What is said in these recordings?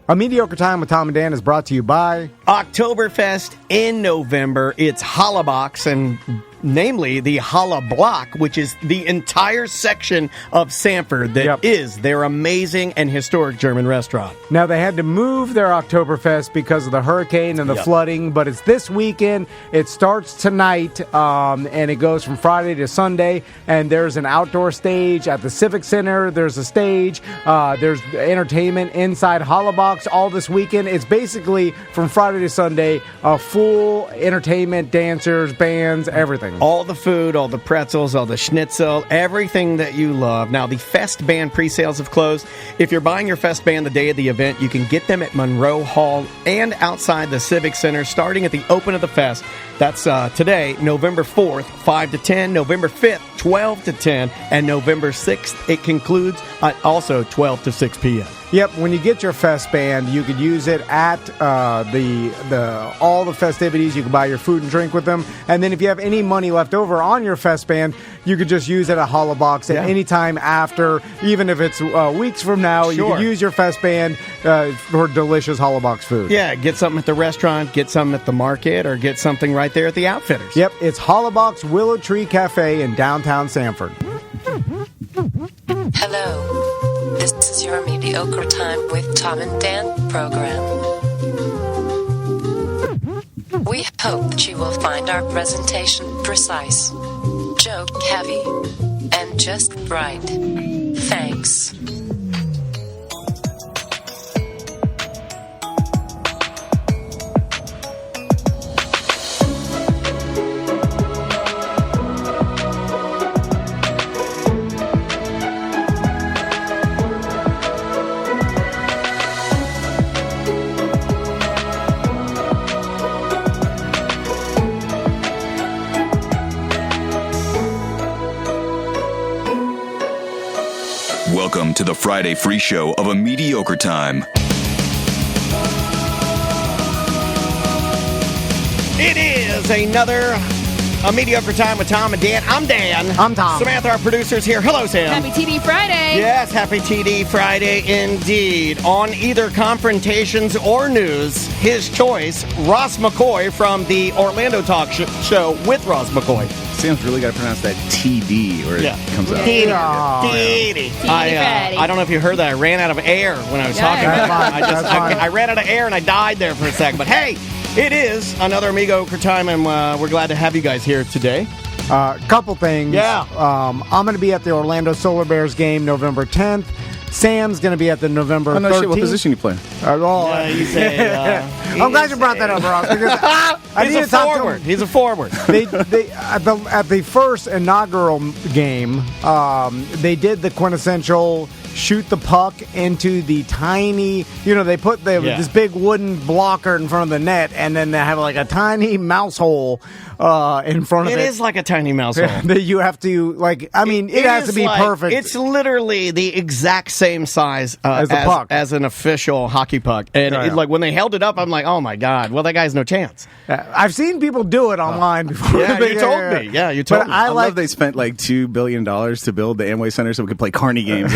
A Mediocre Time with Tom and Dan is brought to you by Oktoberfest in November. It's Hollabox, and namely the Holla Block, which is the entire section of Sanford that is their amazing and historic German restaurant. Now, they had to move their Oktoberfest because of the hurricane and the flooding, but it's this weekend. It starts tonight, and it goes from Friday to Sunday, and there's an outdoor stage at the Civic Center. There's a stage. There's entertainment inside Hollabox all this weekend. It's basically, from Friday to Sunday, a full entertainment, dancers, bands, everything. All the food, all the pretzels, all the schnitzel, everything that you love. Now, the Fest Band pre-sales have closed. If you're buying your Fest Band the day of the event, you can get them at Monroe Hall and outside the Civic Center starting at the open of the Fest. That's today, November 4th, 5 to 10, November 5th, 12 to 10, and November 6th, it concludes at also 12 to 6 p.m. Yep, when you get your Fest Band, you could use it at all the festivities. You can buy your food and drink with them. And then if you have any money left over on your Fest Band, you could just use it at Hollabox at any time after, even if it's weeks from now. You could use your Fest Band for delicious Hollabox food. Yeah, get something at the restaurant, get something at the market, or get something right there at the Outfitters. Yep, it's Hollabox Willow Tree Cafe in downtown Sanford. Hello. This is your Mediocre Time with Tom and Dan program. We hope that you will find our presentation precise, joke heavy, and just right. Thanks. Welcome to the Friday free show of A Mediocre Time. It is another A Mediocre Time with Tom and Dan. I'm Dan. I'm Tom. Samantha, our producer's here. Hello, Sam. Happy TD Friday. Yes, happy TD Friday indeed. On either confrontations or news, his choice, Ross McCoy from the Orlando Talk Show with Ross McCoy. Sam's really got to pronounce that TD or it comes out. TD. I don't know if you heard that. I ran out of air when I was talking about it. I ran out of air and I died there for a second. But hey, it is another Mediocre Time, and we're glad to have you guys here today. Couple things. Yeah. I'm going to be at the Orlando Solar Bears game November 10th. Sam's going to be at the November 13th. Shit, what position you play? I'm glad you brought that up, Ross. Because He's a forward. They at the first inaugural game, they did the quintessential shoot the puck into the tiny, they put this big wooden blocker in front of the net, and then they have like a tiny mouse hole in front of it. It is like a tiny mouse hole. That you have to, it has to be perfect. It's literally the exact same size as the puck, as an official hockey puck. And when they held it up, I'm like, oh my God, well, that guy has no chance. I've seen people do it online before. Yeah, you told me. Yeah, you told me. I love they spent like $2 billion to build the Amway Center so we could play KANYE games.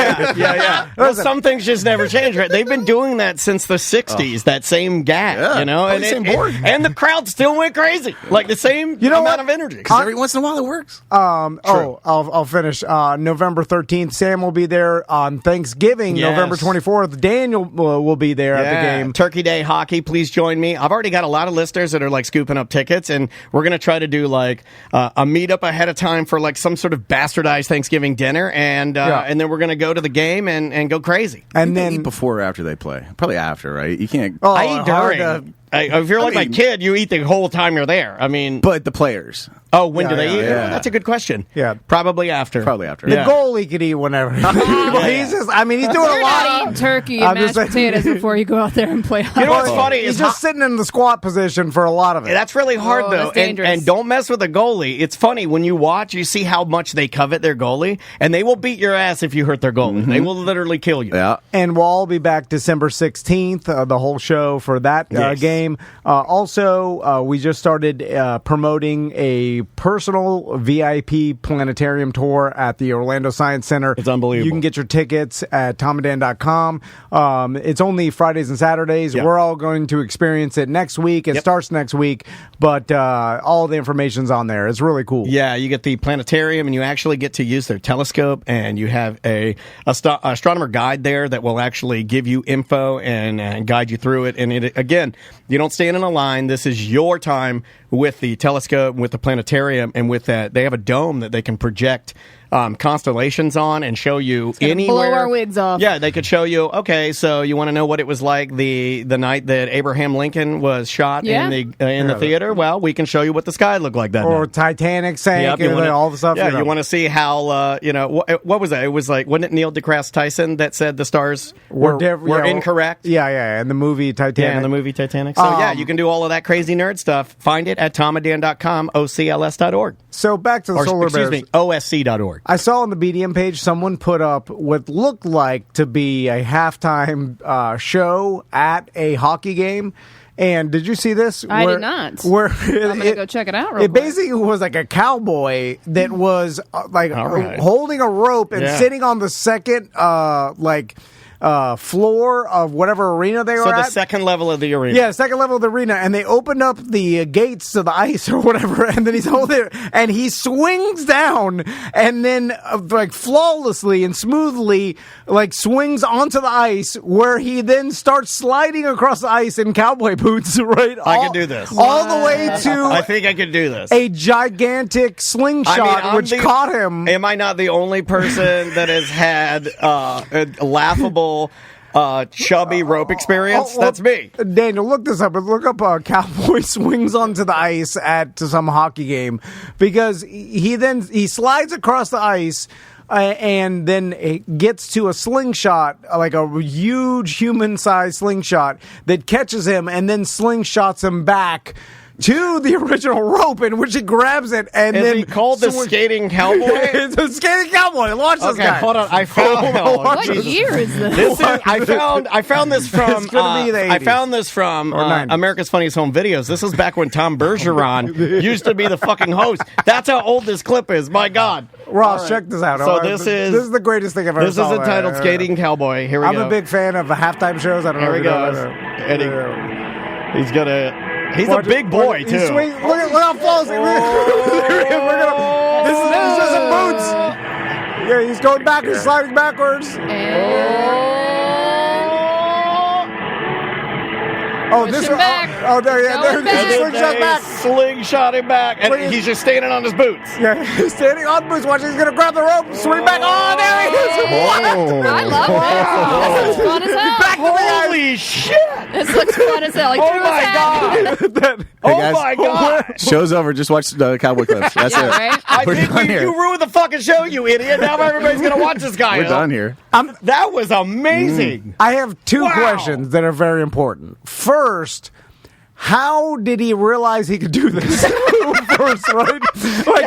Yeah. Well, some things just never change, right? They've been doing that since the 60s, that same gag, and same board. And the crowd still went crazy. Like the same amount of energy. Because every once in a while it works. I'll finish. November 13th, Sam will be there. On Thanksgiving, November 24th, Daniel will be there at the game. Turkey Day hockey, please join me. I've already got a lot of listeners that are like scooping up tickets, and we're going to try to do like a meetup ahead of time for like some sort of bastardized Thanksgiving dinner, and then we're going to go to the game and go crazy. And then eat before or after they play? Probably after, right? You can't. I eat during. If you're like my kid, you eat the whole time you're there. But the players. Oh, when do they eat? Yeah. That's a good question. Yeah. Probably after. The goalie could eat whenever. He's doing a lot. Eating turkey and mashed potatoes before you go out there and play hockey. You know what's funny? He's just sitting in the squat position for a lot of it. That's really hard, though. That's dangerous. And don't mess with a goalie. It's funny. When you watch, you see how much they covet their goalie, and they will beat your ass if you hurt their goalie. They will literally kill you. Yeah. And we'll all be back December 16th, the whole show for that game. Also, we just started promoting a a personal VIP planetarium tour at the Orlando Science Center. It's unbelievable. You can get your tickets at tomandan.com. It's only Fridays and Saturdays. Yep. We're all going to experience it next week. It starts next week, but all the information's on there. It's really cool. Yeah, you get the planetarium, and you actually get to use their telescope, and you have a astronomer guide there that will actually give you info and guide you through it. And it, again, you don't stand in a line. This is your time with the telescope, with the planetarium, and with that, they have a dome that they can project constellations on and show you anywhere. Blow our wigs off. Yeah, they could show you. Okay, so you want to know what it was like the night that Abraham Lincoln was shot in the theater? Well, we can show you what the sky looked like that Or night. Titanic sank and all the stuff. Yeah, you want to see how what was that? It was like, wasn't it Neil deGrasse Tyson that said the stars were incorrect? Yeah, in the movie Titanic. Yeah, in the movie Titanic. So yeah, you can do all of that crazy nerd stuff. Find it at tomandan.com, ocls.org. So back to the Solar Bears. Excuse me, osc.org. I saw on the BDM page someone put up what looked like to be a halftime show at a hockey game. And did you see this? I did not. I'm going to go check it out real quick. It basically was like a cowboy that was holding a rope and sitting on the second floor of whatever arena they were at. So the second level of the arena. Yeah, second level of the arena. And they opened up the gates to the ice or whatever, and then he's holding it, and he swings down, and then flawlessly and smoothly swings onto the ice, where he then starts sliding across the ice in cowboy boots, right? I could do this. All the way to... I think I could do this. A gigantic slingshot, which caught him. Am I not the only person that has had a laughable chubby rope experience? That's me. Daniel, look this up. Look up cowboy swings onto the ice at some hockey game, because he slides across the ice and then it gets to a slingshot, like a huge human-sized slingshot that catches him and then slingshots him back to the original rope, in which he grabs it and Is then he called the skating cowboy? It's a skating cowboy. Watch this guy. Hold on. I found what year is this? I found this from. It's gonna be the 80s. I found this from 90s. America's Funniest Home Videos. This is back when Tom Bergeron used to be the fucking host. That's how old this clip is. My God. Ross, check this out. So this is the greatest thing I've ever This saw. is entitled Skating Cowboy. Here we go. I'm a big fan of halftime shows. I don't know. Here he goes. And he's gonna. He's a big boy too. Look how falls. This is just some boots. Yeah, he's going back. He's sliding backwards. Push him back. Slingshot back. Slingshot him back, and he's just standing on his boots. Yeah, he's standing on boots. Watch, he's gonna grab the rope, swing back. Oh, there he is! What? I love this. This looks fun as hell. Back to the ice. Holy shit! This looks fun as hell. Oh my God! Oh my God! Show's over. Just watch the cowboy clips. That's it. Right? I We're think done here. you ruined the fucking show, you idiot. Now everybody's gonna watch this guy. We're done here. That was amazing. I have two questions that are very important. First, how did he realize he could do this? First, right?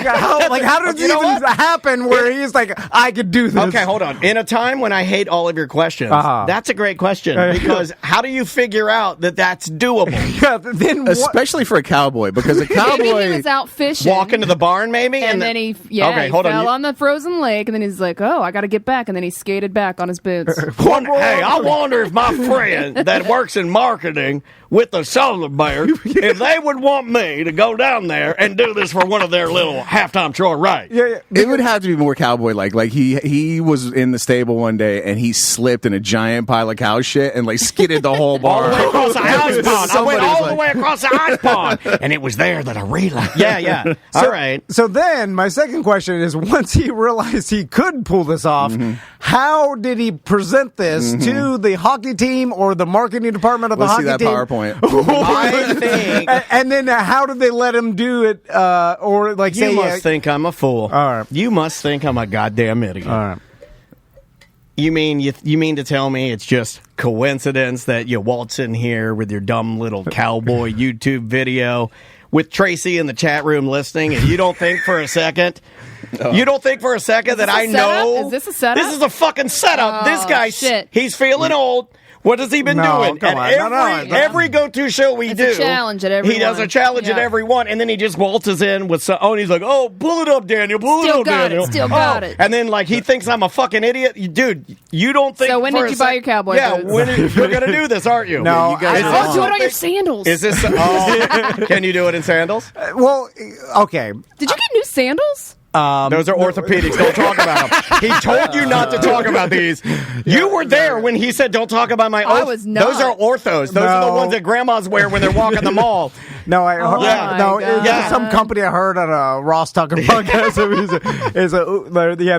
How did this even happen where he's like, I could do this? Okay, hold on. In a time when I hate all of your questions, that's a great question, because how do you figure out that that's doable? Yeah, then Especially for a cowboy, because a cowboy... Maybe he was out fishing. Walk into the barn, maybe? And then he fell on the frozen lake, and then he's like, oh, I got to get back. And then he skated back on his boots. Hey, I wonder if my friend that works in marketing with the Solar Bear, if they would want me to go down there and do this for one of their little halftime chore rides. Yeah. It would have to be more cowboy-like. Like, he was in the stable one day, and he slipped in a giant pile of cow shit and, skidded the whole bar. All the way across the ice pond. I went all the like- way across the ice pond, and it was there that I realized. Yeah. All right. So then, my second question is, once he realized he could pull this off, how did he present this to the hockey team or the marketing department of the hockey Let's see team? that PowerPoint. I think... And then how did they let him do it? Or You must think I'm a fool. All right. You must think I'm a goddamn idiot. All right. You mean to tell me it's just coincidence that you waltz in here with your dumb little cowboy YouTube video with Tracy in the chat room listening, and you don't think for a second? You don't think for a second that I know? Is this a setup? This is a fucking setup. Oh, This guy, shit. he's feeling old. What has he been doing? Come on. Every go-to show we do, a challenge at every he does a challenge at every one, and then he just waltzes in with some, and he's like, "Oh, pull it up, Daniel. Pull it up, Daniel. Still got it. And then like he thinks I'm a fucking idiot, dude. You don't think? So when did you buy your cowboy boots? When you're gonna do this, aren't you? No, you guys do it on your sandals. Is this? Can you do it in sandals? Well, okay. Did you get new sandals? Those are orthopedics. Don't talk about them. He told you not to talk about these. You were there when he said, "Don't talk about my." I was not. Those are orthos. Those are the ones that grandmas wear when they're walking the mall. No, it's some company I heard on a Ross Tucker podcast.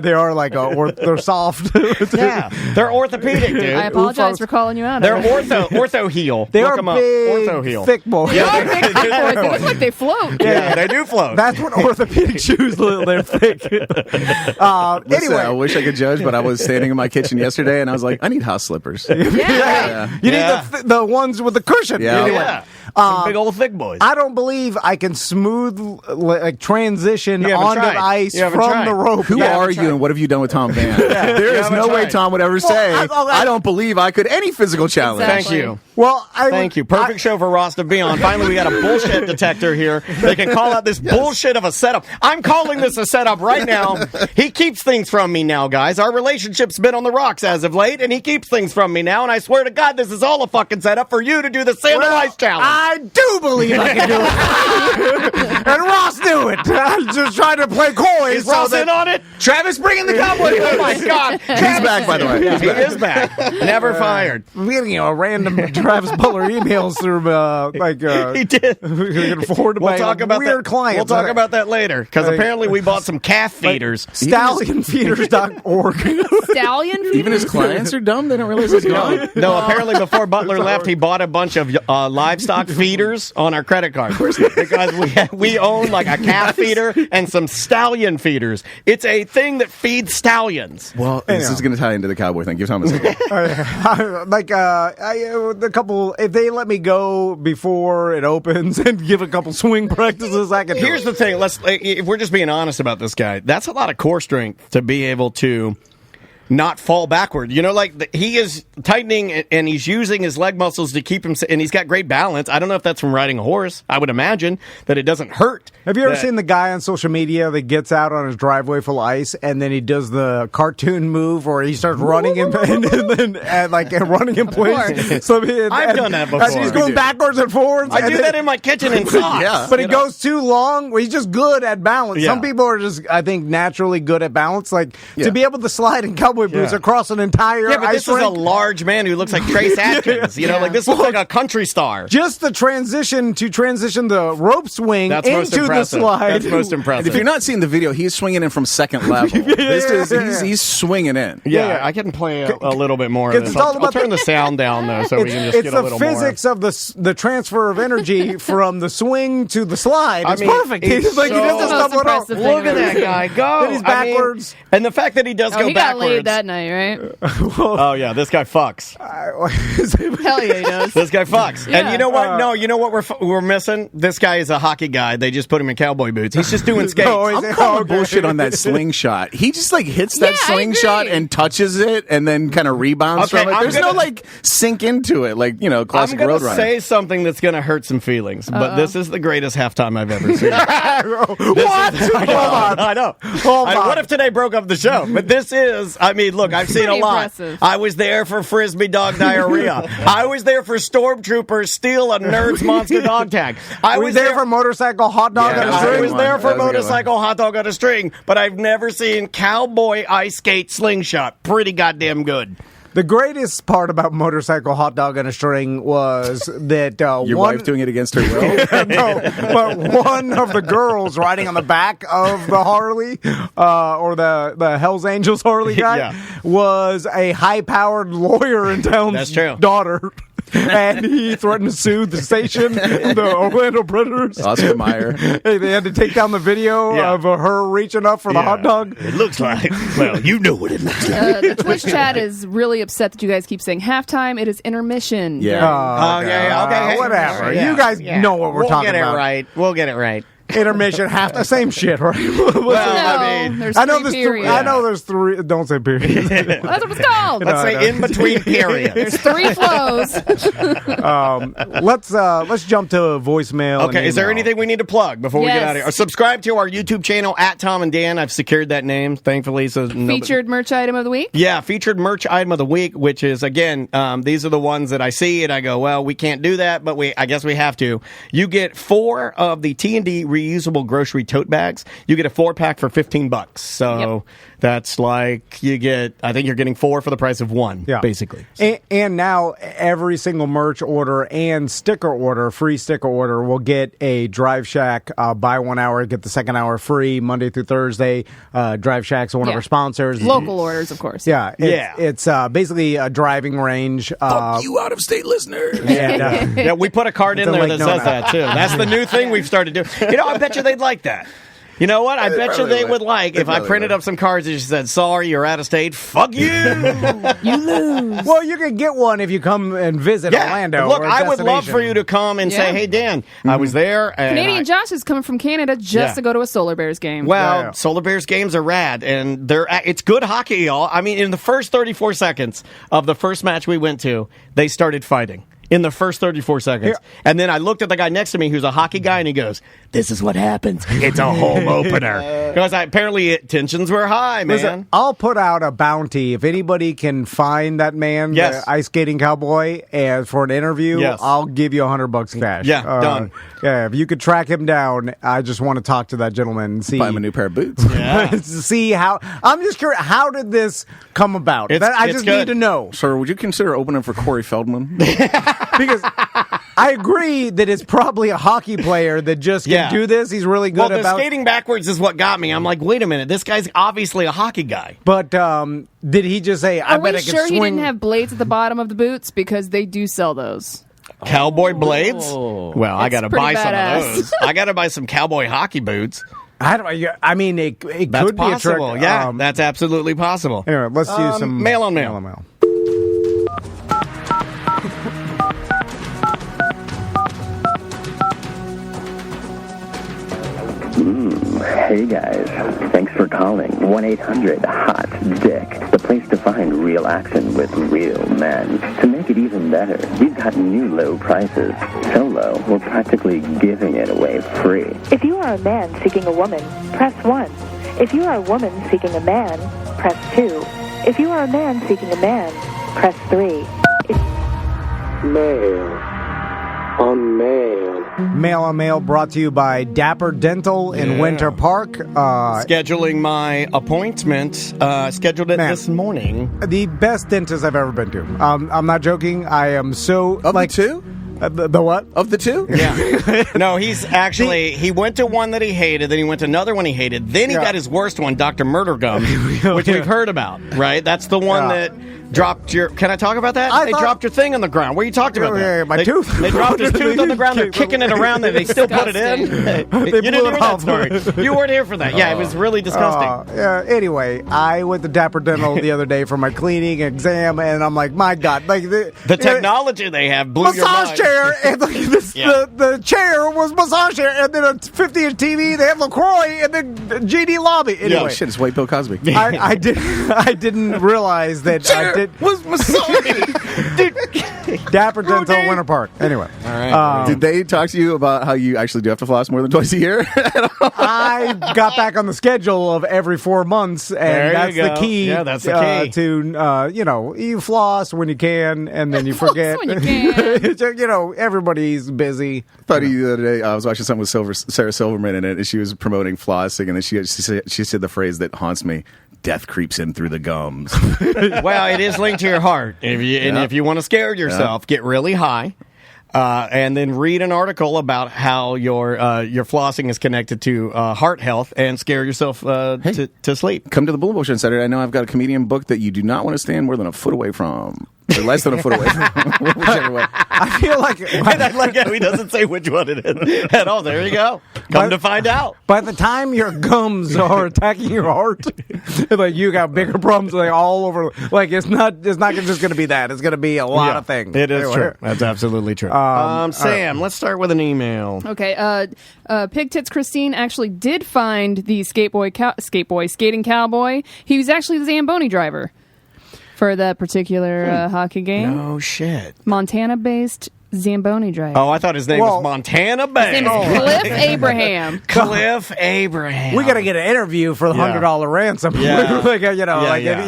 They are like they're soft. Yeah, they're orthopedic, dude. I apologize for calling you out. They're ortho heel. They Look are big, ortho heel. thick boys. They are big thick boys. They look like they float. Yeah, they do float. That's what orthopedic shoes look. They're thick. Listen, Anyway, I wish I could judge, but I was standing in my kitchen yesterday, and I was like, I need house slippers. You need the ones with the cushion. Yeah. Anyway. Some big old thick boys. I don't believe I can smooth transition onto the ice from the rope. Who are you, and what have you done with Tom Van? There is no way Tom would ever say, I don't believe I could any physical challenge. Exactly. Thank you. Well, Thank you. Perfect show for Ross to be on. Finally, we got a bullshit detector here. They can call out this bullshit of a setup. I'm calling this a setup right now. He keeps things from me now, guys. Our relationship's been on the rocks as of late, and he keeps things from me now, and I swear to God, this is all a fucking setup for you to do the sandal ice challenge. I do believe I can do it. And Ross knew it. I was just trying to play coy. Is Ross in on it? Travis, bring in the cowboy. Oh, my God. He's back, by the way. He is back. Never fired. I'm getting random Travis Butler emails through He did. we can afford to We'll pay talk about weird that. clients. We'll talk about that later, because apparently we bought some calf feeders. Stallionfeeders.org. Stallion feeders? Even his clients are dumb. They don't realize he's gone. No, apparently before Butler left, he bought a bunch of livestock feeders on our credit card because we own like a calf feeder and some stallion feeders. It's a thing that feeds stallions. Well, this is going to tie into the cowboy thing. Give Thomas a a couple. If they let me go before it opens and give a couple swing practices, I can. Here's the thing. If we're just being honest about this guy, that's a lot of core strength to be able to not fall backward. You know, like he is tightening and he's using his leg muscles to keep him, and he's got great balance. I don't know if that's from riding a horse. I would imagine that it doesn't hurt. Have you ever seen the guy on social media that gets out on his driveway full of ice and then he does the cartoon move where he starts running and running in place? So I've done that before. He's going backwards and forwards. I do that in my kitchen in socks. Yeah. But it goes too long. Well, he's just good at balance. Yeah. Some people are just, I think, naturally good at balance. Like to be able to slide in cowboy boots across an entire but ice this is a rink. large man who looks like Trace Atkins. You know, like this looks like a country star. Just the transition the rope swing into the slide. That's most impressive. If you're not seeing the video, he's swinging in from second level. He's swinging in. Yeah, I can play a little bit more of this. I'll turn the sound down, though, so we can just get a little more. It's the physics of the transfer of energy from the swing to the slide. It's perfect. He's like, he doesn't stumble it out. Look at that guy go. Then he's backwards. And the fact that he does go he backwards. got laid that night, right? Oh, yeah, this guy fucks. Hell yeah, he does. This guy fucks. Yeah. And you know what? No, you know what we're missing? This guy is a hockey guy. They just put him in cowboy boots. He's just doing skates. I'm calling bullshit on that slingshot. He just hits that slingshot and touches it and then kind of rebounds from it. There's no sink into it like, classic I'm road going to runner. say something that's going to hurt some feelings, but this is the greatest halftime I've ever seen. What? I know. What if today broke up the show? But this is, look, I've seen a lot. Impressive. I was there for Frisbee dog diarrhea. I was there for Stormtroopers steal a Nerd's Monster dog tag. I was there for motorcycle hot dog on a string. I was there for motorcycle hot dog on a string, but I've never seen cowboy ice skate slingshot. Pretty goddamn good. The greatest part about motorcycle hot dog on a string was that your wife doing it against her will. No, but one of the girls riding on the back of the Harley or the Hells Angels Harley guy was a high-powered lawyer in town's daughter. And he threatened to sue the station, the Orlando Predators. Oscar Mayer. They had to take down the video of her reaching up for the hot dog. It looks like, well, you know what it looks like. The Twitch chat is really upset that you guys keep saying halftime. It is intermission. Yeah. Okay, whatever. Yeah. You guys know what we're talking about. We'll get it right. intermission, half the same shit, right? There's three periods. I know there's three. Don't say period. That's what it's called. Let's say in between periods. There's three flows. Let's jump to a voicemail. Okay, is there anything we need to plug before we get out of here? Subscribe to our YouTube channel at Tom and Dan. I've secured that name, thankfully. So featured merch item of the week? Yeah, featured merch item of the week, which is, again, these are the ones that I see and I go, well, we can't do that, but I guess we have to. You get 4 of the T&D reusable grocery tote bags. You get a 4-pack for $15. So that's like I think you're getting 4 for the price of 1, basically. And now every single merch order and free sticker order will get a Drive Shack buy 1 hour, get the second hour free Monday through Thursday. Drive Shack's one of our sponsors. Local orders, of course. It's basically a driving range. Fuck you, out-of-state listeners. Yeah, we put a card in there that says that, too. That's the new thing we've started doing. I bet you they'd like that. You know what? I bet you they would like if I printed up some cards that just said, sorry, you're out of state. Fuck you. You lose. Well, you can get one if you come and visit Orlando. Look, I would love for you to come and say, hey, Dan, I was there. And Canadian Josh is coming from Canada just to go to a Solar Bears game. Well, Solar Bears games are rad, and it's good hockey, y'all. I mean, in the first 34 seconds of the first match we went to, they started fighting. In the first 34 seconds. Yeah. And then I looked at the guy next to me who's a hockey guy, and he goes, this is what happens. It's a home opener. Because apparently tensions were high, man. Listen, I'll put out a bounty. If anybody can find that man, the ice skating cowboy, for an interview, I'll give you $100 cash. Yeah, done. Yeah, if you could track him down, I just want to talk to that gentleman and see. Buy him a new pair of boots. See how. I'm just curious, how did this come about? I just need to know. Sir, would you consider opening for Corey Feldman? Because I agree that it's probably a hockey player that just can do this. He's really good the skating backwards is what got me. I'm like, wait a minute, this guy's obviously a hockey guy. But did he just say, I bet I could swing? He didn't have blades at the bottom of the boots? Because they do sell those. Cowboy blades? Well, I got to buy some of those. I got to buy some cowboy hockey boots. I mean, it could that's be possible. A trick. Yeah, that's absolutely possible. Anyway, let's do some mail on mail. Hey guys, thanks for calling 1-800-HOT-DICK, the place to find real action with real men. To make it even better, we've got new low prices. So low, we're practically giving it away free. If you are a man seeking a woman, press 1. If you are a woman seeking a man, press 2. If you are a man seeking a man, press 3. Mail on mail. Mail on Mail brought to you by Dapper Dental in Winter Park. Scheduling my appointment. Scheduled it this morning. The best dentist I've ever been to. I'm not joking. I am so... Of the two? The what? Of the two? Yeah. No, he's actually... He went to one that he hated, then he went to another one he hated, then he got his worst one, Dr. Murder Gum, which we've heard about, right? That's the one that... dropped your... Can I talk about that? They dropped your thing on the ground. Where you talked about that? My tooth. They dropped his tooth on the ground. They're kicking it around. They still put it in. You didn't hear that story. You weren't here for that. Yeah, it was really disgusting. Anyway, I went to Dapper Dental the other day for my cleaning exam, and I'm like, my God. Like the technology they have blew your mind. Massage chair, and the chair was massage chair, and then a 50-inch TV, they have LaCroix, and then GD lobby. Anyway, shit, it's white Bill Cosby. I didn't realize that was massage. Dapper Dental, Winter Park. Anyway. All right. Did they talk to you about how you actually do have to floss more than twice a year? I got back on the schedule of every 4 months, and that's the key. Yeah, that's the key. To, you floss when you can, and then you forget. When you can. Everybody's busy. Funny, the other day, I was watching something with Sarah Silverman in it, and she was promoting flossing, and then she said the phrase that haunts me. Death creeps in through the gums. Well, it is linked to your heart. If you want to scare yourself, get really high, and then read an article about how your flossing is connected to heart health, and scare yourself to sleep. Come to the Bull Bush on Saturday. I know I've got a comedian booked that you do not want to stand more than a foot away from. Or less than a foot away. Whichever way. I feel like And I like how he doesn't say which one it is at all. There you go. Come to find out. by the time your gums are attacking your heart, like you got bigger problems like all over. Like it's not just going to be that. It's going to be a lot of things. It is true. That's absolutely true. Sam, let's start with an email. Okay. Pig Tits Christine actually did find the skating cowboy. He was actually the Zamboni driver for that particular hockey game. No shit. Montana-based Zamboni driver. Oh, I thought his name was Montana Bay. His name is Cliff Abraham. Cliff Abraham. We got to get an interview for the $100 ransom. Yeah. Like,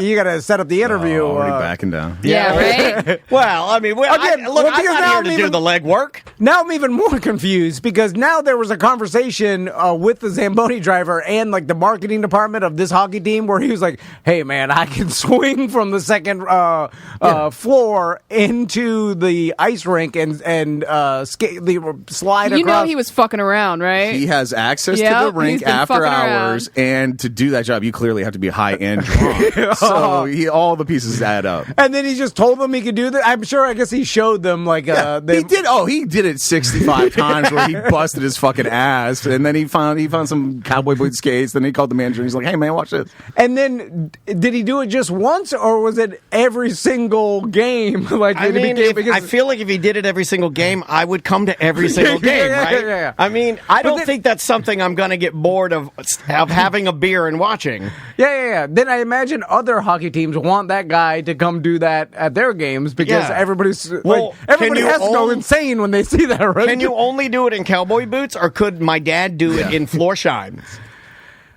you got to set up the interview. Already backing down. Yeah, right? Well, I mean, I'm not here to do the legwork. Now I'm even more confused because now there was a conversation with the Zamboni driver and like the marketing department of this hockey team where he was like, "Hey man, I can swing from the second floor into the ice rink and slide across." You know he was fucking around, right? He has access to the rink after hours, and to do that job, you clearly have to be high-end drunk. So all the pieces add up. And then he just told them he could do that. I guess he showed them like he did. Oh, he did it 65 times where he busted his fucking ass, and then he found some cowboy boot skates. Then he called the manager, and he's like, "Hey man, watch this." And then did he do it just once, or was it every single game? I feel like if he did it every single game, I would come to every single game, right? Yeah. I mean, I don't think that's something I'm going to get bored of having a beer and watching. Yeah. Then I imagine other hockey teams want that guy to come do that at their games because everybody has to go insane when they see that, right? Can you only do it in cowboy boots, or could my dad do it in floor shines?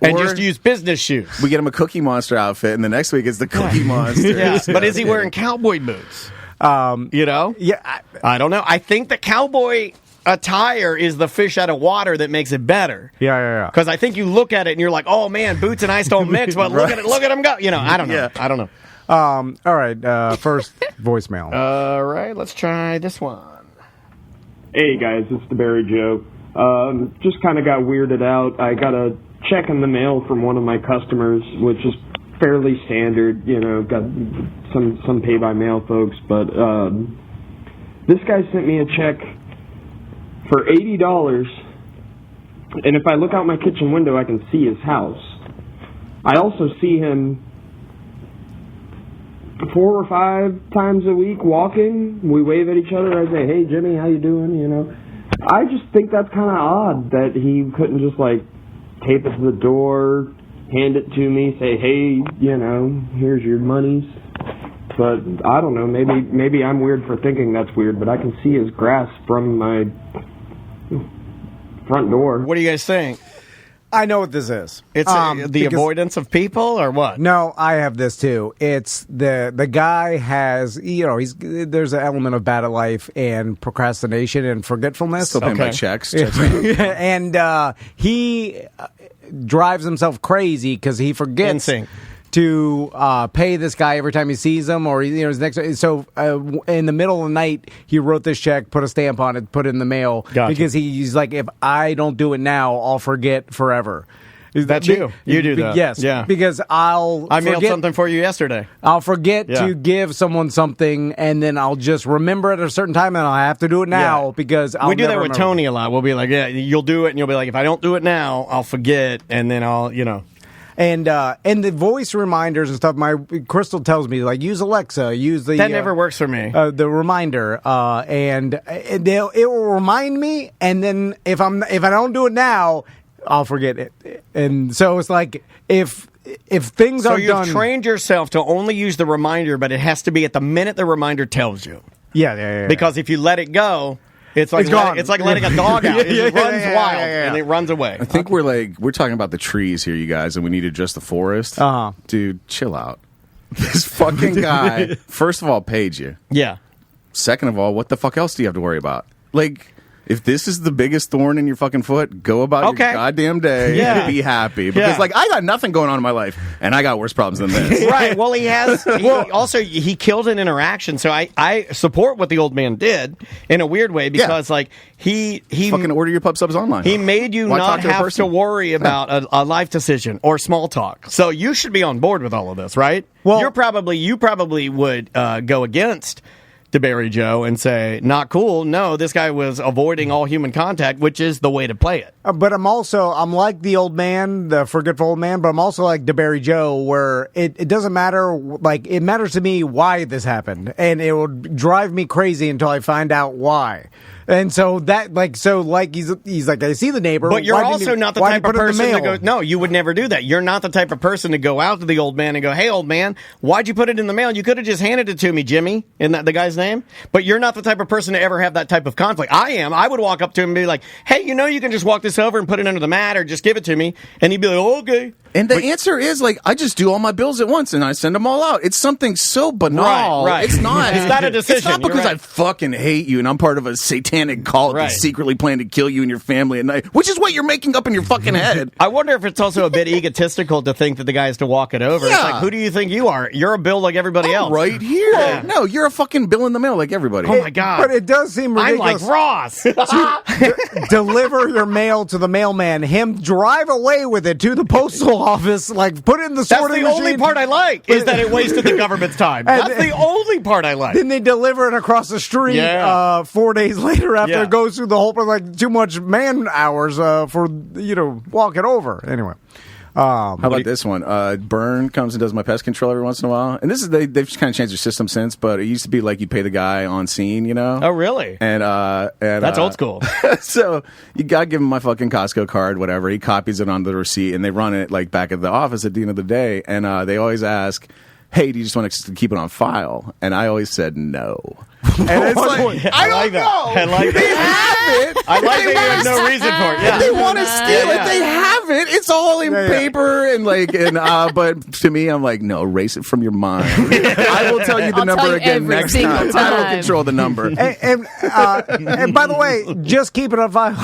And just use business shoes. We get him a Cookie Monster outfit, and the next week it's the Cookie Monster. Yeah. But is he wearing cowboy boots? Yeah. I don't know. I think the cowboy attire is the fish out of water that makes it better. Yeah. Because I think you look at it and you're like, oh man, boots and ice don't mix, but look at him go. I don't know. Yeah. I don't know. All right. First voicemail. All right. Let's try this one. Hey guys, it's the Barry Joe. Just kind of got weirded out. I got a check in the mail from one of my customers, which is fairly standard. Got some pay by mail folks, but this guy sent me a check for $80, and if I look out my kitchen window, I can see his house. I also see him 4 or 5 times a week walking. We wave at each other. I say, "Hey Jimmy, how you doing?" I just think that's kind of odd that he couldn't just like tape it to the door, hand it to me, say, "Hey, here's your monies." But I don't know. Maybe I'm weird for thinking that's weird. But I can see his grass from my front door. What do you guys think? I know what this is. It's the avoidance of people, or what? No, I have this too. It's the guy has, there's an element of bad at life and procrastination and forgetfulness. Still paying by checks. And he drives himself crazy because he forgets to pay this guy every time he sees him, or his next. So in the middle of the night, he wrote this check, put a stamp on it, put it in the mail because he's like, if I don't do it now, I'll forget forever. That's you. You do that. Yes. Yeah. Because I mailed something for you yesterday. I'll forget to give someone something, and then I'll just remember it at a certain time, and I'll have to do it now because I'll We do that with remember. Tony a lot. We'll be like, yeah, you'll do it, and you'll be like, if I don't do it now, I'll forget, and then I'll. And the voice reminders and stuff. My Crystal tells me like use Alexa, use the that never works for me. The reminder, and it will remind me. And then if I don't do it now, I'll forget it. And so it's like if things are done. So you've trained yourself to only use the reminder, but it has to be at the minute the reminder tells you. Yeah. Because if you let it go. It's like letting a dog out. It runs wild and it runs away. I think we're talking about the trees here, you guys, and we need to adjust the forest. Dude, chill out. This fucking guy, first of all, paid you. Yeah. Second of all, what the fuck else do you have to worry about? Like, if this is the biggest thorn in your fucking foot, go about your goddamn day and be happy. Because, like, I got nothing going on in my life, and I got worse problems than this. Right. Well, he killed an interaction, so I support what the old man did in a weird way because, like, he fucking order your pub subs online. He made you not have to worry about a life decision or small talk. So you should be on board with all of this, right? Well, you probably would go against DeBerry Joe and say, not cool. No, this guy was avoiding all human contact, which is the way to play it. But I'm like the old man, the forgetful old man, but I'm also like DeBerry Joe, where it doesn't matter, like, it matters to me why this happened, and it will drive me crazy until I find out why. And so he's like, I see the neighbor. But you're also not the type of person to go, no, you would never do that. You're not the type of person to go out to the old man and go, hey, old man, why'd you put it in the mail? You could have just handed it to me, Jimmy. Isn't that the guy's name? But you're not the type of person to ever have that type of conflict. I am. I would walk up to him and be like, hey, you can just walk this over and put it under the mat or just give it to me. And he'd be like, oh, okay. And the answer is, like, I just do all my bills at once and I send them all out. It's something so banal. Right. It's not. It's not a decision. It's not because I fucking hate you and I'm part of a satanic cult that's secretly planning to kill you and your family at night, which is what you're making up in your fucking head. I wonder if it's also a bit egotistical to think that the guy has to walk it over. Yeah. It's like, who do you think you are? You're a bill like everybody else. Right here. Yeah. No, you're a fucking bill in the mail like everybody. Oh, my God. But it does seem ridiculous. I'm like Ross. To deliver your mail to the mailman, him drive away with it to the postal office, like, put it in the sorting machine. That's the only part I like, is that it wasted the government's time. That's the only part I like. Then they deliver it across the street 4 days later after it goes through the whole, like, too much man hours for, walk it over. Anyway. How about this one? Burn comes and does my pest control every once in a while. And this is they've just kind of changed their system since, but it used to be like you'd pay the guy on scene, Oh, really? And that's old school. So you gotta give him my fucking Costco card, whatever. He copies it onto the receipt, and they run it like back at the office at the end of the day. And they always ask, "Hey, do you just want to keep it on file?" And I always said no. And it's like, I don't know. I like they have it. I like that you have no reason for it. If they want to steal it, they have it. It's all in paper but to me, I'm like, no, erase it from your mind. I will tell you the number again next time. I will control the number. And by the way, just keep it on file.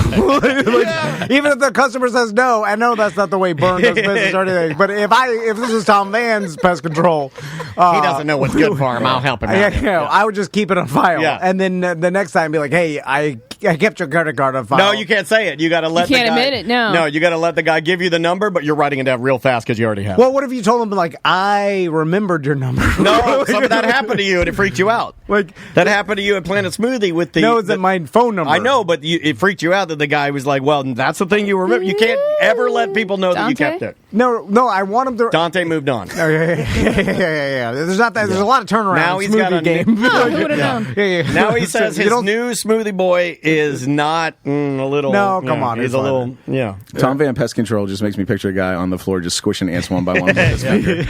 Even if the customer says no, I know that's not the way Burn does business or anything. But if this is Tom Van's pest control, he doesn't know what's good for him. I'll help him out. I would just keep it on file, and then the next time be like, hey, I kept your credit card on file. No, you can't say it. You got to let. You can't admit it. No, you got to let the guy give you the number, but you're writing it down real fast because you already have. Well, what if you told him like, I remembered your number? No, some of that happened to you and it freaked you out. Like that happened to you at Planet Smoothie with the. No, it's my phone number. I know, but it freaked you out that the guy was like, well, that's the thing you remember. You can't ever let people know that you kept it. No, I want him to. Dante moved on. Yeah. There's not that. There's a lot of turnaround. Now he's got a game. Who would have known? Now he says his new Smoothie Boy is not a little. No, come on. He's a little. Yeah. Tom Van Pest Control just makes me picture a guy on the floor just squishing ants one by one with his finger.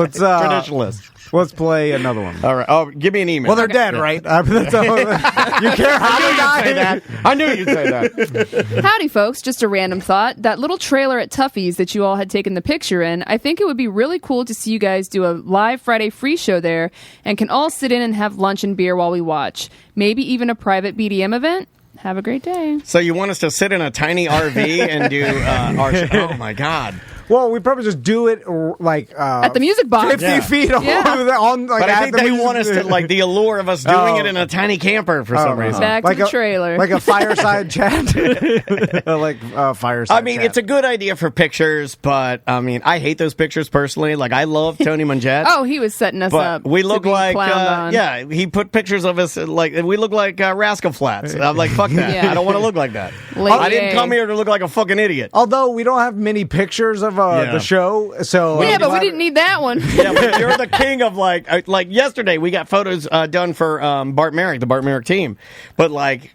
Traditionalist. Let's play another one. All right. Oh, give me an email. Well, they're dead, right? That's all. You care how they die? I knew you'd say that. Howdy, folks. Just a random thought. That little trailer at TUFFY'S that you all had taken the picture in, I think it would be really cool to see you guys do a live Friday free show there and can all sit in and have lunch and beer while we watch. Maybe even a private BDM event. Have a great day. So you want us to sit in a tiny RV and do our show? Oh, my God. Well, we probably just do it like at the music box, 50 feet on. Like, but I think they want us to like the allure of us doing it in a tiny camper for some reason. Back like to the trailer, like a fireside chat, fireside. I mean, it's a good idea for pictures, but I mean, I hate those pictures personally. Like, I love Tony Manjette. Oh, he was setting us up. We look like he put pictures of us like we look like Rascal Flatts. I'm like, fuck that. I don't want to look like that. I didn't come here to look like a fucking idiot. Although we don't have many pictures of the show, so but we didn't need that one. Yeah, but you're the king of like yesterday we got photos done for Bart Merrick, the Bart Merrick team. But like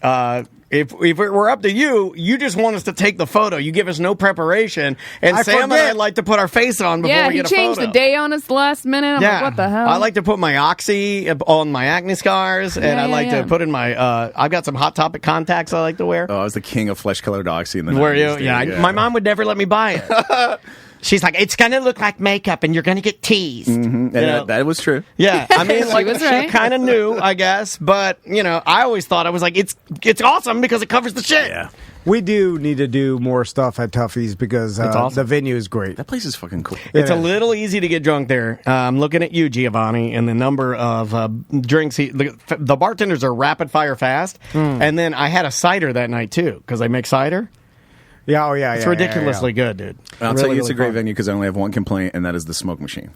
if it were up to you, you just want us to take the photo. You give us no preparation, and Sam and I like to put our face on before we get a photo. Yeah, he changed the day on us last minute. I'm like, what the hell? I like to put my Oxy on my acne scars, and I like to put in my. I've got some Hot Topic contacts I like to wear. Oh, I was the king of flesh-colored Oxy in the 90s. Were you? Yeah. My mom would never let me buy it. She's like, it's going to look like makeup and you're going to get teased. Mm-hmm. And that was true. Yeah. I mean, like, was right. she kind of knew, I guess. But, I always thought, I was like, it's awesome because it covers the shit. Yeah. We do need to do more stuff at Tuffy's because awesome. the venue is great. That place is fucking cool. It's a little easy to get drunk there. I'm looking at you, Giovanni, and the number of drinks. The bartenders are rapid fire fast. And then I had a cider that night, too, because I make cider. Yeah, yeah. It's ridiculously good, dude. I'll tell you, it's a great venue because I only have one complaint, and that is the smoke machine.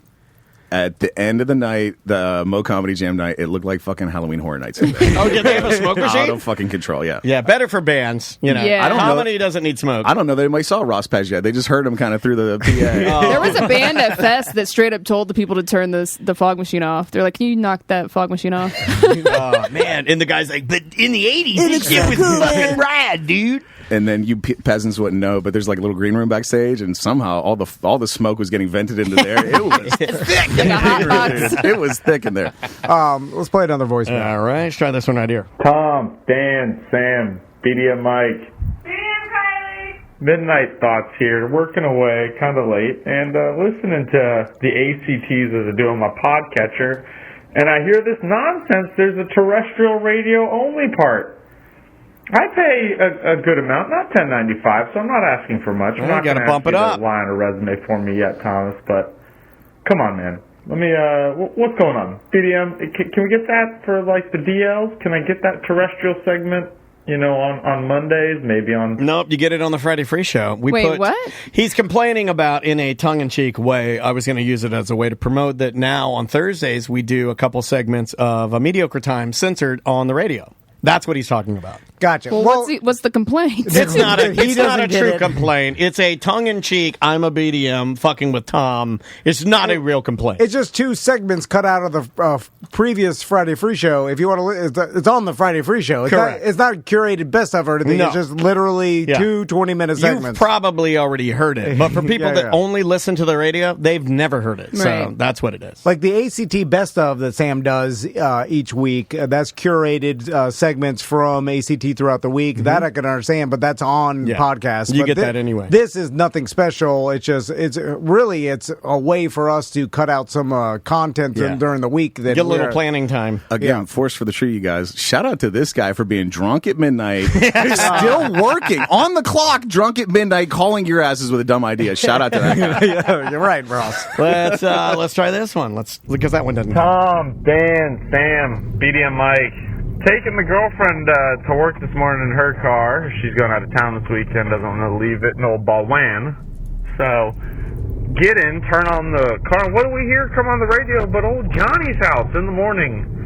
At the end of the night, the Mo Comedy Jam night, it looked like fucking Halloween Horror Nights in there. Oh, did they have a smoke machine? Out of fucking control, yeah. Yeah, better for bands. Yeah. I don't know. Comedy doesn't need smoke. I don't know that anybody saw Ross Pez yet. They just heard him kind of through the PA. There was a band at Fest that straight up told the people to turn the fog machine off. They're like, can you knock that fog machine off? Oh, man. And the guy's like, but in the 80s, this shit was fucking rad, dude. And then you peasants wouldn't know, but there's like a little green room backstage, and somehow all the smoke was getting vented into there. It was thick. Like a hot box. It was thick in there. Let's play another voicemail. All right, let's try this one right here. Tom, Dan, Sam, BDM Mike. Midnight thoughts here, working away, kind of late, and listening to the ACTs as I do on my podcatcher, and I hear this nonsense. There's a terrestrial radio only part. I pay a good amount, not $10.95, so I'm not asking for much. I'm not going to bump it up. Line a resume for me yet, Thomas, but come on, man. Let me, what's going on? BDM, can we get that for, like, the DLs? Can I get that terrestrial segment, on Mondays, maybe on... Nope, you get it on the Friday Free Show. Wait, what? He's complaining about, in a tongue-in-cheek way, I was going to use it as a way to promote that now on Thursdays we do a couple segments of A Mediocre Time censored on the radio. That's what he's talking about. Gotcha. Well, what's the complaint? It's not a true it. complaint. It's a tongue-in-cheek, I'm a BDM, fucking with Tom. It's not a real complaint. It's just two segments cut out of the previous Friday Free Show. If you want to, it's on the Friday Free Show. It's not curated best of or anything. No. It's just literally two 20-minute segments. You've probably already heard it. But for people that only listen to the radio, they've never heard it. So that's what it is. Like the ACT best of that Sam does each week, that's curated segments from ACT throughout the week. That I can understand, but that's on podcast. You but get that anyway. This is nothing special. It's just it's a way for us to cut out some content during the week. That get a little planning time. Again, force for the tree, you guys. Shout out to this guy for being drunk at midnight. He's still working on the clock, drunk at midnight, calling your asses with a dumb idea. Shout out to that guy. Yeah, you're right, Ross. Let's try this one. Because that one doesn't. Tom, Dan, Sam, BDM Mike. Taking the girlfriend to work this morning in her car. She's going out of town this weekend, doesn't want to leave it in old Balwan. So, get in, turn on the car. What do we hear come on the radio but old Johnny's house in the morning?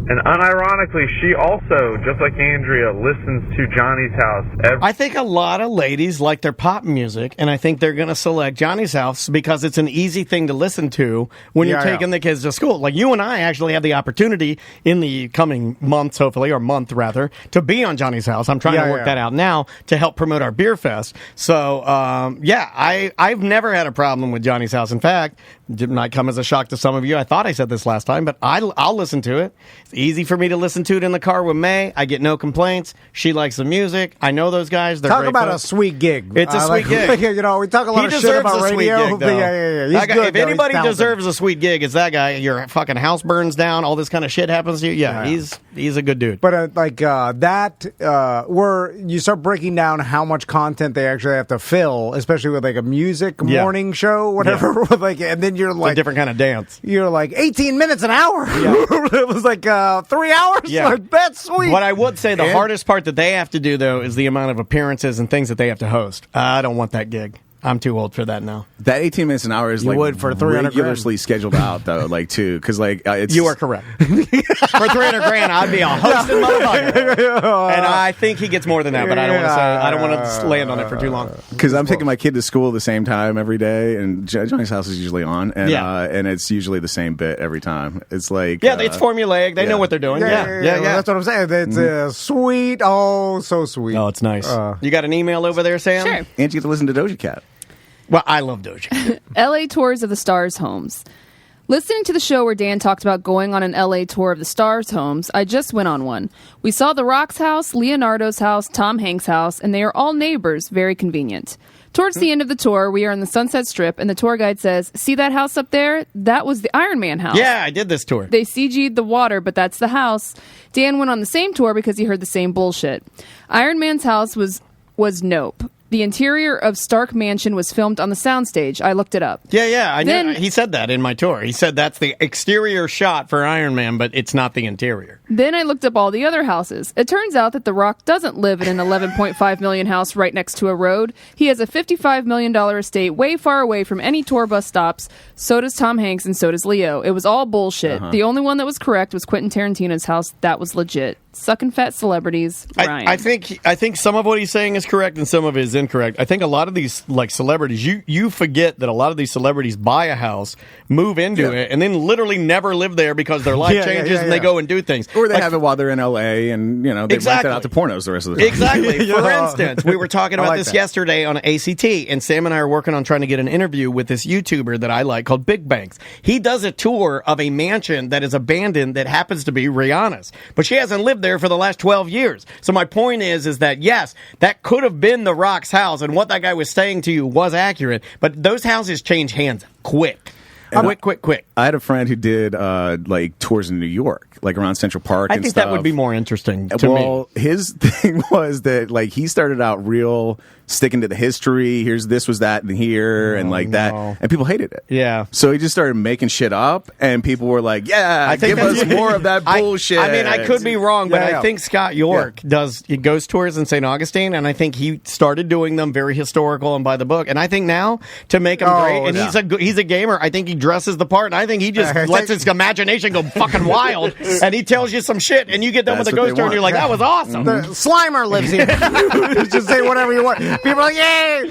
And unironically, she also, just like Andrea, listens to Johnny's house. I think a lot of ladies like their pop music, and I think they're going to select Johnny's house because it's an easy thing to listen to when you're taking the kids to school. Like you and I actually have the opportunity in the coming months, hopefully, or month rather, to be on Johnny's house. I'm trying to work that out now to help promote our beer fest. So, I've never had a problem with Johnny's house. In fact, it might come as a shock to some of you. I thought I said this last time, but I'll listen to it. It's easy for me to listen to it in the car with May. I get no complaints. She likes the music. I know those guys. They're talk great about folks. a sweet gig. It's a sweet gig. We talk a lot of shit about radio. Gig, though. He's good, if anybody deserves a sweet gig, it's that guy. Your fucking house burns down. All this kind of shit happens to you. Yeah. He's a good dude. But where you start breaking down how much content they actually have to fill, especially with like a music morning show, whatever. And then you're like it's a different kind of dance. You're like 18 minutes an hour. It was like 3 hours. Yeah. Like, that's sweet. What I would say, the hardest part that they have to do though is the amount of appearances and things that they have to host. I don't want that gig. I'm too old for that now. That 18 minutes an hour is for 300 regularly scheduled out though, like too, because it's. You are correct. For 300 grand, I'd be a hosting motherfucker. And I think he gets more than that, but I don't want to say. I don't want to land on it for too long. Because I'm taking my kid to school at the same time every day, and Johnny's house is usually on, and it's usually the same bit every time. It's like it's formulaic. They know what they're doing. Yeah. That's what I'm saying. It's sweet. Oh, so sweet. Oh, it's nice. You got an email over there, Sam? Sure. And you get to listen to Doja Cat. Well, I love Doja. LA Tours of the Stars homes. Listening to the show where Dan talked about going on an LA tour of the Stars homes, I just went on one. We saw The Rock's house, Leonardo's house, Tom Hanks' house, and they are all neighbors, very convenient. Towards the end of the tour, we are on the Sunset Strip, and the tour guide says, "See that house up there? That was the Iron Man house." Yeah, I did this tour. They CG'd the water, but that's the house. Dan went on the same tour because he heard the same bullshit. Iron Man's house was nope. The interior of Stark Mansion was filmed on the soundstage. I looked it up. Yeah, I knew. He said that in my tour. He said that's the exterior shot for Iron Man, but it's not the interior. Then I looked up all the other houses. It turns out that The Rock doesn't live in an $11.5 million house right next to a road. He has a $55 million estate way far away from any tour bus stops. So does Tom Hanks and so does Leo. It was all bullshit. The only one that was correct was Quentin Tarantino's house. That was legit. Sucking fat celebrities, Ryan. I think some of what he's saying is correct and some of it is incorrect. I think a lot of these like celebrities, you forget that a lot of these celebrities buy a house, move into it, and then literally never live there because their life changes and they go and do things. Or they have it while they're in L.A. and they rent it out to pornos the rest of the time. Exactly. For instance, we were talking about this yesterday on ACT, and Sam and I are working on trying to get an interview with this YouTuber that I like called Big Banks. He does a tour of a mansion that is abandoned that happens to be Rihanna's, but she hasn't lived there for the last 12 years. So my point is that yes, that could have been The Rock's house, and what that guy was saying to you was accurate, but those houses change hands quick. Quick. I had a friend who did like tours in New York, like around Central Park. I think that would be more interesting to me. Well, his thing was that like he started out real sticking to the history. This was that, and here, and like that, and people hated it. Yeah. So he just started making shit up, and people were like, "Yeah, give us more of that bullshit." I mean, I could be wrong, but I think Scott York he goes tours in St. Augustine, and I think he started doing them very historical and by the book. And I think now to make him great, and he's a gamer. I think he dresses the part, and I think he just lets his imagination go fucking wild, and he tells you some shit, and you get done with a ghost tour, and you're like, "That was awesome." The Slimer lives here. Just say whatever you want. People are like, "Yay!"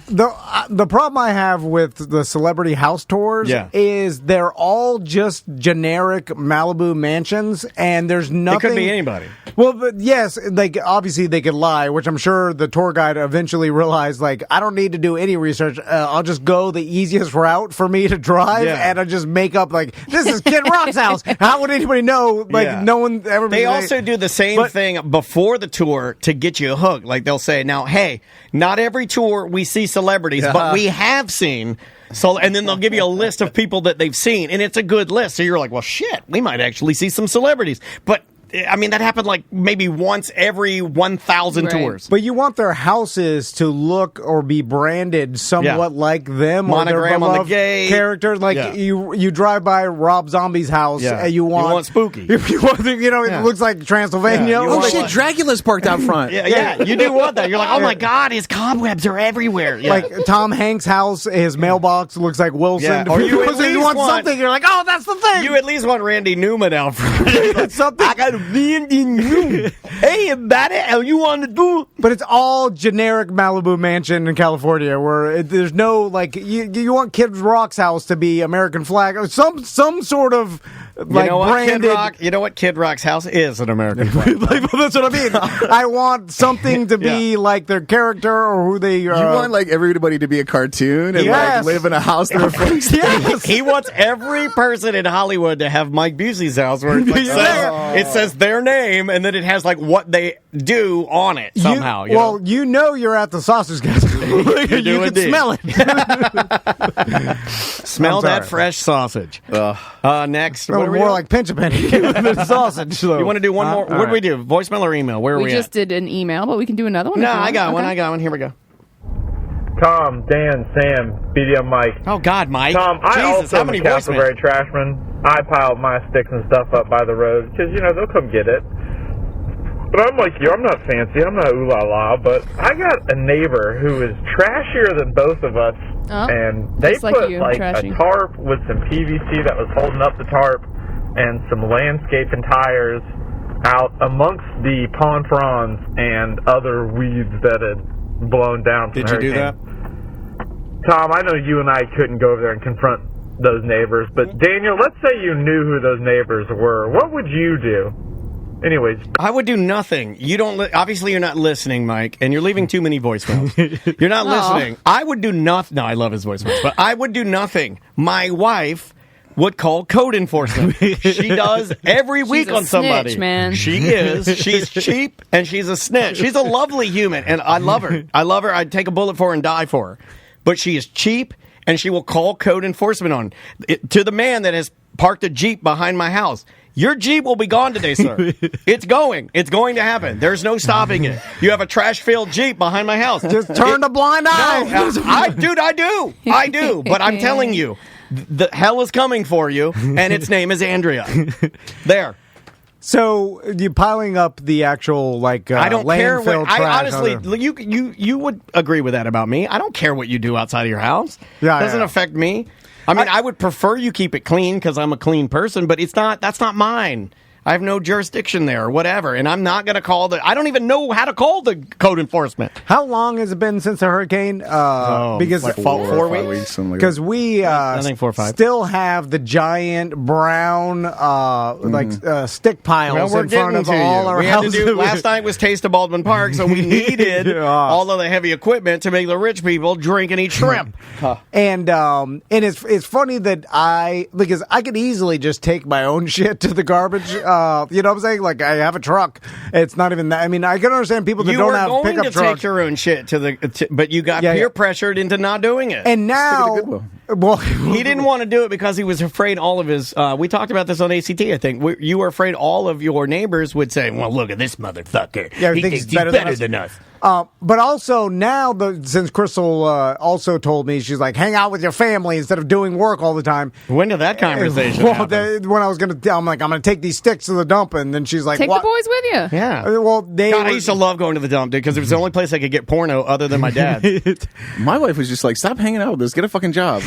The problem I have with the celebrity house tours is they're all just generic Malibu mansions, and there's nothing. It could be anybody. Well, but yes, like obviously they could lie, which I'm sure the tour guide eventually realized. Like, I don't need to do any research. I'll just go the easiest route for me to drive, and I just make up like this is Kid Rock's house. How would anybody know? Like, no one ever. They also do the same thing before the tour to get you hooked. Like they'll say, "Now, hey, not every tour we see celebrities, but we have seen." So, and then they'll give you a list of people that they've seen, and it's a good list. So you're like, "Well, shit, we might actually see some celebrities." But I mean, that happened like maybe once every 1,000 tours. But you want their houses to look or be branded somewhat like them, monogram or their on the gate character. Like you drive by Rob Zombie's house, and you want spooky. You want, it looks like Transylvania. Oh shit, Dracula's parked out front. You do want that. You're like, oh my god, his cobwebs are everywhere. Like Tom Hanks' house, his mailbox looks like Wilson. Or you want something. You're like, oh, that's the thing. You at least want Randy Newman out front. Something. I got hey, about it, how you want to do? But it's all generic Malibu mansion in California, where there's no like you want Kid Rock's house to be American flag, or some sort of like branded. You know what Kid Rock's house is? An American flag. That's what I mean. I want something to be like their character or who they. You want like everybody to be a cartoon and like live in a house that reflects. He wants every person in Hollywood to have Mike Busey's house, where it, it says their name, and then it has like what they do on it somehow. You know you're at the sausage gas. You can smell it. Smell that fresh sausage. Next, what more like pinch a penny than sausage. So. You want to do one more? What do we do? Voicemail or email? Where are we at? We just did an email, but we can do another one. No, I got one. Here we go. Tom, Dan, Sam, BDM Mike. Oh, God, Mike. Tom, I also am a Castleberry trashman. I pile my sticks and stuff up by the road because, they'll come get it. But I'm like you. I'm not fancy. I'm not ooh-la-la. But I got a neighbor who is trashier than both of us. And they put a tarp with some PVC that was holding up the tarp and some landscaping tires out amongst the pond fronds and other weeds that had blown down from the hurricane. Did you do that? Tom, I know you and I couldn't go over there and confront those neighbors, but Daniel, let's say you knew who those neighbors were. What would you do? Anyways, I would do nothing. You don't. Obviously, you're not listening, Mike, and you're leaving too many voicemails. You're not listening. I would do nothing. No, I love his voicemails, but I would do nothing. My wife would call code enforcement. She does every week a on somebody. snitch, man. She is. She's cheap and she's a snitch. She's a lovely human, and I love her. I love her. I'd take a bullet for her and die for her. But she is cheap, and she will call code enforcement on it, to the man that has parked a Jeep behind my house. Your Jeep will be gone today, sir. It's going. It's going to happen. There's no stopping it. You have a trash-filled Jeep behind my house. Just turn a blind eye. No, I do. But I'm telling you, the hell is coming for you, and its name is Andrea. There. So you piling up the actual I don't care landfill what. trash. Honestly, you would agree with that about me. I don't care what you do outside of your house. Yeah, it doesn't affect me. I mean, I would prefer you keep it clean because I'm a clean person, but that's not mine. I have no jurisdiction there or whatever, and I'm not going to call I don't even know how to call the code enforcement. How long has it been since the hurricane? Because like 4 weeks. Because we I think 4 or 5. still have the giant brown stick piles in front of all our houses. Last night was Taste of Baldwin Park, so we needed all of the heavy equipment to make the rich people drink and eat shrimp. And it's funny that because I could easily just take my own shit to the garbage. You know what I'm saying? Like, I have a truck. It's not even that. I mean, I can understand people that don't have pickup trucks. You were going to take your own shit but you got peer pressured into not doing it. And now, well, he didn't want to do it because he was afraid all of his. We talked about this on ACT. I think you were afraid all of your neighbors would say, "Well, look at this motherfucker. Yeah, he thinks he's better than us." But also now, since Crystal also told me, she's like, hang out with your family instead of doing work all the time. When did that conversation happen? When I was going to, I'm like, I'm going to take these sticks to the dump, and then she's like, take what? the boys with you. Yeah. Well, I used to love going to the dump, dude, because it was the only place I could get porno other than my dad. My wife was just like, stop hanging out with us. Get a fucking job.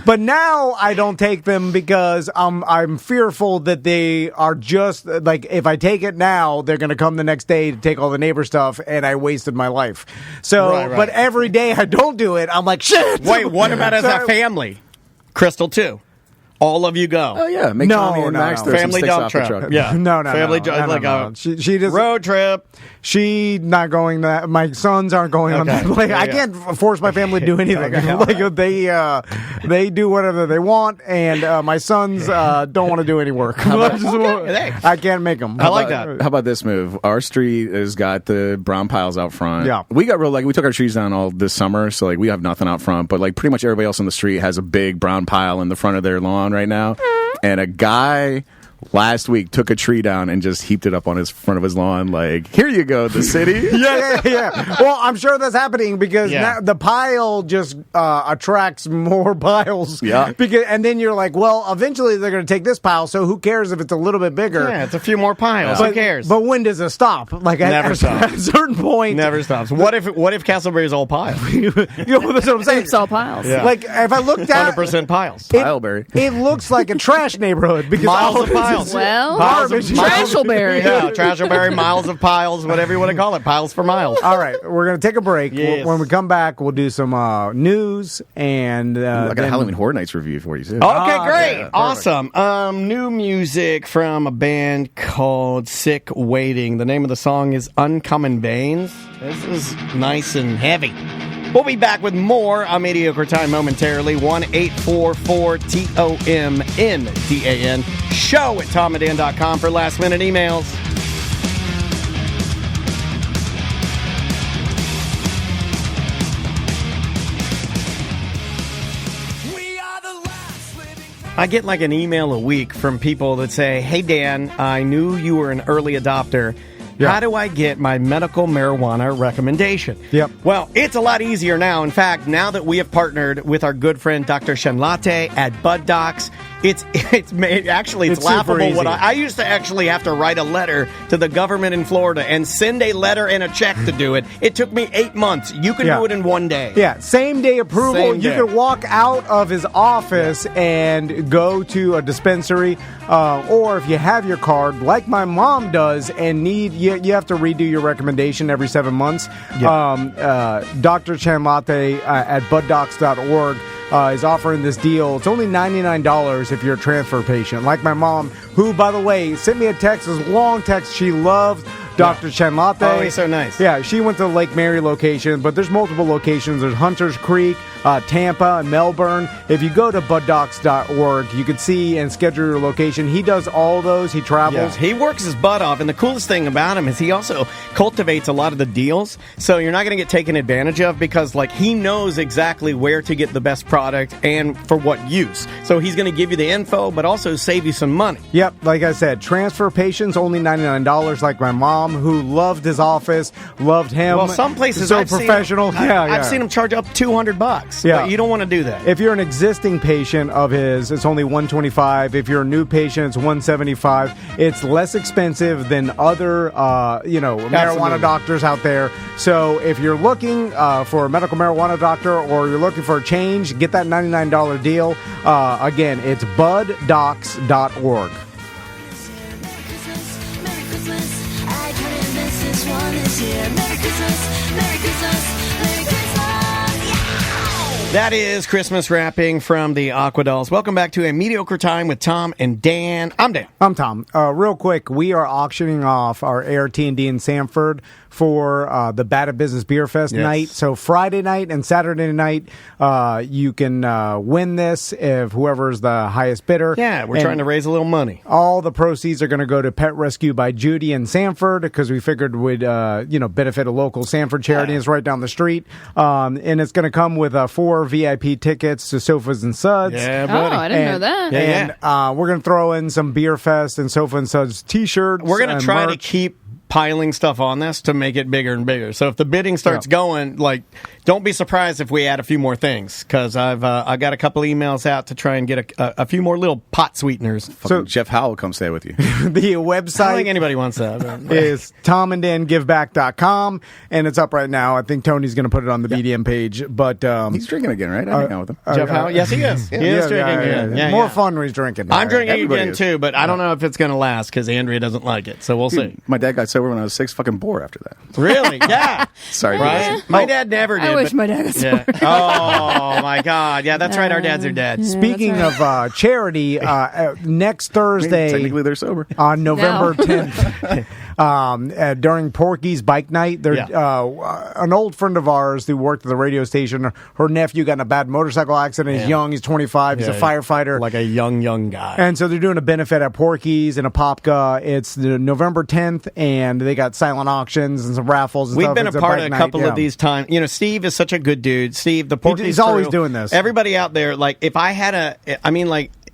But now I don't take them because I'm fearful that they are just like, if I take it now, they're going to come the next day to take all the neighbor stuff, and I wasted my life. So, right. But every day I don't do it, I'm like, shit. Wait, what about as a family? Crystal, too. All of you go. Oh, yeah. Make Tommy and Max throw some family sticks dump off the truck. truck. Yeah. No. Family No. She doesn't. Road trip. She not going that. My sons aren't going on that. Like, I can't force my family to do anything. Like they do whatever they want, and my sons don't want to do any work. I can't make them. I like that. How about this move? Our street has got the brown piles out front. Yeah, we got we took our trees down all this summer, so like we have nothing out front. But like pretty much everybody else on the street has a big brown pile in the front of their lawn right now. And a guy last week took a tree down and just heaped it up on his front of his lawn. Like, here you go, the city. Yeah. Well, I'm sure that's happening because now the pile just attracts more piles. Yeah. And then you're like, well, eventually they're going to take this pile, so who cares if it's a little bit bigger? Yeah, it's a few more piles. Who cares? But when does it stop? Like, never stops. At a certain point. Never stops. What if Castleberry's all piles? You know, that's what I'm saying. It's all piles. Yeah. Like, if I look down, 100% piles. Pileberry. It looks like a trash neighborhood because miles all of piles. Well, Trashelberry. Yeah, Trashelberry, miles of piles, whatever you want to call it. Piles for miles. All right, we're going to take a break. Yes. When we come back, we'll do some news and I got a Halloween Horror Nights review for you, too. Okay, great. Yeah, awesome. New music from a band called Sick Waiting. The name of the song is Uncommon Veins. This is nice and heavy. We'll be back with more on Mediocre Time momentarily. 1-844-TOMNDAN. Show at TomandDan.com for last minute emails. I get like an email a week from people that say, hey, Dan, I knew you were an early adopter. Yeah. How do I get my medical marijuana recommendation? Yep. Well, it's a lot easier now. In fact, now that we have partnered with our good friend Dr. Shenlate at Bud Docs, it's laughable. What I used to actually have to write a letter to the government in Florida and send a letter and a check to do it. It took me 8 months. You can do it in 1 day. Yeah, same day approval. Same day. You can walk out of his office and go to a dispensary, or if you have your card, like my mom does, and you have to redo your recommendation every 7 months. Yeah. Dr. Chanlate at buddocs.org is offering this deal. It's only $99 if you're a transfer patient. Like my mom, who, by the way, sent me a text, this long text. She loves Dr. Chanlate. Oh, he's so nice. Yeah, she went to the Lake Mary location, but there's multiple locations. There's Hunters Creek, Tampa, and Melbourne. If you go to buddocs.org, you can see and schedule your location. He does all those. He travels. He works his butt off, and the coolest thing about him is he also cultivates a lot of the deals, so you're not going to get taken advantage of because, like, he knows exactly where to get the best product and for what use. So he's going to give you the info, but also save you some money. Yep, like I said, transfer patients, only $99, like my mom, who loved his office, loved him. Well, some places so I've professional. I've seen him charge up $200. Yeah. But you don't want to do that. If you're an existing patient of his, it's only $125. If you're a new patient, it's $175. It's less expensive than other, marijuana doctors out there. So if you're looking for a medical marijuana doctor or you're looking for a change, get that $99 deal. Again, it's buddocs.org. That is Christmas wrapping from the Aquadolls. Welcome back to A Mediocre Time with Tom and Dan. I'm Dan. I'm Tom. Real quick, we are auctioning off our ART&D in Sanford for the Bad at Business Beer Fest night. So Friday night and Saturday night, you can win this if whoever's the highest bidder. Yeah, we're trying to raise a little money. All the proceeds are going to go to Pet Rescue by Judy in Sanford because we figured we'd benefit a local Sanford charity. It's right down the street. And it's going to come with 4 VIP tickets to Sofas and Suds. Yeah, buddy. Oh, I didn't know that. And we're going to throw in some Beer Fest and Sofa and Suds t-shirts. We're going to try merch. to keep piling stuff on this to make it bigger and bigger. So if the bidding starts going, like, don't be surprised if we add a few more things because I got a couple emails out to try and get a few more little pot sweeteners. So Jeff Howell come stay with you. The website I don't think anybody wants that. is tomanddangiveback.com, and it's up right now. I think Tony's going to put it on the BDM page. But he's drinking again, right? I hang out with him. Jeff Howell? Yes, he is. He is drinking again. Yeah, more fun when he's drinking. I'm drinking Everybody again is. too, but I don't know if it's going to last because Andrea doesn't like it. So we'll see. My dad got sober when I was 6. Fucking bore after that. Really? Yeah. Sorry, right? guys. My dad never did. I wish my dad was yeah. Oh my God! Yeah, that's right. Our dads are dead. Speaking of charity, next Thursday, Technically, they're sober. On November 10th, during Porky's Bike Night, an old friend of ours who worked at the radio station, her nephew got in a bad motorcycle accident. He's young. He's 25. He's a firefighter. Like a young guy. And so they're doing a benefit at Porky's and a Popka. It's the November 10th, and they got silent auctions and some raffles and We've stuff. been It's a part bike of a night, couple of these times. You know, Steve is such a good dude. Steve, the Porky's he's always crew, doing this. Everybody out there, like, if I had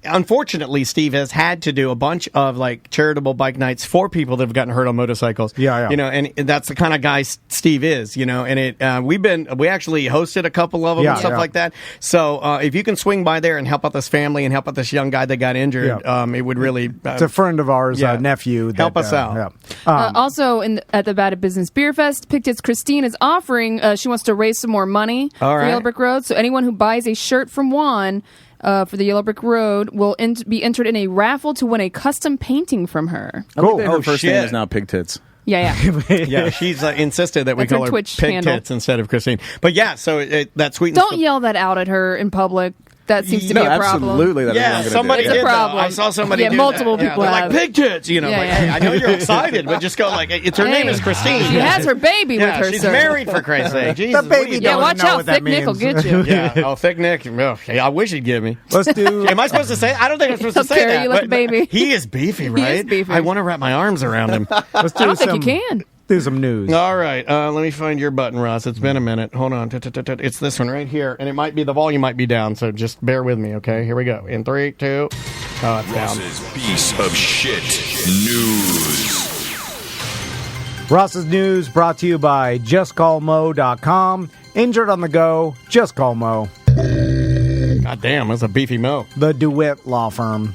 unfortunately, Steve has had to do a bunch of like charitable bike nights for people that have gotten hurt on motorcycles. Yeah. You know, and that's the kind of guy Steve is. You know, and we actually hosted a couple of them and stuff like that. So if you can swing by there and help out this family and help out this young guy that got injured, it would really. It's a friend of ours, nephew. Help us out. Also, at the Bad at Business Beer Fest, Pictet's Christine is offering. She wants to raise some more money for Yellow Brick Road. So anyone who buys a shirt from Juan for the Yellow Brick Road will be entered in a raffle to win a custom painting from her. Cool. Her first name is now Pig Tits. Yeah. Yeah, she's insisted that we That's her call her Twitch Pig handle. Tits instead of Christine. But yeah, so that sweet. Don't yell that out at her in public. That seems to be a problem. Absolutely. Somebody It's a did. problem. I saw somebody do multiple that. people They're have. like pig tits, you know. Yeah, like, yeah. hey, I know you're excited, but just go like, it's her name is Christine. She has her baby with her. She's sir. married for Christ's sake. Jesus, The baby what are you don't doing? Watch know out, what that Thick Nick will means. get you. Yeah, Thick Nick. I wish he'd give me. Let's do. Am I supposed to say? I don't think I'm supposed to He'll say carry that. you like a baby. He is beefy, right? is beefy. I want to wrap my arms around him. Let's do I don't think you can. Do some news. All right, let me find your button, Ross. It's been a minute. Hold on. It's this one right here, and the volume might be down, so just bear with me, okay? Here we go. In 3, 2. It's down. Ross's piece of shit news. Ross's news brought to you by JustCallMo.com. Injured on the go, just call Mo. God damn, that's a beefy Mo. The DeWitt Law Firm.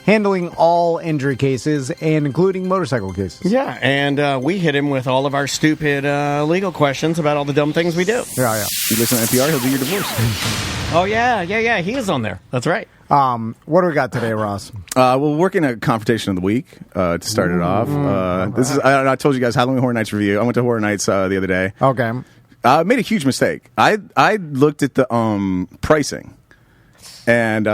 Handling all injury cases and including motorcycle cases. Yeah, and we hit him with all of our stupid legal questions about all the dumb things we do. Yeah. You listen to NPR, he'll do your divorce. Oh, yeah, he is on there. That's right. What do we got today, Ross? We're working a confrontation of the week to start it off. This is I told you guys Halloween Horror Nights review. I went to Horror Nights the other day. Okay. I made a huge mistake. I looked at the pricing, and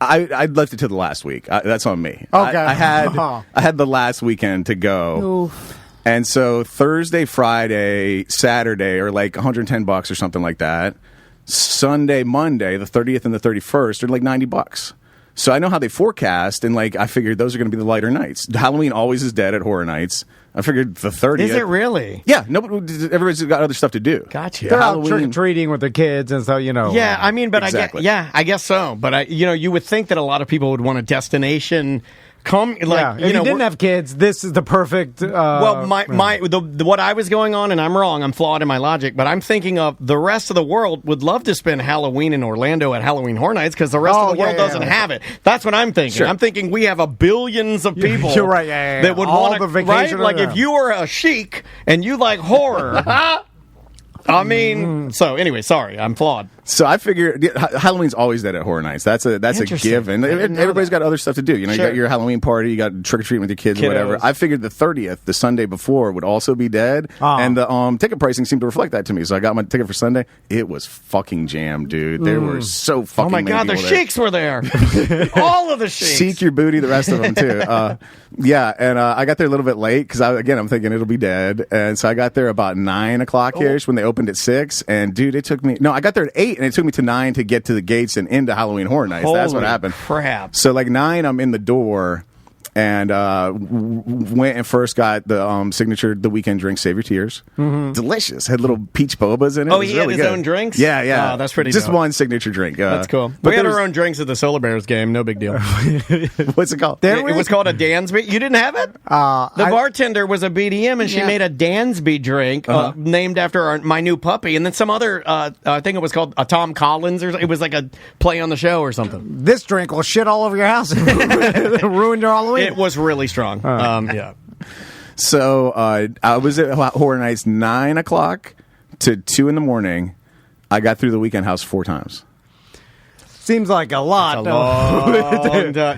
I left it to the last week. That's on me. Okay. I had the last weekend to go. Oof. And so Thursday, Friday, Saturday are like $110 or something like that. Sunday, Monday, the 30th and the 31st are like $90. So I know how they forecast, and like I figured those are going to be the lighter nights. Halloween always is dead at Horror Nights. I figured the 30th. Is it really? Yeah. Everybody's got other stuff to do. Gotcha. They're out trick-or-treating with their kids, and so, Yeah, I mean, but exactly. I guess so. But, you would think that a lot of people would want a destination... If you didn't have kids, this is the perfect. Well, what I was going on, and I'm wrong, I'm flawed in my logic, but I'm thinking of the rest of the world would love to spend Halloween in Orlando at Halloween Horror Nights because the rest of the world doesn't have it. That's what I'm thinking. Sure. I'm thinking we have billions of people. You're right. That would all want the to vacation. right. Like if you were a sheik and you like horror. I mean, so anyway, sorry, I'm flawed. So I figure Halloween's always dead at Horror Nights. That's a given. Everybody's got other stuff to do. You know, Sure. you got your Halloween party, you got trick or treating with your kids or whatever. I figured the 30th, the Sunday before, would also be dead, and the ticket pricing seemed to reflect that to me. So I got my ticket for Sunday. It was fucking jammed, dude. There were so fucking. Oh my many god, the people there. sheiks were there. All of the sheiks. Seek your booty, the rest of them too. And I got there a little bit late because I'm thinking it'll be dead, and so I got there about 9 o'clock ish when they opened at 6. And dude, I got there at 8, and it took me to 9 to get to the gates and into Halloween Horror Nights. That's what happened. Crap. So like 9, I'm in the door. And went and first got the signature The Weekend drink, Save Your Tears. Mm-hmm. Delicious. Had little peach bobas in it. Oh, it was he had really his good. own drinks? Yeah. Oh, that's pretty Just dope. one signature drink. That's cool. We had our own drinks at the Solar Bears game. No big deal. What's it called? It was called a Dansby. You didn't have it? The bartender was a BDM, and she made a Dansby drink named after my new puppy. And then some other, I think it was called a Tom Collins, or it was like a play on the show or something. This drink will shit all over your house. Ruined your Halloween. It was really strong. Yeah. So I was at Horror Nights 9 o'clock to 2 in the morning. I got through the Weekend House 4 times. Seems like a lot.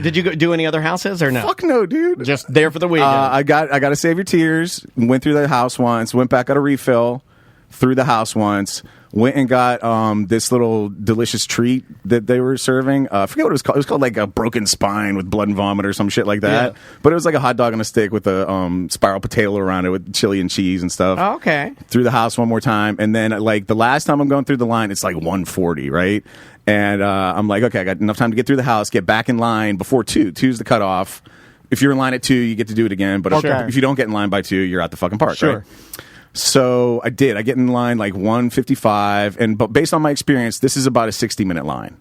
Did you do any other houses or no? Fuck no, dude. Just there for the weekend. I got to Save Your Tears. Went through the house once. Went back, got a refill. Through the house once. Went and got this little delicious treat that they were serving. I forget what it was called. It was called like a broken spine with blood and vomit or some shit like that. Yeah. But it was like a hot dog on a stick with a spiral potato around it with chili and cheese and stuff. Oh, okay. Through the house one more time. And then like the last time I'm going through the line, it's like 1:40, right? And I'm like, okay, I got enough time to get through the house, get back in line before 2. 2's the cutoff. If you're in line at 2, you get to do it again. But if you don't get in line by 2, you're at the fucking park, sure. Right? So I did. I get in line like 1:55, but based on my experience, this is about a 60-minute line.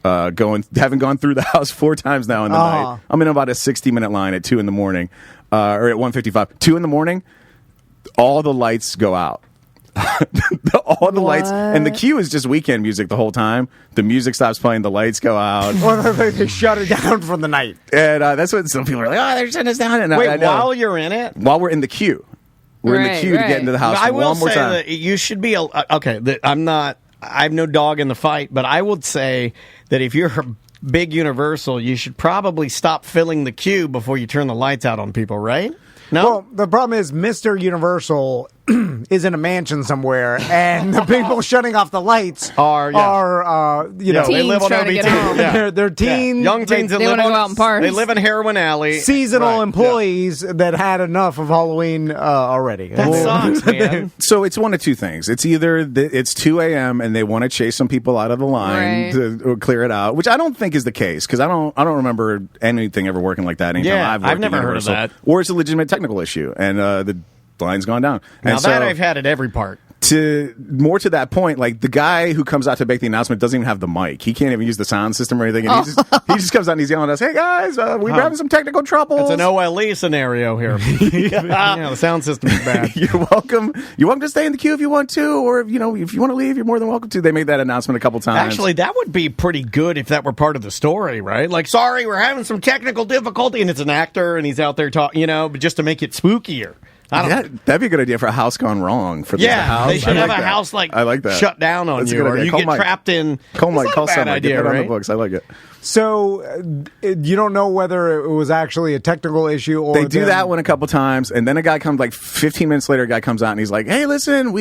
Having gone through the house 4 times now in the night, I'm in about a 60-minute line at 2 in the morning, or at 1:55. 2 in the morning, all the lights go out. All the lights, and the queue is just weekend music the whole time. The music stops playing, the lights go out. Or they shut it down for the night. And that's what some people are like, they're shutting us down. And wait, while you're in it? While we're in the queue. We're in the queue to get into the house I will one more say time. that you should be I have no dog in the fight, but I would say that if you're a big Universal, you should probably stop filling the queue before you turn the lights out on people, right? No? Well, the problem is Mr. Universal is in a mansion somewhere, and the people shutting off the lights are teens they live on trying to OBT. get home. Yeah. They're teens. Young teens that they live want to go out in parks. They live in Heroin Alley. Seasonal employees that had enough of Halloween already. That sucks, man. So it's one of two things. It's either it's 2 a.m. and they want to chase some people out of the line to clear it out, which I don't think is the case because I don't remember anything ever working like that. Anytime I've never heard of that. Or it's a legitimate technical issue and the line's gone down. Now that I've had at every park. To that point, like the guy who comes out to make the announcement doesn't even have the mic. He can't even use the sound system or anything. And he just comes out and he's yelling at us, "Hey guys, we're having some technical troubles." It's an OLE scenario here. The sound system is bad. You're welcome. You're welcome to stay in the queue if you want to, or if you want to leave, you're more than welcome to. They made that announcement a couple times. Actually, that would be pretty good if that were part of the story, right? Like, sorry, we're having some technical difficulty, and it's an actor, and he's out there talking, but just to make it spookier. That'd be a good idea for a house gone wrong. For the house. They should have a house I like that. Shut down on you, or you get trapped in. Call Mike, call somebody. Get that on the books. I like it. So you don't know whether it was actually a technical issue or they do that one a couple times, and then a guy comes like 15 minutes later. A guy comes out and he's like, "Hey, listen,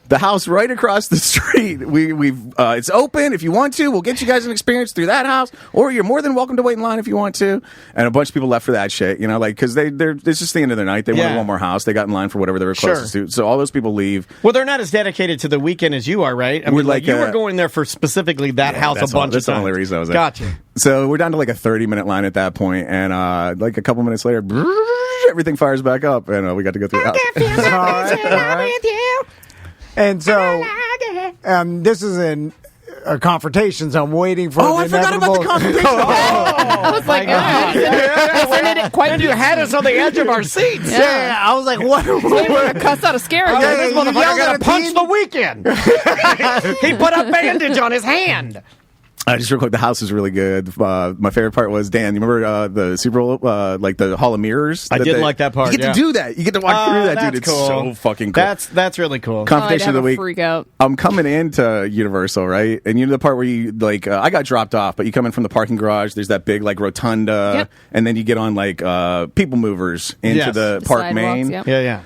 The house right across the street. It's open if you want to. We'll get you guys an experience through that house, or you're more than welcome to wait in line if you want to. And a bunch of people left for that shit, like because it's just the end of the night. They wanted one more house. They got in line for whatever they were closest to. So all those people leave. Well, they're not as dedicated to the weekend as you are, right? I mean, you were going there for specifically that house a bunch of times. That's the only reason I was there. Gotcha. So we're down to like a 30-minute line at that point, and like a couple minutes later, everything fires back up, and we got to go through the house. And so, this is a confrontation, so I'm waiting for I forgot about the confrontation. I was like, you had us on the edge of our seats. Yeah, I was like, what? We're going to cuss out a scare. This motherfucker got to punch the weekend. He put a bandage on his hand. Just real quick, the house is really good. My favorite part was, Dan, you remember the Super Bowl, like the Hall of Mirrors? I did like that part. You get to do that. You get to walk through that, dude. It's cool. so fucking cool. That's really cool. Confrontation of the week. Freak out. I'm coming into Universal, right? And you know the part where you, like, I got dropped off, but you come in from the parking garage, there's that big, like, rotunda, and then you get on, like, people movers into the park sidewalks, main. yep. Yeah.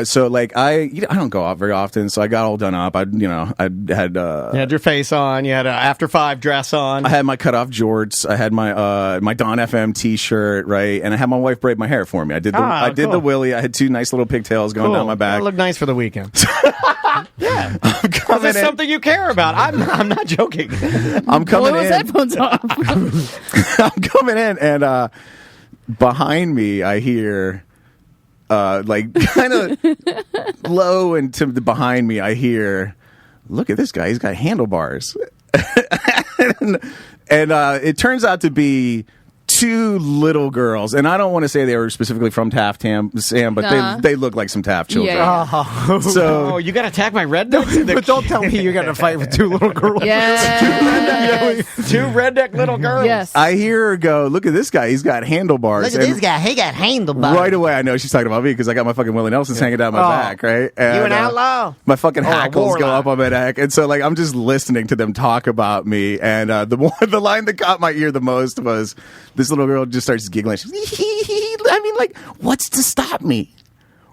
So like I don't go out very often, so I got all done up. I had you had your face on, you had an After 5 dress on. I had my cutoff jorts, I had my my Dawn FM t-shirt, right, and I had my wife braid my hair for me. I did the willy. I had 2 nice little pigtails going down my back. That looked nice for the weekend. Yeah, is this something you care about? I'm not joking. I'm coming in. Blow those headphones off. I'm coming in, and behind me I hear. Like kind of low and to the behind me, I hear, look at this guy. He's got handlebars. and it turns out to be 2 little girls, and I don't want to say they were specifically from Taft, Sam, but they look like some Taft children. Yeah. So you got to attack my redneck? But don't tell me you're going to fight with 2 little girls. Yes. 2 redneck little girls. Yes. I hear her go, look at this guy. He's got handlebars. Look at this guy. He got handlebars. Right away, I know she's talking about me because I got my fucking Willie Nelsons hanging down my back, right? And, you an outlaw? My fucking hackles go up on my neck. And so, like, I'm just listening to them talk about me. And the line that caught my ear the most was this little girl just starts giggling. I mean, like, what's to stop me?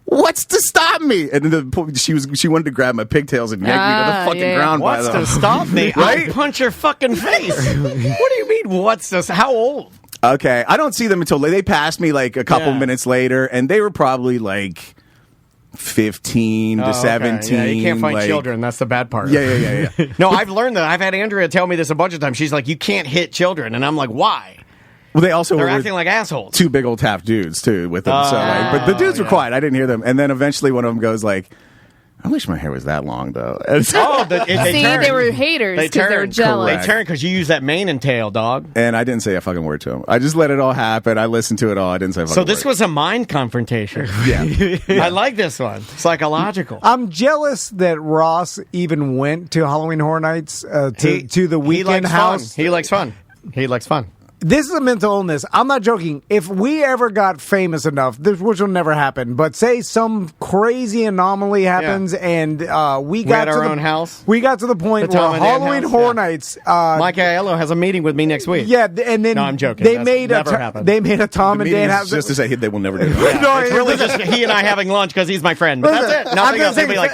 What's to stop me? And then she wanted to grab my pigtails and yank me to the fucking ground. What's to stop me? Right? I'll punch your fucking face. What do you mean? What's to? How old? Okay, I don't see them until they passed me like a couple minutes later, and they were probably like 15 to 17. Okay. Yeah, you can't find children. That's the bad part. Yeah. No, I've learned that. I've had Andrea tell me this a bunch of times. She's like, you can't hit children, and I'm like, why? Well, they're were acting like assholes. 2 big old Taft dudes too with them. But the dudes were quiet. I didn't hear them. And then eventually one of them goes like, I wish my hair was that long though. They were haters because they were jealous. Correct. They turned because you used that mane and tail, dog. And I didn't say a fucking word to him. I just let it all happen. I listened to it all. I didn't say a fucking word. So this was a mind confrontation. Yeah. I like this one. Psychological. I'm jealous that Ross even went to Halloween Horror Nights to the weekend house. He likes fun. This is a mental illness. I'm not joking. If we ever got famous enough, which will never happen, but say some crazy anomaly happens and we got our own house. We got to the point where Halloween Horror Nights. Mike Aiello has a meeting with me next week. Yeah, and then no, I'm joking. They made a Tom and Dan house. Just to say they will never do that. No, it's really just he and I having lunch because he's my friend. But that's it. Nothing else. Be like,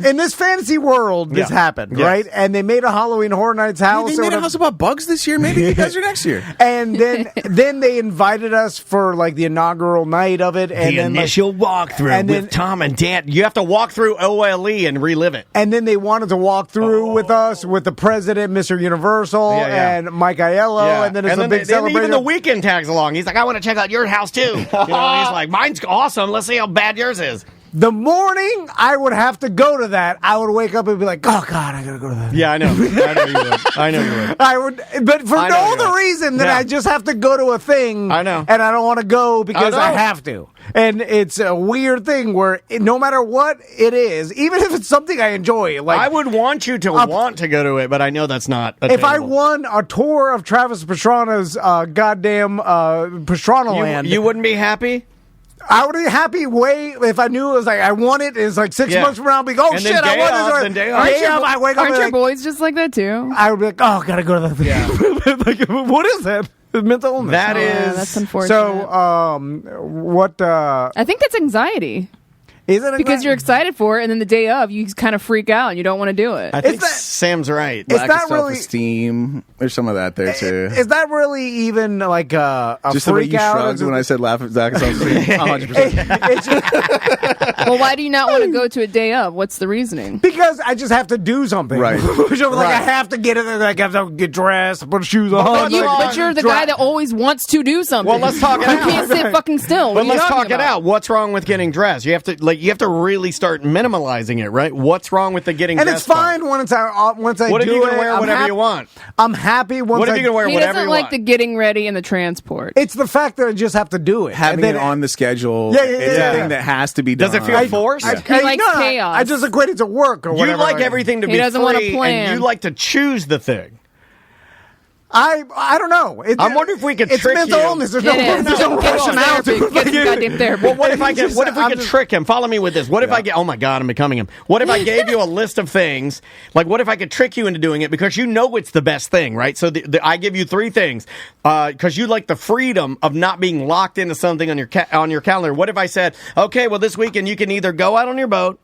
in this fantasy world, this happened, right? And they made a Halloween Horror Nights house. They made a house about bugs this year. Maybe you guys are next year. And then they invited us for like the inaugural night of it. And the initial walkthrough with Tom and Dan. You have to walk through OLE and relive it. And then they wanted to walk through with us, with the president, Mr. Universal, and Mike Aiello. And then it's a big celebration. Even the weekend tags along. He's like, I want to check out your house too. He's like, mine's awesome. Let's see how bad yours is. The morning I would have to go to that, I would wake up and be like, oh, God, I got to go to that. Yeah, I know. I know you would. I would, but for no other reason than I just have to go to a thing. I know. And I don't want to go because I have to. And it's a weird thing where no matter what it is, even if it's something I enjoy, like I would want you to want to go to it, but I know that's not attainable. If I won a tour of Travis Pastrana's goddamn Pastrana Land. You wouldn't be happy? I would be happy if I knew it was like I won it. It's like 6 months from now. I'd be like, oh shit, I won this. I wake up. Aren't your boys just like that too? I would be like, oh, gotta go to that thing. Yeah. Like, what is that? Mental illness. That is that's unfortunate. So, what? I think that's anxiety. Isn't it? Because you're excited for it, and then the day of, you kind of freak out and you don't want to do it. I think Sam's right. Lack that of really- self-esteem. There's some of that there too. Is that really even like a Just the way freak you out? shrugged when I said lack of self-esteem. 100%. Well, why do you not want to go to a day of? What's the reasoning? Because I just have to do something. Right. I have to get it. Like I have to get dressed, put shoes on. But you're the guy that always wants to do something. Well, let's talk it You out. can't sit fucking still. But What are you let's talking talk it about? out. What's wrong with getting dressed? You have to really start minimalizing it, right? What's wrong with the getting And dressed? it's fine once I What if do you can it. wear I'm whatever you want? I'm happy once What if I you can wear He whatever doesn't you like want? the getting ready and the transport. It's the fact that I just have to do it. Having And it then on the schedule. Yeah, It's a thing that has to be done. Does it feel forced? He likes chaos. I just equate it to work or You whatever. like everything to He be doesn't wanna free, plan. and you like to choose the thing. I don't know. I'm wondering if we could it's trick mental you. illness. There's It is. there's no Get some rationale to therapy. Get some goddamn therapy. Well, what if I get? What if we I'm could just- trick him? Follow me with this. What if I get? Oh my God, I'm becoming him. What if I gave you a list of things? Like, what if I could trick you into doing it because you know it's the best thing, right? So I give you 3 things because you like the freedom of not being locked into something on your calendar. What if I said, okay, well, this weekend you can either go out on your boat,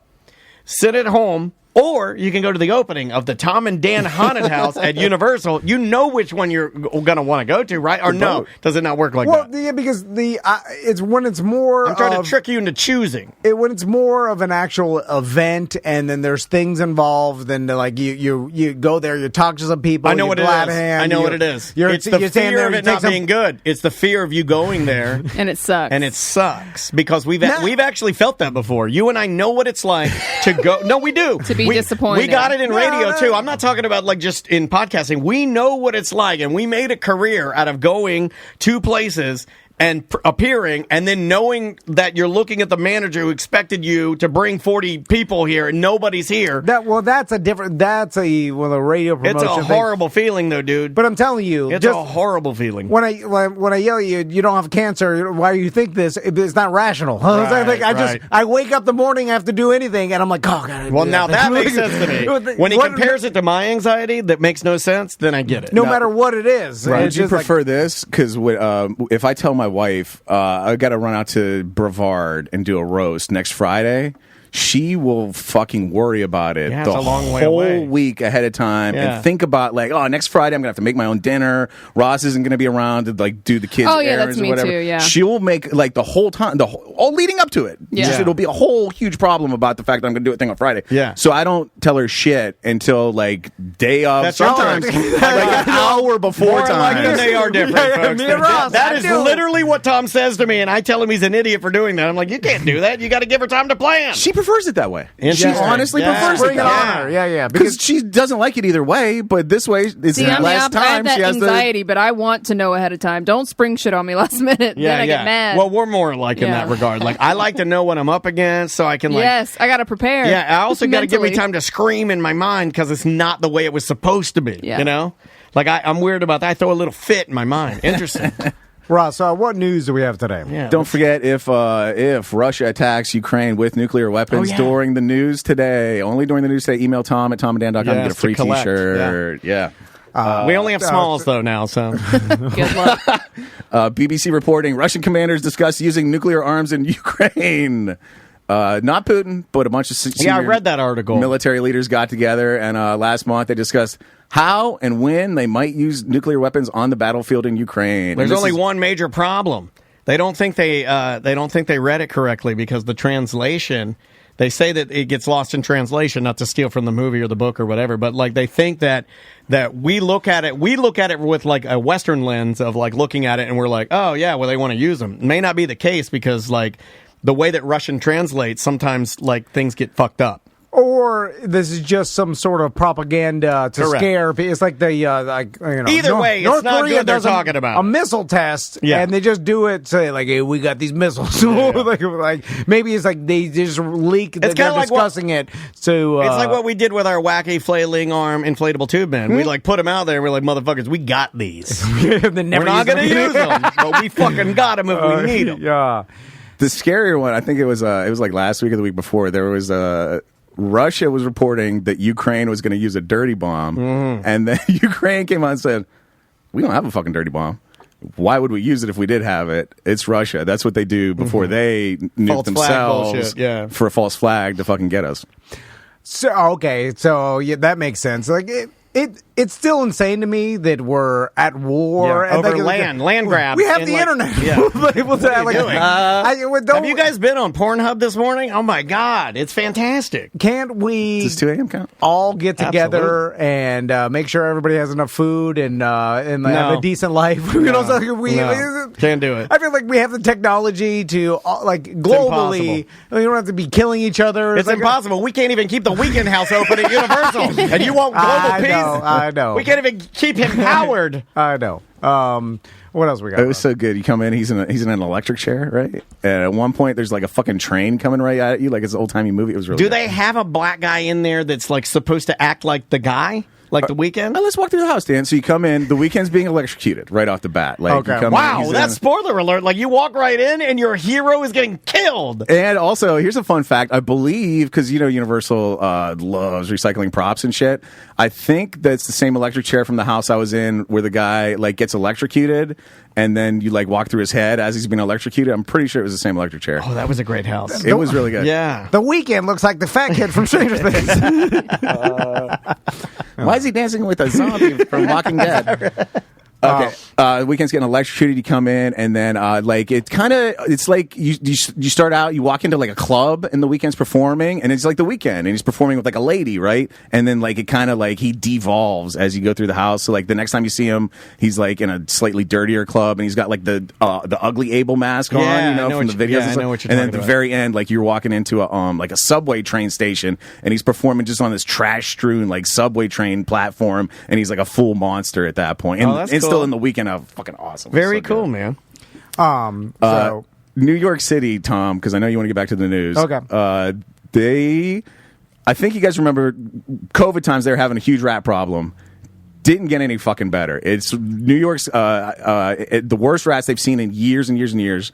sit at home, or you can go to the opening of the Tom and Dan Haunted House at Universal. You know which one you're going to want to go to, right? Or no? Does it not work like that? Yeah, because it's when it's more. I'm trying to trick you into choosing. When it's more of an actual event, and then there's things involved, and like you go there, you talk to some people. I know you what it glad is. hand, I know you- what it is. You're, It's the you're standing fear there, of you it take not some- being good. It's the fear of you going there. And it sucks. And it sucks because we've actually felt that before. You and I know what it's like to go. No, we do. To be disappointed. We got it in radio too. I'm not talking about like just in podcasting. We know what it's like, and we made a career out of going to places and appearing, and then knowing that you're looking at the manager who expected you to bring 40 people here and nobody's here. That's a radio promotion. It's a thing. horrible feeling, though, dude. But I'm telling you, It's just a horrible feeling. when I yell at you, you don't have cancer. Why do you think this? It's not rational. I wake up the morning, I have to do anything, and I'm like, oh god. Well, now that makes sense to me. When he compares it to my anxiety, that makes no sense. Then I get it. No matter what it is. Right. It's Would you just like- prefer this? Because if I tell my wife I got to run out to Brevard and do a roast next Friday, she will fucking worry about it Yeah, it's the a long way whole away. week ahead of time Yeah. and think about like, oh, next Friday I'm gonna have to make my own dinner. Ross isn't gonna be around to like do the kids' Oh, yeah, errands that's or me whatever. too, yeah. She'll make like the whole time, all leading up to it. Yeah. Just, it'll be a whole huge problem about the fact that I'm gonna do a thing on Friday. Yeah. So I don't tell her shit until like day of. That's sometimes right. like an hour before More time. like than they are different, Yeah, folks. me and Ross, That I is do. literally what Tom says to me, and I tell him he's an idiot for doing that. I'm like, you can't do that. You got to give her time to plan. She prefers it that way. She Interesting. honestly Yeah. prefers Bring it it that on way. her. Yeah. Because she doesn't like it either way, but this way it's See, I'm less the opposite. I have time that she has anxiety, but I want to know ahead of time. Don't spring shit on me last minute. then I get mad. Well, we're more like in Yeah. that regard. Like, I like to know what I'm up against so I can, like, yes, I got to prepare. yeah, I also got to give me Mentally. time to scream in my mind because it's not the way it was supposed to be. Yeah. You know? Like, I'm weird about that. I throw a little fit in my mind. Interesting. Ross, what news do we have today? Yeah. Don't forget if Russia attacks Ukraine with nuclear weapons during the news today, only during the news today, email Tom at tomanddan.com and get a Yes, free to collect. T-shirt. Yeah. We only have smalls, though, now, so. Good luck. BBC reporting Russian commanders discuss using nuclear arms in Ukraine. Not Putin, but a bunch of Yeah, I read that article. Military leaders got together, and last month they discussed how and when they might use nuclear weapons on the battlefield in Ukraine. There's And this only is- one major problem. They don't think they read it correctly because the translation. They say that it gets lost in translation, not to steal from the movie or the book or whatever, but like they think that we look at it with like a Western lens of like looking at it and we're like, oh yeah, well they want to use them. It may not be the case because like the way that Russian translates, sometimes like things get fucked up. Or this is just some sort of propaganda to Correct. scare people. It's like the Either way, it's North not Korea good they're does talking about. a missile test, Yeah. and they just do it. Say like, hey, we got these missiles. like maybe it's like they just leak. They're kinda like discussing it. So It's like what we did with our wacky flailing arm inflatable tube man. We like put them out there and we're like, motherfuckers, we got these. We're not going to use them, but we fucking got them if we need them. Yeah. The scarier one, I think it was like last week or the week before. There was Russia was reporting that Ukraine was going to use a dirty bomb, and then Ukraine came out and said, "We don't have a fucking dirty bomb. why would we use it if we did have it? It's Russia. That's what they do before they nuke False flag themselves bullshit, yeah. for a false flag to fucking get us. So okay, so yeah, that makes sense. Like it's still insane to me that we're at war and over land grab. We have the internet. Yeah. What are you doing? Have you guys been on Pornhub this morning? Oh my God, it's fantastic. Can't we Does 2 a.m. count? all get together and make sure everybody has enough food and have a decent life? Can't do it. I feel like we have the technology to like globally. We don't have to be killing each other. It's impossible. We can't even keep the Weekend House open at Universal, and you want global peace? I know. We can't even keep him powered. I know. What else we got? It was so good. You come in, he's in an electric chair, right? And at one point, there's like a fucking train coming right at you, like it's an old timey movie. It was really. Do good. they have a black guy in there that's like supposed to act like the guy? Like the Weekend? Let's walk through the house, Dan. So you come in, the Weekend's being electrocuted right off the bat. Like, okay. You come Wow, in, that's spoiler alert. Like you walk right in and your hero is getting killed. And also, here's a fun fact. I believe, because Universal loves recycling props and shit, I think that's the same electric chair from the house I was in where the guy like gets electrocuted and then you like walk through his head as he's being electrocuted. I'm pretty sure it was the same electric chair. Oh, that was a great house. It was really good. Yeah. The Weekend looks like the fat kid from Stranger Things. Why is he dancing with a zombie from Walking Dead? Okay, Weekend's getting electrocuted. You come in, and then it's like you start out. You walk into like a club, and the Weekend's performing, and it's like the Weekend, and he's performing with like a lady, right? And then like it kind of like he devolves as you go through the house. So like the next time you see him, he's like in a slightly dirtier club, and he's got like the ugly Abel mask on, from the videos. Yeah, I know what you're and then talking at the very end, like you're walking into a subway train station, and he's performing just on this trash-strewn like subway train platform, and he's like a full monster at that point. And that's it's cool. still in the Weekend. Fucking awesome. Very So cool, good. man. So New York City, Tom, because I know you want to get back to the news. Okay. I think you guys remember COVID times. They were having a huge rat problem. Didn't get any fucking better. It's New York's the worst rats they've seen in years and years and years.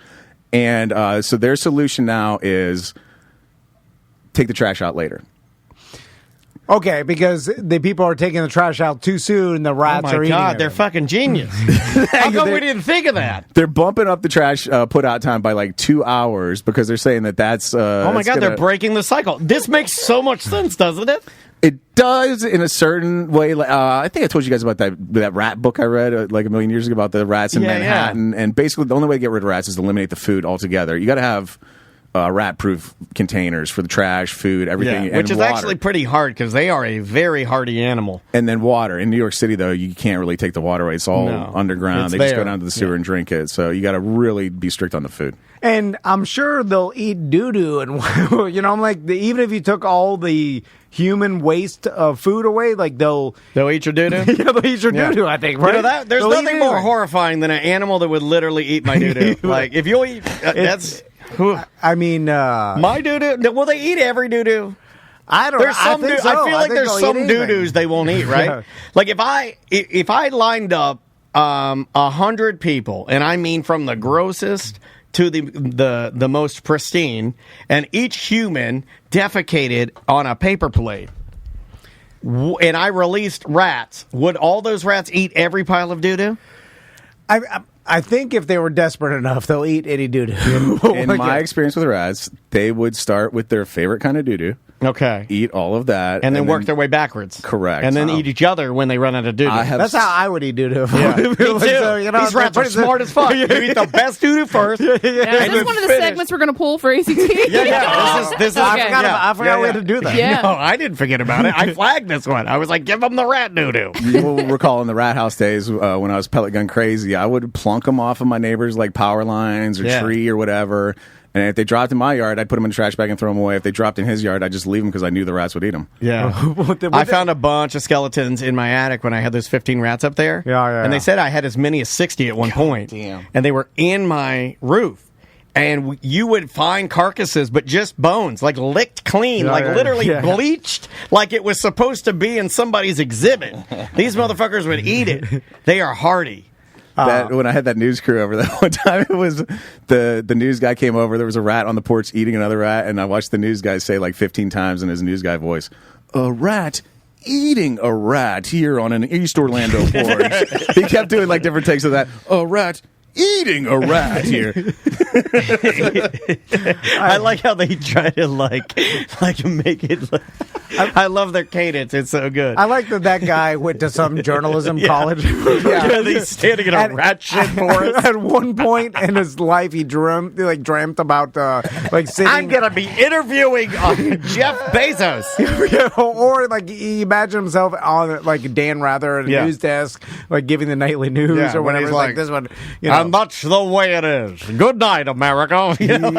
And so their solution now is take the trash out later. Okay, because the people are taking the trash out too soon, and the rats are eating it. They're fucking genius. How come we didn't think of that? They're bumping up the trash put out time by like 2 hours because they're saying that's. Oh my God, they're breaking the cycle. This makes so much sense, doesn't it? It does in a certain way. I think I told you guys about that rat book I read like a million years ago about the rats in Manhattan. And basically, the only way to get rid of rats is to eliminate the food altogether. You got to have rat-proof containers for the trash, food, everything, and which is water. actually pretty hard because they are a very hardy animal. And then water. In New York City, though, you can't really take the water away. It's all underground. They just go down to the sewer and drink it. So you got to really be strict on the food. And I'm sure they'll eat doo-doo. And, I'm like, even if you took all the human waste of food away, like they'll eat your doo-doo? Yeah, they'll eat your doo-doo, I think, right? There's nothing more horrifying than an animal that would literally eat my doo-doo. Like, if you eat... that's... I mean, my doo-doo. Will they eat every doo-doo? I don't. I feel like there's some doo-doos they won't eat, right? Yeah. Like if I lined up 100 people, and I mean from the grossest to the most pristine, and each human defecated on a paper plate, and I released rats, would all those rats eat every pile of doo-doo? I think if they were desperate enough, they'll eat any doo-doo. In my experience with rats, they would start with their favorite kind of doo-doo. Okay. Eat all of that. And then work their way backwards. Correct. And then eat each other when they run out of doo-doo. That's how I would eat doo-doo. Yeah. Me too. These rats are smart as fuck. You eat the best doo-doo first. Is this one of the segments we're going to pull for ACT? Yeah. This is I forgot we had to do that. Yeah. No, I didn't forget about it. I flagged this one. I was like, give them the rat doo-doo. You will recall in the rat house days when I was pellet gun crazy, I would plunk them off of my neighbors' like power lines or tree or whatever. And if they dropped in my yard, I'd put them in the trash bag and throw them away. If they dropped in his yard, I'd just leave them because I knew the rats would eat them. Yeah. I found a bunch of skeletons in my attic when I had those 15 rats up there. And they said I had as many as 60 at one point. Damn. And they were in my roof. And you would find carcasses, but just bones, like licked clean, literally bleached, like it was supposed to be in somebody's exhibit. These motherfuckers would eat it. They are hardy. When I had that news crew over that one time, it was the news guy came over. There was a rat on the porch eating another rat, and I watched the news guy say like 15 times in his news guy voice, "A rat eating a rat here on an East Orlando porch. He kept doing like different takes of that. A rat eating a rat here. I like how they try to like make it. I love their cadence. It's so good. I like that guy went to some journalism college. Yeah, he's standing in a rat shit forest. At one point in his life, he dreamt about sitting. I'm gonna be interviewing Jeff Bezos. Or like he imagined himself on like Dan Rather at a news desk, like giving the nightly news or whatever. He's like this one, you know. And that's the way it is. Good night, America.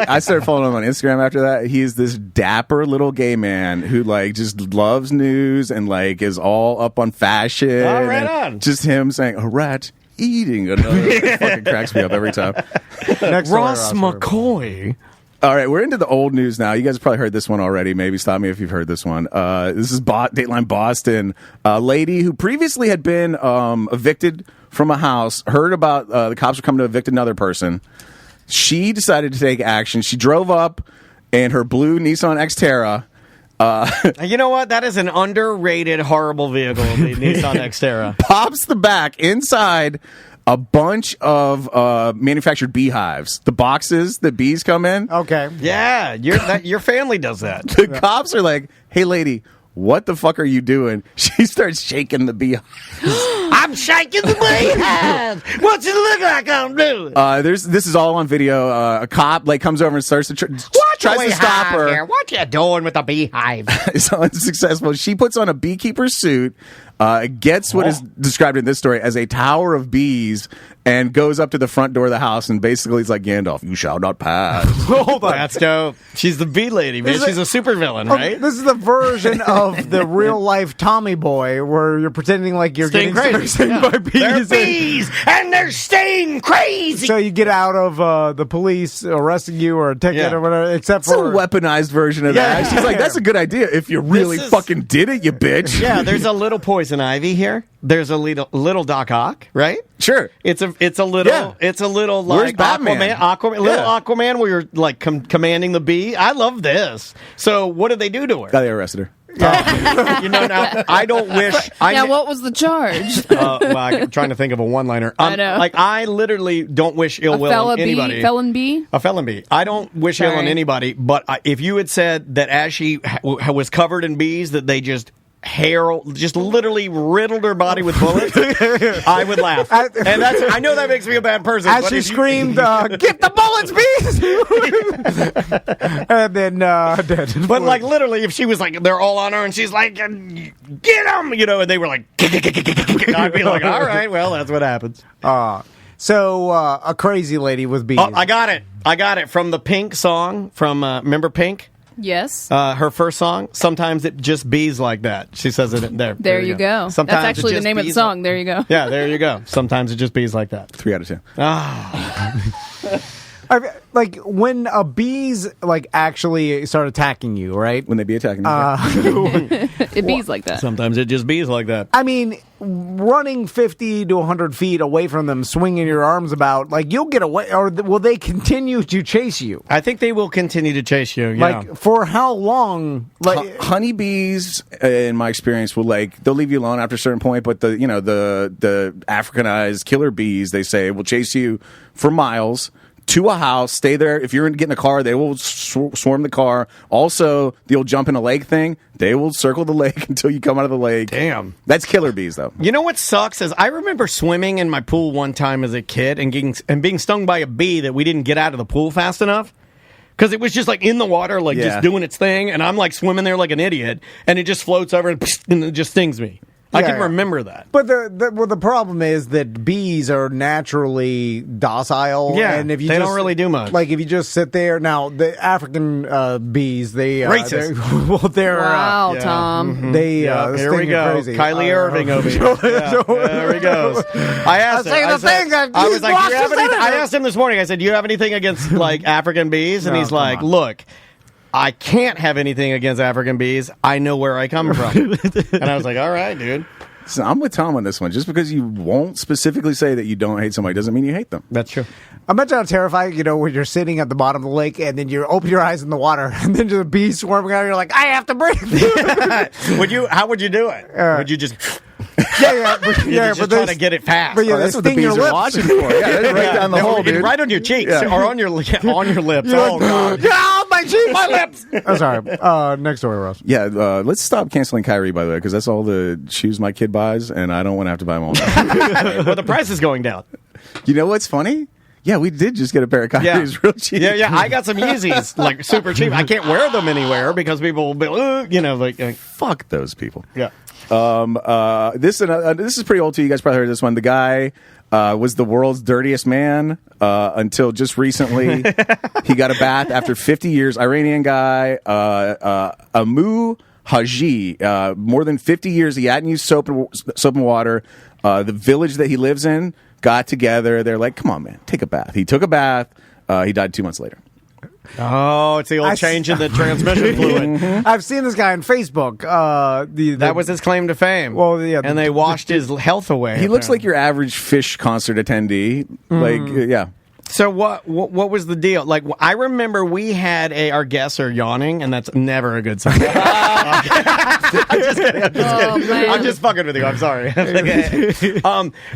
I started following him on Instagram after that. He's this dapper little gay man who like just loves news and like is all up on fashion. Oh, right on. Just him saying a rat eating another. It fucking cracks me up every time. Ross McCoy. All right, we're into the old news now. You guys have probably heard this one already. Maybe stop me if you've heard this one. This is Dateline Boston. A lady who previously had been evicted from a house, heard about the cops were coming to evict another person. She decided to take action. She drove up in her blue Nissan Xterra. You know what? That is an underrated, horrible vehicle, the Nissan Xterra. Pops the back inside a bunch of manufactured beehives. The boxes that bees come in. Okay. Yeah, your family does that. The cops are like, hey, lady, what the fuck are you doing? She starts shaking the beehive. I'm shaking the beehive. What's it look like I'm doing? This is all on video. A cop like comes over and starts to tries to stop her. Here? What you doing with the beehive? It's unsuccessful. She puts on a beekeeper suit, gets what is described in this story as a tower of bees, and goes up to the front door of the house and basically is like Gandalf, you shall not pass. Hold on. That's dope. She's the bee lady, man. She's a super villain, right? This is the version of the real life Tommy Boy where you're pretending like you're Sting getting crazy. stung by bees. They're bees, and they're staying crazy. So you get out of the police arresting you or a ticket or whatever, except It's a for weaponized version of that. She's like, that's a good idea if you really fucking did it, you bitch. Yeah, there's a little poison ivy here. There's a little Doc Ock, right? Sure. It's a little Where's like Batman? Aquaman where you're like commanding the bee. I love this. So what did they do to her? They arrested her. Now I don't wish. What was the charge? Well, I'm trying to think of a one-liner. I know. Like I literally don't wish ill will on anybody. Felon bee? A felon bee. I don't wish ill on anybody. But if you had said that as she was covered in bees, that they just literally riddled her body with bullets, I would laugh. And I know that makes me a bad person. As she screamed, "Get the bullets, bees!" And then dead. But like literally, if she was like, they're all on her, and she's like, "Get them," and they were like, I'd be like, all right, well, that's what happens. So a crazy lady with bees. Oh, I got it from the Pink song from remember Pink? Yes. Her first song, Sometimes It Just Bees Like That. She says it there. There you go. Sometimes that's actually the name of the song. There you go. Yeah, there you go. Sometimes It Just Bees Like That. 3 out of 10. Like when bees like actually start attacking you, right? When they be attacking you. It bees like that. Sometimes it just bees like that. I mean, running 50 to 100 feet away from them, swinging your arms about, like you'll get away, or will they continue to chase you? I think they will continue to chase you. Yeah. Like for how long? Like honeybees, in my experience, will they'll leave you alone after a certain point, but the Africanized killer bees, they say, will chase you for miles to a house, stay there. If you're getting a car, they will swarm the car. Also, the old jump in a lake thing, they will circle the lake until you come out of the lake. Damn. That's killer bees, though. You know what sucks is I remember swimming in my pool one time as a kid and being stung by a bee that we didn't get out of the pool fast enough. Because it was just like in the water, just doing its thing, and I'm like swimming there like an idiot, and it just floats over and it just stings me. I can remember that. But the problem is that bees are naturally docile. Yeah, and if you they don't really do much. Like if you just sit there. Now, the African bees, they... Racist. Wow, Tom. Mm-hmm. They here we go. crazy. Kylie Irving over here. There he goes. I asked him. I asked him this morning, I said, do you have anything against like African bees? And he's like, look, I can't have anything against African bees. I know where I come from. And I was like, all right, dude. So I'm with Tom on this one. Just because you won't specifically say that you don't hate somebody doesn't mean you hate them. That's true. Imagine how terrifying, when you're sitting at the bottom of the lake and then you open your eyes in the water and then just a bee swarming out, you're like, I have to breathe. How would you do it? Would you just... yeah, but trying to get it fast. But that's what the bees are watching for. Yeah, that's right down the hole, dude. Right on your cheeks or on your lips. Oh, God. My cheeks! My lips! Oh, sorry. Next story, Ross. Yeah, let's stop canceling Kyrie, by the way, because that's all the shoes my kid buys, and I don't want to have to buy them all. Well, the price is going down. You know what's funny? Yeah, we did just get a pair of Kyries real cheap. Yeah. I got some Yeezys, like super cheap. I can't wear them anywhere because people will be, fuck those people. Yeah. This is pretty old too. You guys probably heard this one. The guy was the world's dirtiest man until just recently. He got a bath after 50 years. Iranian guy, Amu Haji. More than 50 years, he hadn't used soap and water. The village that he lives in got together. They're like, "Come on, man, take a bath." He took a bath. He died 2 months later. Oh, it's the old change in the transmission fluid. I've seen this guy on Facebook. That was his claim to fame. Well, yeah, and they washed his health away. He looks like your average Fish concert attendee. Like, yeah. So what was the deal? Like, I remember we had our guests are yawning, and that's never a good sign. I'm just kidding. I'm just fucking with you. I'm sorry.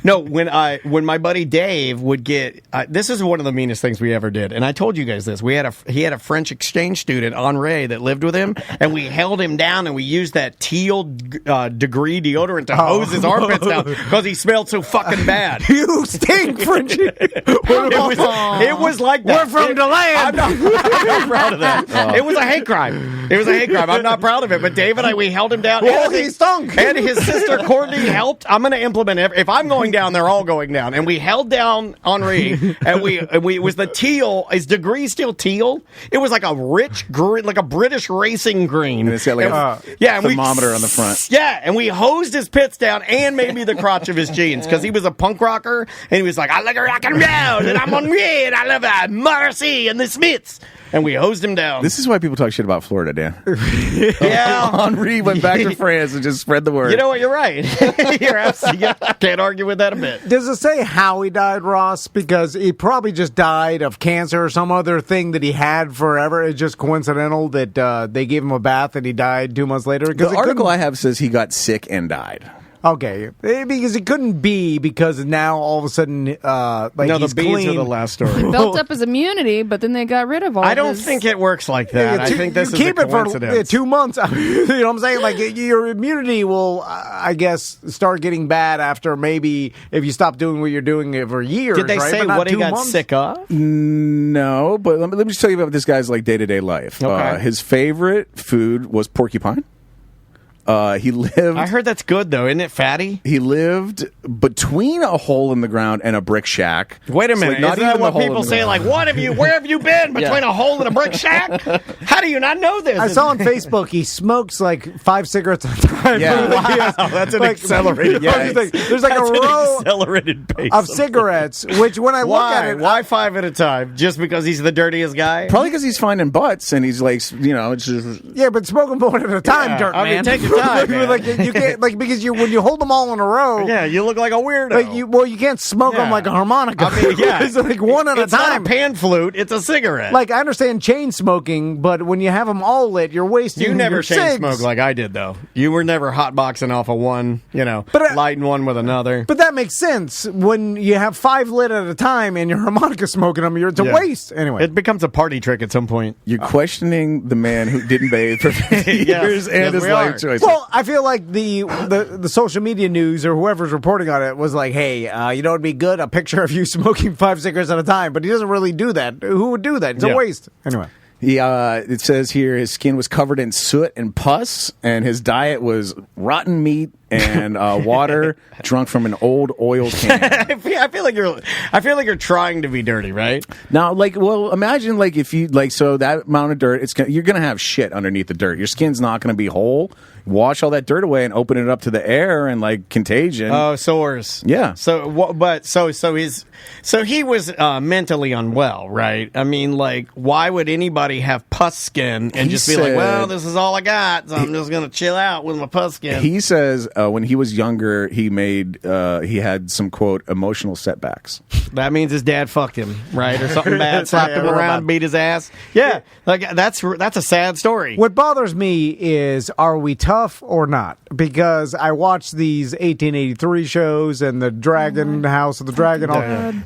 No, when my buddy Dave would get this is one of the meanest things we ever did, and I told you guys this. He had a French exchange student, Henri, that lived with him, and we held him down, and we used that teal degree deodorant to hose his armpits down because he smelled so fucking bad. You stink, Frenchie. It was like that. We're from DeLand. I'm not proud of that. It was a hate crime. I'm not proud of it. But Dave and I, we held him down. Well, he stunk. And his sister Courtney helped. I'm going to implement it. If I'm going down, they're all going down. And we held down Henri, and we it was the teal. Is degree still teal? It was like a rich green, like a British racing green. And it's got like a thermometer on the front. Yeah, and we hosed his pits down and maybe the crotch of his jeans because he was a punk rocker, and he was like, I like a rock and roll, and I'm on red. I love Morrissey and the Smiths. And we hosed him down. This is why people talk shit about Florida, Dan. Yeah. Henri went back to France and just spread the word. You know what? You're right. I can't argue with that a bit. Does it say how he died, Ross? Because he probably just died of cancer or some other thing that he had forever. It's just coincidental that they gave him a bath and he died 2 months later. The article I have says he got sick and died. Okay, because it couldn't be because now all of a sudden, he's the bees clean. are the last story. Built up his immunity, but then they got rid of all. I don't think it works like that. I think this is keep a it for coincidence. 2 months. You know what I'm saying? Like your immunity will, I guess, start getting bad after maybe if you stop doing what you're doing for years. Did they right? say what he got sick of? No, but let me just tell you about this guy's like day-to-day life. Okay. His favorite food was porcupine. He lived. I heard that's good though, isn't it fatty? He lived between a hole in the ground and a brick shack. Wait a minute, not isn't that even what the hole people in the say? ground. Like, where have you been between a hole and a brick shack? How do you not know this? I saw on Facebook he smokes like 5 cigarettes at a time. Yeah. Wow, that's an accelerated pace. There's like That's a an row accelerated pace of cigarettes, which when I look at it, Why 5 at a time? Just because he's the dirtiest guy? Probably because he's finding butts and he's like, it's just. yeah, but smoking one at a time, Yeah, dirt I mean, man. take your time, man. Like, you can't because when you hold them all in a row. Yeah, you look like a weirdo. You can't smoke them like a harmonica. I mean, yeah. It's like one at a It's time. not a pan flute, it's a cigarette. Like, I understand chain smoking, but when you have them all lit, you're wasting You never your chain cigs. smoke like I did, though. You were never hotboxing off of one, lighting one with another. But that makes sense. When you have 5 lit at a time and you're harmonica smoking them, it's a waste. Anyway. It becomes a party trick at some point. You're questioning the man who didn't bathe for 50 years and his life choices. Well, I feel like the social media news or whoever's reporting on it was like, hey, you know what would be good? A picture of you smoking 5 cigarettes at a time. But he doesn't really do that. Who would do that? It's a waste. Anyway. It says here his skin was covered in soot and pus, and his diet was rotten meat and water drunk from an old oil can. I feel like you're trying to be dirty, right? Now, imagine if you so that amount of dirt, you're gonna have shit underneath the dirt. Your skin's not gonna be whole. wash all that dirt away and open it up to the air and like contagion. Oh, sores. Yeah. So he was mentally unwell, right? I mean, like, why would anybody have pus skin and just be like, well, this is all I got, so I'm just gonna chill out with my pus skin? He says when he was younger, he had some quote emotional setbacks. That means his dad fucked him, right, or something bad, slapped him around, beat his ass. Yeah, like that's a sad story. What bothers me is, are we tough or not? Because I watch these 1883 shows and the Dragon House of the Dragon,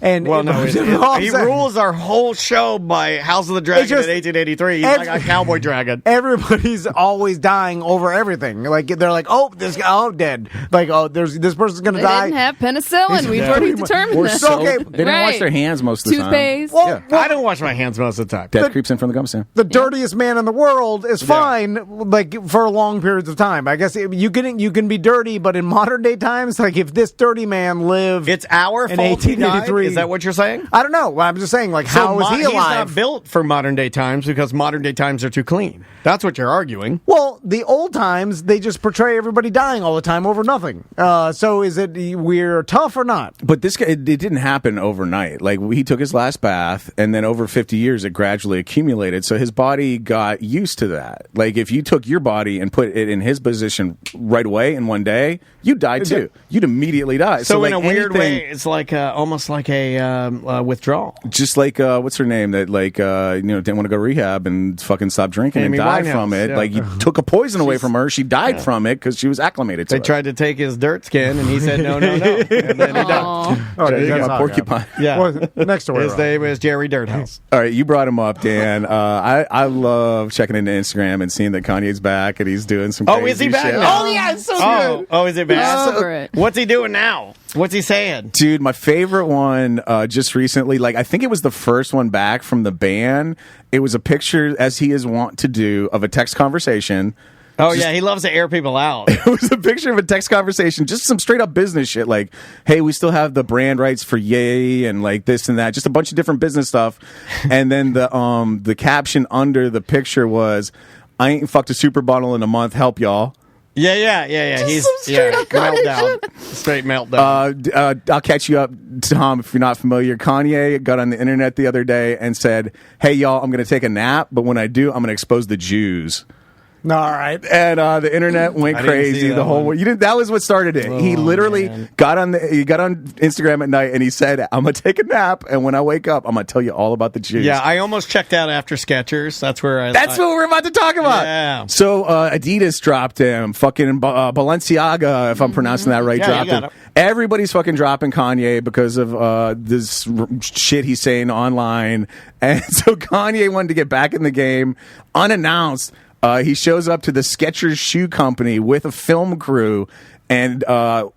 and he rules our whole show by House of the Dragon in 1883. He's like a cowboy dragon. Everybody's always dying over everything. Like they're like, oh, this guy, dead. Like, oh, this person's gonna die. They didn't have penicillin. We've already determined this. They didn't wash their hands most of the time. Toothpaste. Well, I don't wash my hands most of the time. That creeps in from the gum stand. The dirtiest man in the world is fine, like for long periods of time. I guess you can be dirty, but in modern day times, like if this dirty man lived, it's our fault he died? Is that what you're saying? I don't know. I'm just saying, like, how is he alive? He's not built for modern day times because modern day times are too clean. That's what you're arguing. Well, the old times, they just portray everybody dying all the time over nothing. So is it we're tough or not? But this guy, it didn't happen overnight. Like, he took his last bath, and then over 50 years, it gradually accumulated. So his body got used to that. Like, if you took your body and put it in his position right away in one day, you'd die too. You'd immediately die. So like in a weird way, it's like almost like a withdrawal. Just like what's her name that didn't want to go to rehab and fucking stopped drinking and died from it. Like, you took a poison away from her. She died from it because she was acclimated to it. They tried to take his dirt skin, and he said no, and then he died. Oh, there you go, porcupine. Yeah. Well, next door. His name is Jerry Dirthouse. All right, you brought him up, Dan. I love checking into Instagram and seeing that Kanye's back and he's doing some crazy is he back? shit. Oh, yeah, it's so good. Oh, is it back? Over it. What's he doing now? What's he saying? Dude, my favorite one just recently, like I think it was the first one back from the ban. It was a picture, as he is wont to do, of a text conversation. Oh, yeah, he loves to air people out. It was a picture of a text conversation, just some straight up business shit, like, hey, we still have the brand rights for Ye and like this and that, just a bunch of different business stuff. And then the caption under the picture was, I ain't fucked a super bottle in a month, help y'all. Yeah. He's meltdown. Straight meltdown. I'll catch you up, Tom, if you're not familiar. Kanye got on the internet the other day and said, hey, y'all, I'm going to take a nap, but when I do, I'm going to expose the Jews. All right. And the internet went crazy. The whole that was what started it. He literally got on Instagram at night and he said, I'm gonna take a nap, and when I wake up, I'm gonna tell you all about the Jews. Yeah, I almost checked out after Skechers. That's where That's what we're about to talk about. Yeah. So Adidas dropped him. Fucking Balenciaga, if I'm pronouncing that right, dropped him. Everybody's fucking dropping Kanye because of this shit he's saying online. And so Kanye wanted to get back in the game unannounced. He shows up to the Skechers shoe company with a film crew and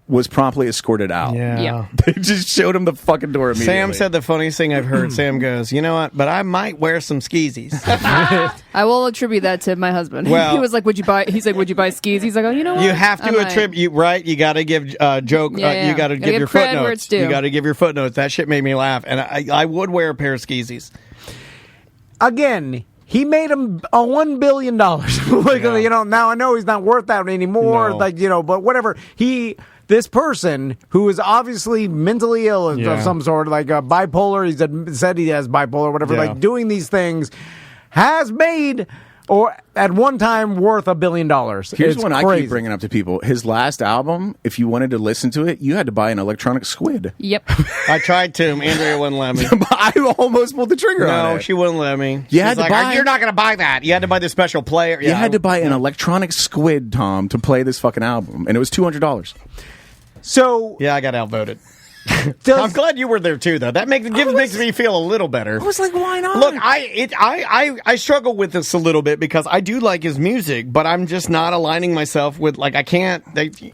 was promptly escorted out. Yeah. They just showed him the fucking door immediately. Sam said the funniest thing I've heard. Sam goes, you know what, but I might wear some skeezies. I will attribute that to my husband. Well, he was like, would you buy skis? He's like, oh, you know what? You have to attribute, right? You got to give you got to give your footnotes. You got to give your footnotes. That shit made me laugh. And I would wear a pair of skeezies. Again, he made him $1 billion. Now I know he's not worth that anymore. No. But whatever. This person who is obviously mentally ill of some sort, like bipolar, he said he has bipolar, whatever, like doing these things, has made, or at one time, worth $1 billion. Here's one I keep bringing up to people. His last album, if you wanted to listen to it, you had to buy an electronic squid. Yep. I tried to. Andrea wouldn't let me. I almost pulled the trigger on it. No, she wouldn't let me. You had to buy. You're not going to buy that. You had to buy the special player. You had to buy an electronic squid, Tom, to play this fucking album, and it was $200. So yeah, I got outvoted. I'm glad you were there too, though. That makes me feel a little better. I was like, why not? Look, I struggle with this a little bit because I do like his music, but I'm just not aligning myself with, like, I can't.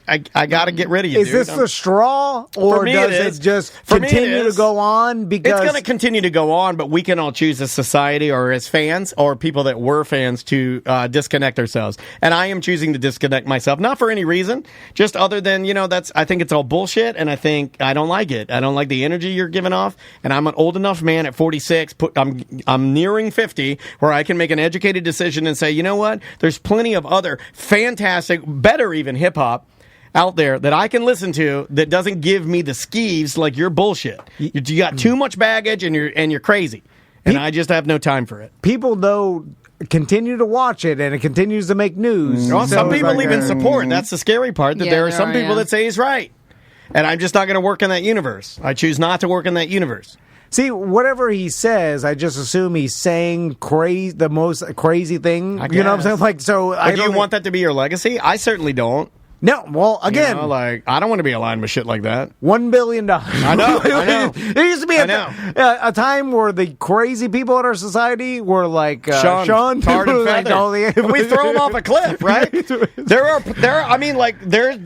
I got to get rid of you. Is this the straw, or does it just continue to go on? Because it's going to continue to go on, but we can all choose as society or as fans or people that were fans to disconnect ourselves. And I am choosing to disconnect myself, not for any reason, just other than I think it's all bullshit, and I think I don't like like it. I don't like the energy you're giving off. And I'm an old enough man at 46. I'm nearing 50, where I can make an educated decision and say, you know what? There's plenty of other fantastic, better even hip hop out there that I can listen to that doesn't give me the skeeves like your bullshit. You got too much baggage and you're crazy. And I just have no time for it. People, though, continue to watch it, and it continues to make news. Well, some people even support. That's the scary part, that there are some people that say he's right. And I'm just not going to work in that universe. I choose not to work in that universe. See, whatever he says, I just assume he's saying the most crazy thing. You know what I'm saying? Like, so, do you want that to be your legacy? I certainly don't. No, well, again, I don't want to be aligned with shit like that. $1 billion. I know. There used to be a time where the crazy people in our society were like Sean, tarred and feathered. And we throw him off a cliff, right?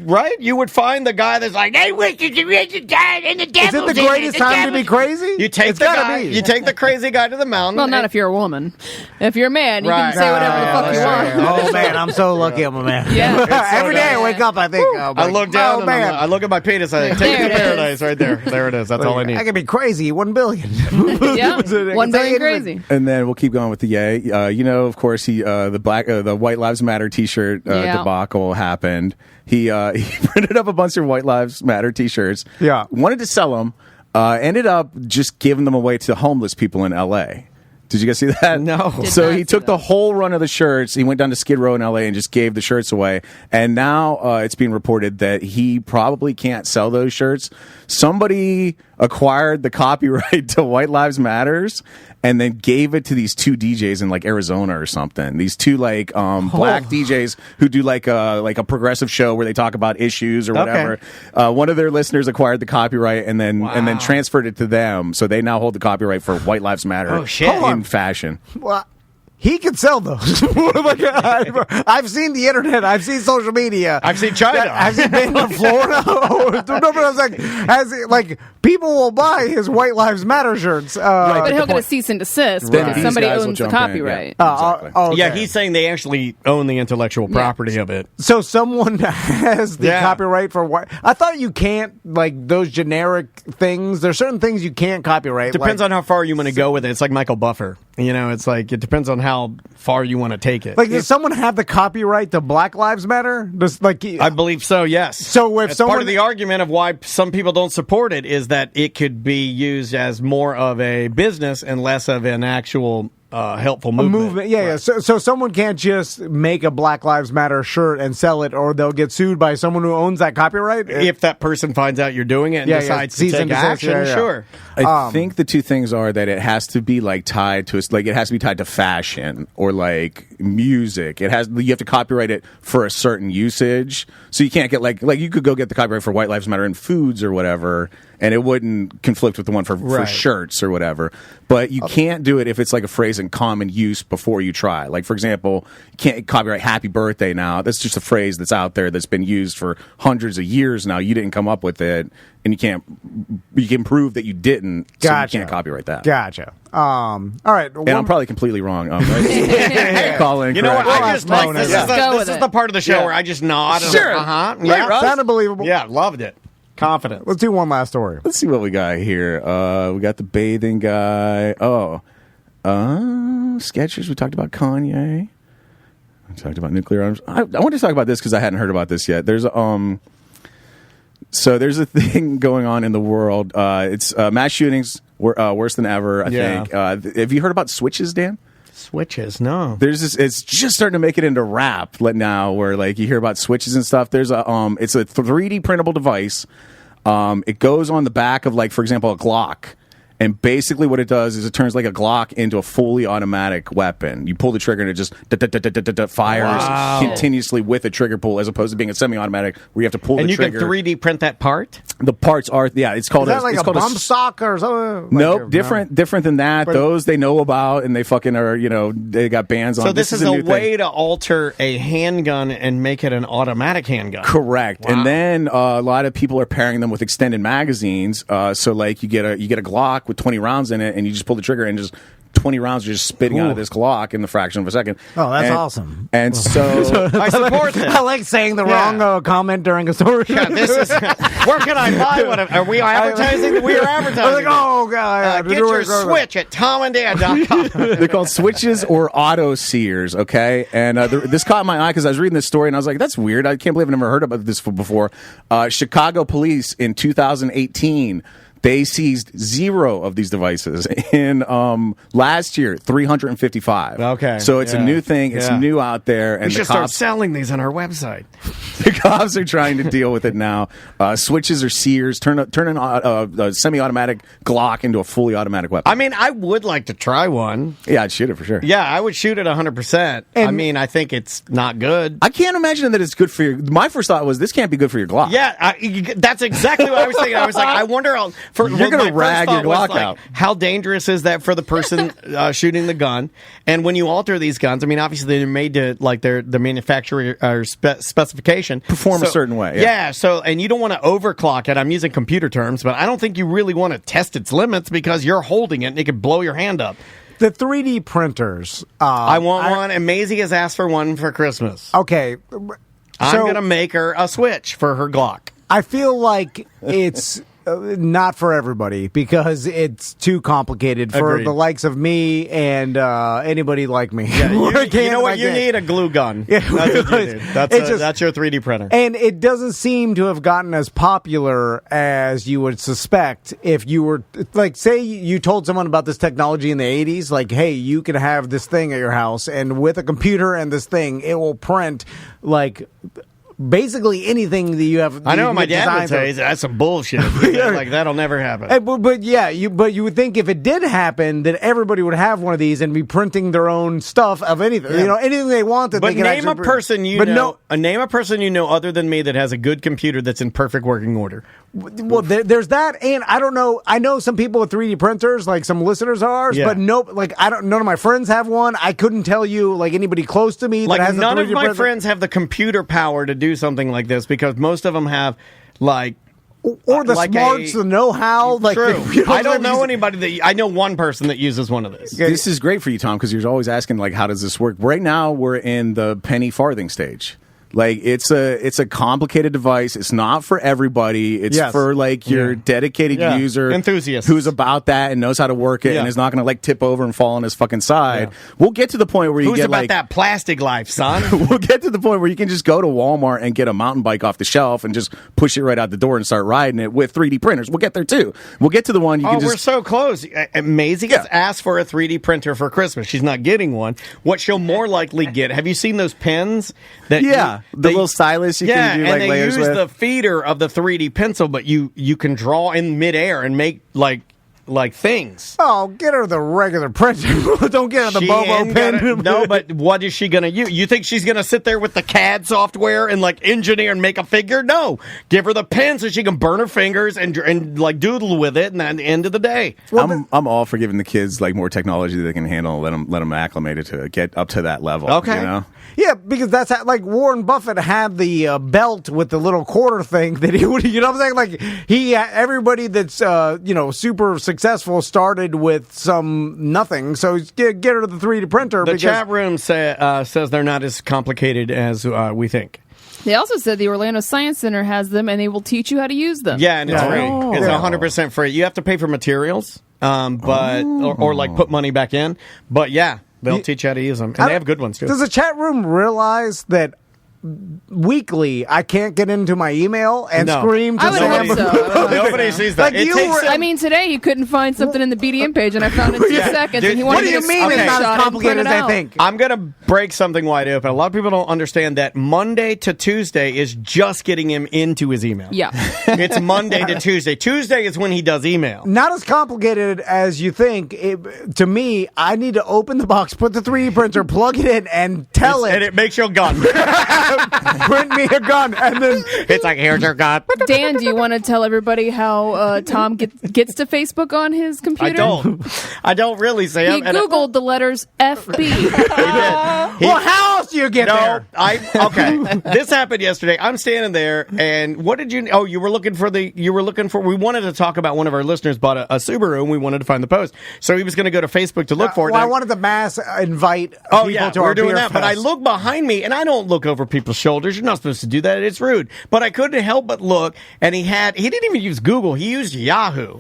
Right? You would find the guy that's like, I wish you could die and the devil's Is it the greatest time to be crazy? You take you take the crazy guy to the mountain. Well, not if you're a woman. If you're a man, you can say whatever the fuck you want. Oh man, I'm so lucky I'm a man. Yeah. Every day I wake up, I think. I look down and I look at my penis. I take it to paradise right there. There it is. That's all I need. I can be crazy. 1 billion. Yeah, 1 billion crazy. And then we'll keep going with the yay. Of course, the White Lives Matter T-shirt debacle happened. He printed up a bunch of White Lives Matter T-shirts. Yeah, wanted to sell them. Ended up just giving them away to homeless people in L.A. Did you guys see that? No. So he took the whole run of the shirts. He went down to Skid Row in L.A. and just gave the shirts away. And now it's being reported that he probably can't sell those shirts. Somebody acquired the copyright to White Lives Matters and then gave it to these two DJs in like Arizona or something. These two black DJs who do like a progressive show where they talk about issues or whatever. Okay. One of their listeners acquired the copyright and then transferred it to them. So they now hold the copyright for White Lives Matter. Oh shit! In fashion. Well, he could sell those. I've seen the internet. I've seen social media. I've seen China. I've seen been to Florida. No, but I was like, people will buy his White Lives Matter shirts. But he'll get a cease and desist because somebody owns the copyright. Yeah, he's saying they actually own the intellectual property of it. So someone has the copyright for what? I thought you can't, like, those generic things. There's certain things you can't copyright. Depends on how far you want to go with it. It's like Michael Buffer. It's like, it depends on how far you want to take it. Like, does someone have the copyright to Black Lives Matter? I believe so, yes. So if part of the argument of why some people don't support it is that it could be used as more of a business and less of an actual helpful movement. Yeah. So someone can't just make a Black Lives Matter shirt and sell it, or they'll get sued by someone who owns that copyright? If that person finds out you're doing it and decides to take action, sure. I think the two things are that it has to be tied to it has to be tied to fashion or like music. You have to copyright it for a certain usage. So you can't get like you could go get the copyright for White Lives Matter in foods or whatever, and it wouldn't conflict with the one for shirts or whatever. But you can't do it if it's like a phrase in common use before you try. Like, for example, you can't copyright happy birthday now. That's just a phrase that's out there that's been used for hundreds of years now. You didn't come up with it, and you can prove that you didn't, so you can't copyright that. Gotcha. All right. And I'm probably completely wrong. Right? Calling. You know what? I just like this. This is the part of the show where I just nod. Sure. Yeah. Sounded believable. Yeah, loved it. Confident. Let's do one last story. Let's see what we got here. We got the bathing guy. Skechers. We talked about Kanye. We talked about nuclear arms. I want to talk about this because I hadn't heard about this yet. There's there's a thing going on in the world. It's mass shootings worse than ever, I think. Have you heard about switches, Dan? Switches, no. There's this. It's just starting to make it into rap now, where like you hear about switches and stuff. There's it's a 3D printable device. It goes on the back of, like, for example, a Glock. And basically what it does is it turns like a Glock into a fully automatic weapon. You pull the trigger and it just fires continuously with a trigger pull, as opposed to being a semi-automatic where you have to pull the trigger. And you can 3D print that part? The parts are, it's called is that like a bump stock or something? Nope, different than that. Those they know about, and they fucking are, they got bans on. So this is a way to alter a handgun and make it an automatic handgun. Correct. Wow. And then a lot of people are pairing them with extended magazines. So like you get a Glock with 20 rounds in it, and you just pull the trigger and just 20 rounds are just spitting out of this Glock in the fraction of a second. Oh, that's awesome. And so I support that. I like saying the wrong comment during a story. Yeah, this is where can I buy one? Are we advertising? We are advertising. I was like, oh god, get your switch at tomandad.com. They're called switches or auto sears, okay? And this caught my eye because I was reading this story and I was like, that's weird. I can't believe I've never heard about this before. Chicago police in 2018, they seized 0 of these devices. In last year, 355. Okay. So it's a new thing. It's new out there. And we should start selling these on our website. The cops are trying to deal with it now. Switches or sears. Turn a semi-automatic Glock into a fully automatic weapon. I mean, I would like to try one. Yeah, I'd shoot it for sure. Yeah, I would shoot it 100%. I mean, I think it's not good. I can't imagine that it's good for your... My first thought was, this can't be good for your Glock. Yeah, that's exactly what I was thinking. I was like, I wonder... You're going to rag your Glock out. How dangerous is that for the person shooting the gun? And when you alter these guns, I mean, obviously they're made to, like, the manufacturer specification. Perform a certain way. Yeah, so, and you don't want to overclock it. I'm using computer terms, but I don't think you really want to test its limits because you're holding it and it could blow your hand up. The 3D printers. I want one, and Maisie has asked for one for Christmas. Okay. I'm going to make her a Switch for her Glock. I feel like it's... not for everybody because it's too complicated for Agreed. the likes of me and anybody like me. Yeah, you know what? You need a glue gun. Yeah, that's what you need. That's your 3D printer. And it doesn't seem to have gotten as popular as you would suspect if you were, like, say you told someone about this technology in the 80s, like, hey, you can have this thing at your house, and with a computer and this thing, it will print, like... basically anything that you have. I know my dad would say that's some bullshit. Like that'll never happen. But you would think if it did happen that everybody would have one of these and be printing their own stuff of anything. You know, anything they want that but they can name actually a person name a person you know other than me that has a good computer that's in perfect working order. Well, there's that, and I don't know. I know some people with 3D printers, like some listeners of ours, but none of my friends have one. I couldn't tell you like anybody close to me. Like that has none a 3D of my printer. friends have the computer power to do something like this because most of them have like. Or the smarts, the know-how. Like, true. I don't know anybody I know one person that uses one of these. This is great for you, Tom, because you're always asking, like, how does this work? Right now, we're in the penny farthing stage. Like it's a complicated device. It's not for everybody. It's for like your dedicated user, enthusiast, who's about that and knows how to work it and is not going to like tip over and fall on his fucking side. We'll get to the point where you get about that plastic life, son. We'll get to the point where you can just go to Walmart and get a mountain bike off the shelf and just push it right out the door and start riding it with 3D printers. We'll get there too. We'll get to the one you can just. We're so close. Maisie has asked for a 3D printer for Christmas. She's not getting one. What she'll more likely get. Have you seen those pens that? The little stylus you can do like and they layers use with. the feeder of the 3D pencil, but you can draw in midair and make like things. Oh, get her the regular printer. Don't get her the Bobo pen. No, but what is she going to use? You think she's going to sit there with the CAD software and like engineer and make a figure? No. Give her the pen so she can burn her fingers and like doodle with it. And at the end of the day, I'm all for giving the kids like more technology that they can handle. Let them acclimate it to get up to that level. Okay. You know? Yeah, because that's how, like Warren Buffett had the belt with the little quarter thing that he would, you know what I'm saying? Like everybody that's super successful started with some nothing. So get her to the 3D printer. The chat room says they're not as complicated as we think. They also said the Orlando Science Center has them, and they will teach you how to use them. Yeah, and it's free. It's 100% free. You have to pay for materials, or like put money back in. But yeah. They'll teach you how to use them. And they have good ones, too. Does the chat room realize that weekly I can't get into my email and scream to I would hope so. Nobody sees that. Like today he couldn't find something in the BDM page, and I found it in 2 seconds. Dude, and he what wanted do you to mean it's not as complicated as they think? I'm going to break something wide open. A lot of people don't understand that Monday to Tuesday is just getting him into his email. Yeah. It's Monday to Tuesday. Tuesday is when he does email. Not as complicated as you think. To me, I need to open the box, put the 3D printer, plug it in, and tell it. And it makes you a gun. Print me a gun, and then it's like, here's your gun. Dan, do you want to tell everybody how Tom gets to Facebook on his computer? I don't really say. He Googled the letters FB. Well, how else do you get there? Okay. This happened yesterday. I'm standing there, and what did you? Oh, you were looking for. We wanted to talk about one of our listeners bought a Subaru, and we wanted to find the post. So he was going to go to Facebook to look for it. Well, I wanted to mass invite people to our we're doing beer that. fest. But I look behind me, and I don't look over people's shoulders. You're not supposed to do that. It's rude. But I couldn't help but look, and he didn't even use Google. He used Yahoo.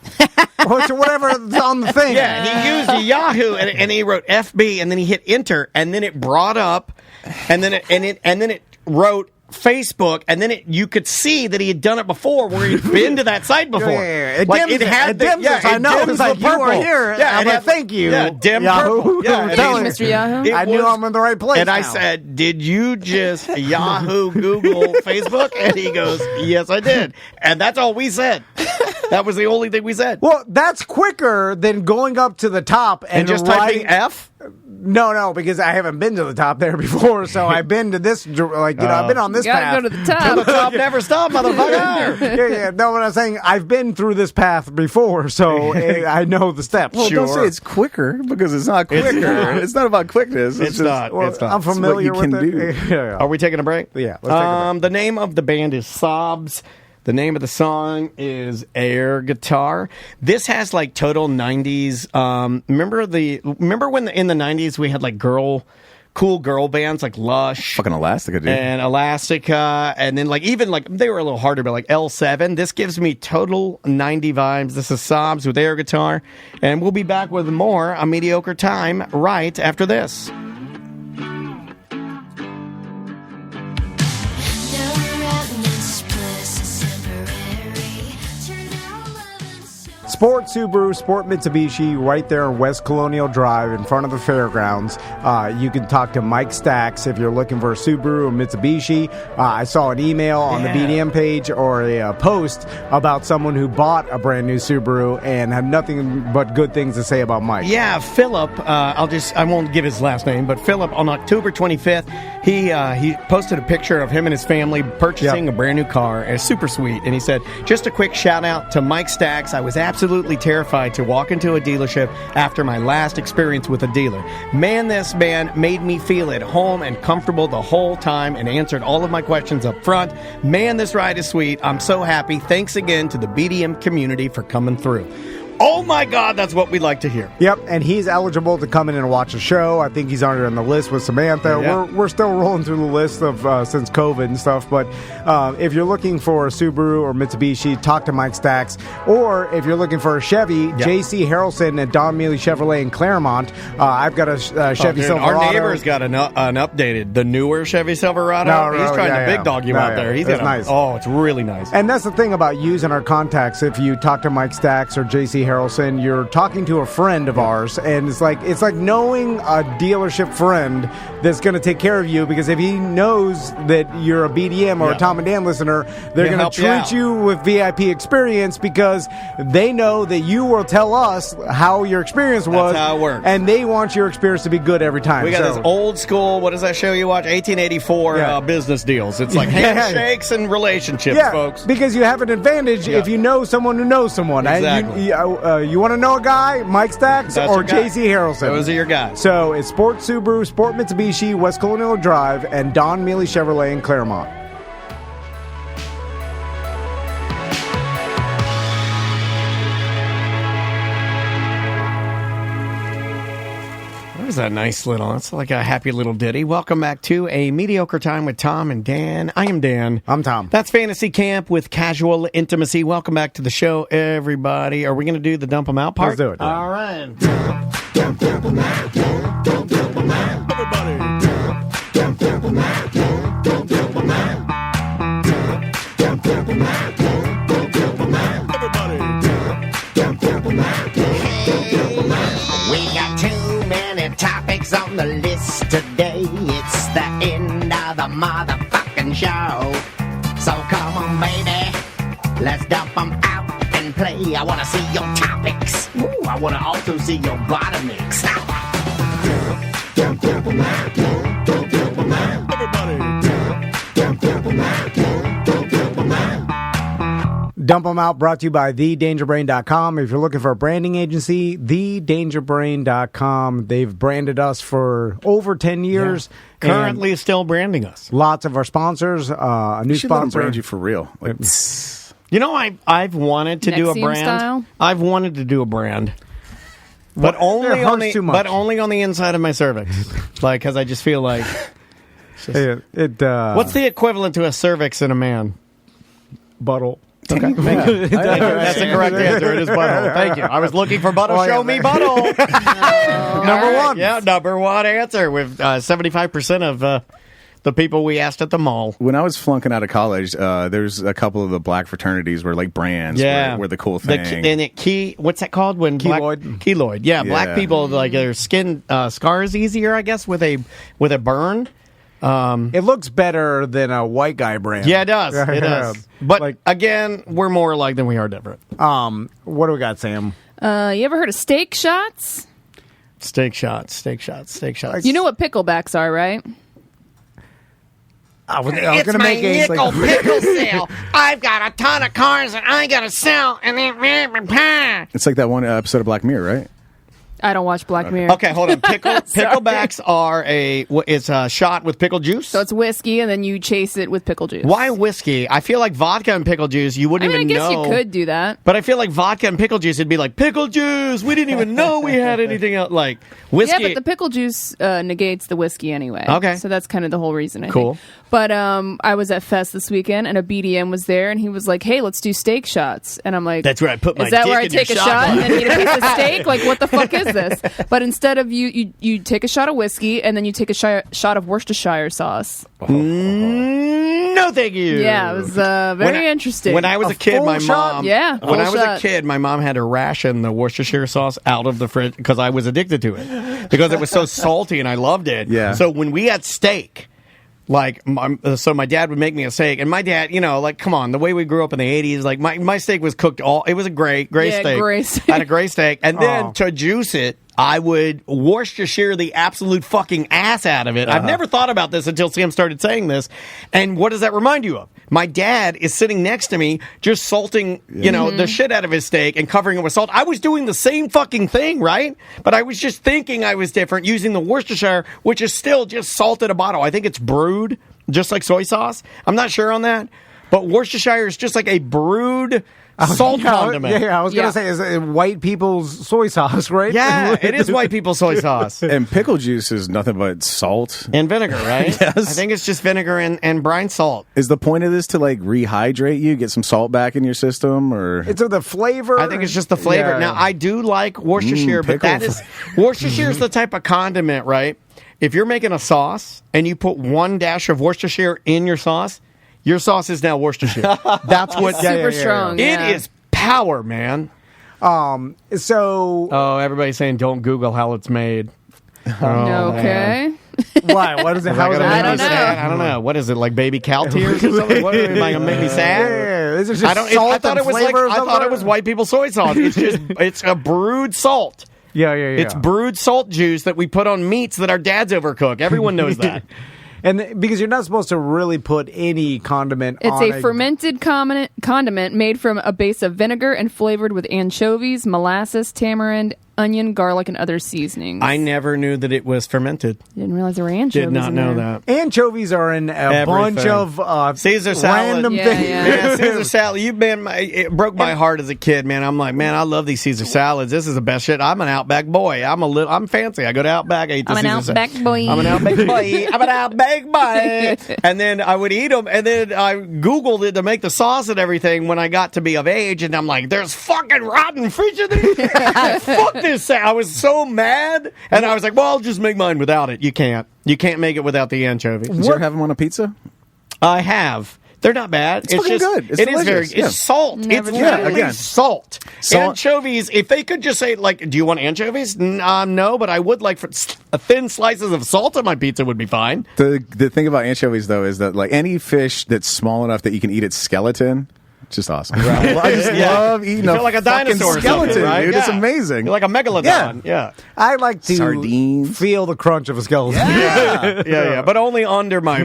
So whatever's on the thing. Yeah, he used Yahoo, and he wrote FB, and then he hit enter, and then it brought up, and then it wrote Facebook, and then you could see that he had done it before, where he'd been to that site before. It dims it. I know. It's like, you were here. I'm like, thank you. Yeah, dim Yahoo. purple. Yeah, Mr. Yahoo. I knew I'm in the right place. And I now. said, did you just Yahoo, Google, Facebook? And he goes, yes, I did. And that's all we said. That was the only thing we said. Well, that's quicker than going up to the top and just writing typing F? No, because I haven't been to the top there before, so I've been to this, I've been on this path. Gotta go to the top. The top never stop, motherfucker. Yeah. No, what I'm saying, I've been through this path before, so I know the steps. Well, don't say it's quicker, because it's not quicker. It's not about quickness. It's not. Well, It's not. I'm familiar It's what with you it. can do. Yeah. Are we taking a break? Yeah, let's take a break. The name of the band is Sobs. The name of the song is Air Guitar. This has like total 90s. Remember when in the 90s we had like cool girl bands like Lush, Fucking Elastica, dude. and Elastica, and then they were a little harder, but like L7. This gives me total 90 vibes. This is Sobs with Air Guitar, and we'll be back with more A Mediocre Time right after this. Sport Subaru, Sport Mitsubishi, right there on West Colonial Drive in front of the fairgrounds. You can talk to Mike Stacks if you're looking for a Subaru or Mitsubishi. I saw an email on the BDM page or a post about someone who bought a brand new Subaru and had nothing but good things to say about Mike. Yeah, Philip, I won't give his last name, but Philip, on October 25th, he posted a picture of him and his family purchasing a brand new car. It's super sweet. And he said, just a quick shout out to Mike Stacks. I was absolutely terrified to walk into a dealership after my last experience with a dealer. Man, this man made me feel at home and comfortable the whole time and answered all of my questions up front. Man, this ride is sweet. I'm so happy. Thanks again to the BDM community for coming through. Oh my God, that's what we'd like to hear. Yep, and he's eligible to come in and watch a show. I think he's already on the list with Samantha. Yeah. We're still rolling through the list of since COVID and stuff. But if you're looking for a Subaru or Mitsubishi, talk to Mike Stacks. Or if you're looking for a Chevy, J.C. Harrelson at Don Mealy Chevrolet in Claremont. I've got a Chevy Silverado. Our neighbor's got an updated, the newer Chevy Silverado. He's trying to big dog you out there. He's got nice. Oh, it's really nice. And that's the thing about using our contacts. If you talk to Mike Stacks or J.C. Harrelson, you're talking to a friend of ours, and it's like knowing a dealership friend that's going to take care of you, because if he knows that you're a BDM or a Tom and Dan listener, they're going to treat you with VIP experience, because they know that you will tell us how your experience was. That's how it works. And they want your experience to be good every time. We got this old school, what is that show you watch? 1884 business deals. It's like handshakes and relationships, folks. Because you have an advantage if you know someone who knows someone. Exactly. You want to know a guy, Mike Stacks or J.C. Harrelson? Those are your guys. So it's Sport Subaru, Sport Mitsubishi, West Colonial Drive, and Don Mealy Chevrolet in Claremont. That was a nice little, it's like a happy little ditty. Welcome back to A Mediocre Time with Tom and Dan. I am Dan. I'm Tom. That's Fantasy Camp with Casual Intimacy. Welcome back to the show, everybody. Are we going to do the Dump 'em Out part? Let's do it. All right. Dump 'em out. Dump 'em out. Everybody. Dump 'em out. Dump 'em out. Dump 'em out. Dump 'em out. Everybody. Dump 'em out. We got too many topics on the list today. It's the end of the motherfucking show. So come on, baby, let's dump them out and play. I wanna see your topics. Ooh, I wanna also see your bottomics. Dump 'em out. Dump 'em out. Everybody. Dump 'em out. Dump 'em out. Dump 'em Out brought to you by TheDangerBrain.com. If you're looking for a branding agency, TheDangerBrain.com. They've branded us for over 10 years. Yeah. Currently still branding us. Lots of our sponsors. A new You should let 'em sponsor. brand you for real. Like, You know, I've wanted to do a Nexium brand. style? I've wanted to do a brand. But Well, only it on hurts the too much. but only on the inside of my cervix. Like, because I just feel like what's the equivalent to a cervix in a man? Butthole. Okay, thank you. That's the correct answer. It is butthole. Thank you. I was looking for butthole. Oh, yeah, Show me man. butthole. Number one. Yeah, number one answer with 75% of the people we asked at the mall. when I was flunking out of college, there's a couple of the black fraternities where like brands were the cool thing. What's that called? When Keloid. Keloid. Yeah, black Yeah. people like their skin scars easier, I guess, with a burn. It looks better than a white guy brand. Yeah, it does. It does. But Like- again, we're more alike than we are different. What do we got, Sam? You ever heard of steak shots? Steak shots. You know what picklebacks are, right? I was going to make a pickle sale. I've got a ton of cars that I gotta sell, and then It's like that one episode of Black Mirror, right? I don't watch Black Mirror. Okay, hold on. Picklebacks are it's a shot with pickle juice. So it's whiskey, and then you chase it with pickle juice. Why whiskey? I feel like vodka and pickle juice, you I wouldn't mean, I even guess know. you could do that. But I feel like vodka and pickle juice, it'd be like, pickle juice! We didn't even know we had anything else. Like, whiskey. Yeah, but the pickle juice negates the whiskey anyway. Okay. So that's kind of the whole reason, I Cool. think. But I was at Fest this weekend, and a BDM was there, and he was like, hey, let's do steak shots. And I'm like, That's where I put my is that dick where I in your take a shot shot and glass? then eat a piece of steak? Like, what the fuck is this? But instead of you take a shot of whiskey, and then you take a shot of Worcestershire sauce. No, thank you. Yeah, it was very interesting. When I was a kid, full my shot? mom. Yeah, When full I was shot. a kid, my mom had to ration the Worcestershire sauce out of the fridge because I was addicted to it because it was so salty and I loved it. Yeah. So when we had steak. Like, so my dad would make me a steak, and my dad, you know, like, come on, the way we grew up in the 80s, like, my steak was cooked it was a gray steak. Gray steak. I had a gray steak, and then to juice it, I would Worcestershire the absolute fucking ass out of it. I've never thought about this until Sam started saying this, and what does that remind you of? My dad is sitting next to me, just salting, you know, the shit out of his steak and covering it with salt. I was doing the same fucking thing, right? But I was just thinking I was different using the Worcestershire, which is still just salt in a bottle. I think it's brewed, just like soy sauce. I'm not sure on that. But Worcestershire is just like a brewed salt condiment. Yeah, I was going to say, is it white people's soy sauce, right? Yeah, it is white people soy sauce. And pickle juice is nothing but salt. And vinegar, right? Yes. I think it's just vinegar and brine salt. Is the point of this to like rehydrate you, get some salt back in your system, or It's the flavor. I think it's just the flavor. Yeah. Now, I do like Worcestershire, but pickle. that is Worcestershire is the type of condiment, right? If you're making a sauce and you put one dash of Worcestershire in your sauce is now Worcestershire. That's what Super strong. It yeah. is power, man. So, Oh, everybody's saying don't Google how it's made. Okay. why? What is it? How is it? I don't made? know. I don't know. What is it, like baby cow tears or something? What, am I gonna make me sad? Yeah, is it just I don't. salt I thought and it was like. flavor or I thought something? it was white people soy sauce. It's just. It's a brewed salt. Yeah. It's brewed salt juice that we put on meats that our dads overcook. Everyone knows that. And because you're not supposed to really put any condiment It's on a fermented condiment made from a base of vinegar and flavored with anchovies, molasses, tamarind, onion, garlic, and other seasonings. I never knew that it was fermented. Didn't realize there were anchovies. Did not in know there. that. Anchovies are in a bunch of Caesar salad. random Yeah, things. yeah. Man, Caesar salad. It broke my heart as a kid, man. I'm like, man, I love these Caesar salads. This is the best shit. I'm an Outback boy. I'm fancy. I go to Outback. I eat the I'm an Caesar Outback salad. boy. I'm an Outback boy. I'm an Outback boy. And then I would eat them, and then I Googled it to make the sauce and everything when I got to be of age, and I'm like, there's fucking rotten fish in there. Fuck this. I was so mad, and I was like, well, I'll just make mine without it. You can't make it without the anchovies. did you ever have them on a pizza? I have. They're not bad. It's fucking good. It's It is very. delicious. Yeah. It's salt. Never It's tried it. literally Again. salt. Salt. Anchovies. If they could just say, like, do you want anchovies? No, but I would like thin slices of salt on my pizza would be fine. The thing about anchovies though is that like any fish that's small enough that you can eat its skeleton, just awesome. Right. I just love eating you feel like a dinosaur skeleton, right? dude. It's amazing. You're like a megalodon. Yeah. I like to Sardines. feel the crunch of a skeleton. Yeah. But only under my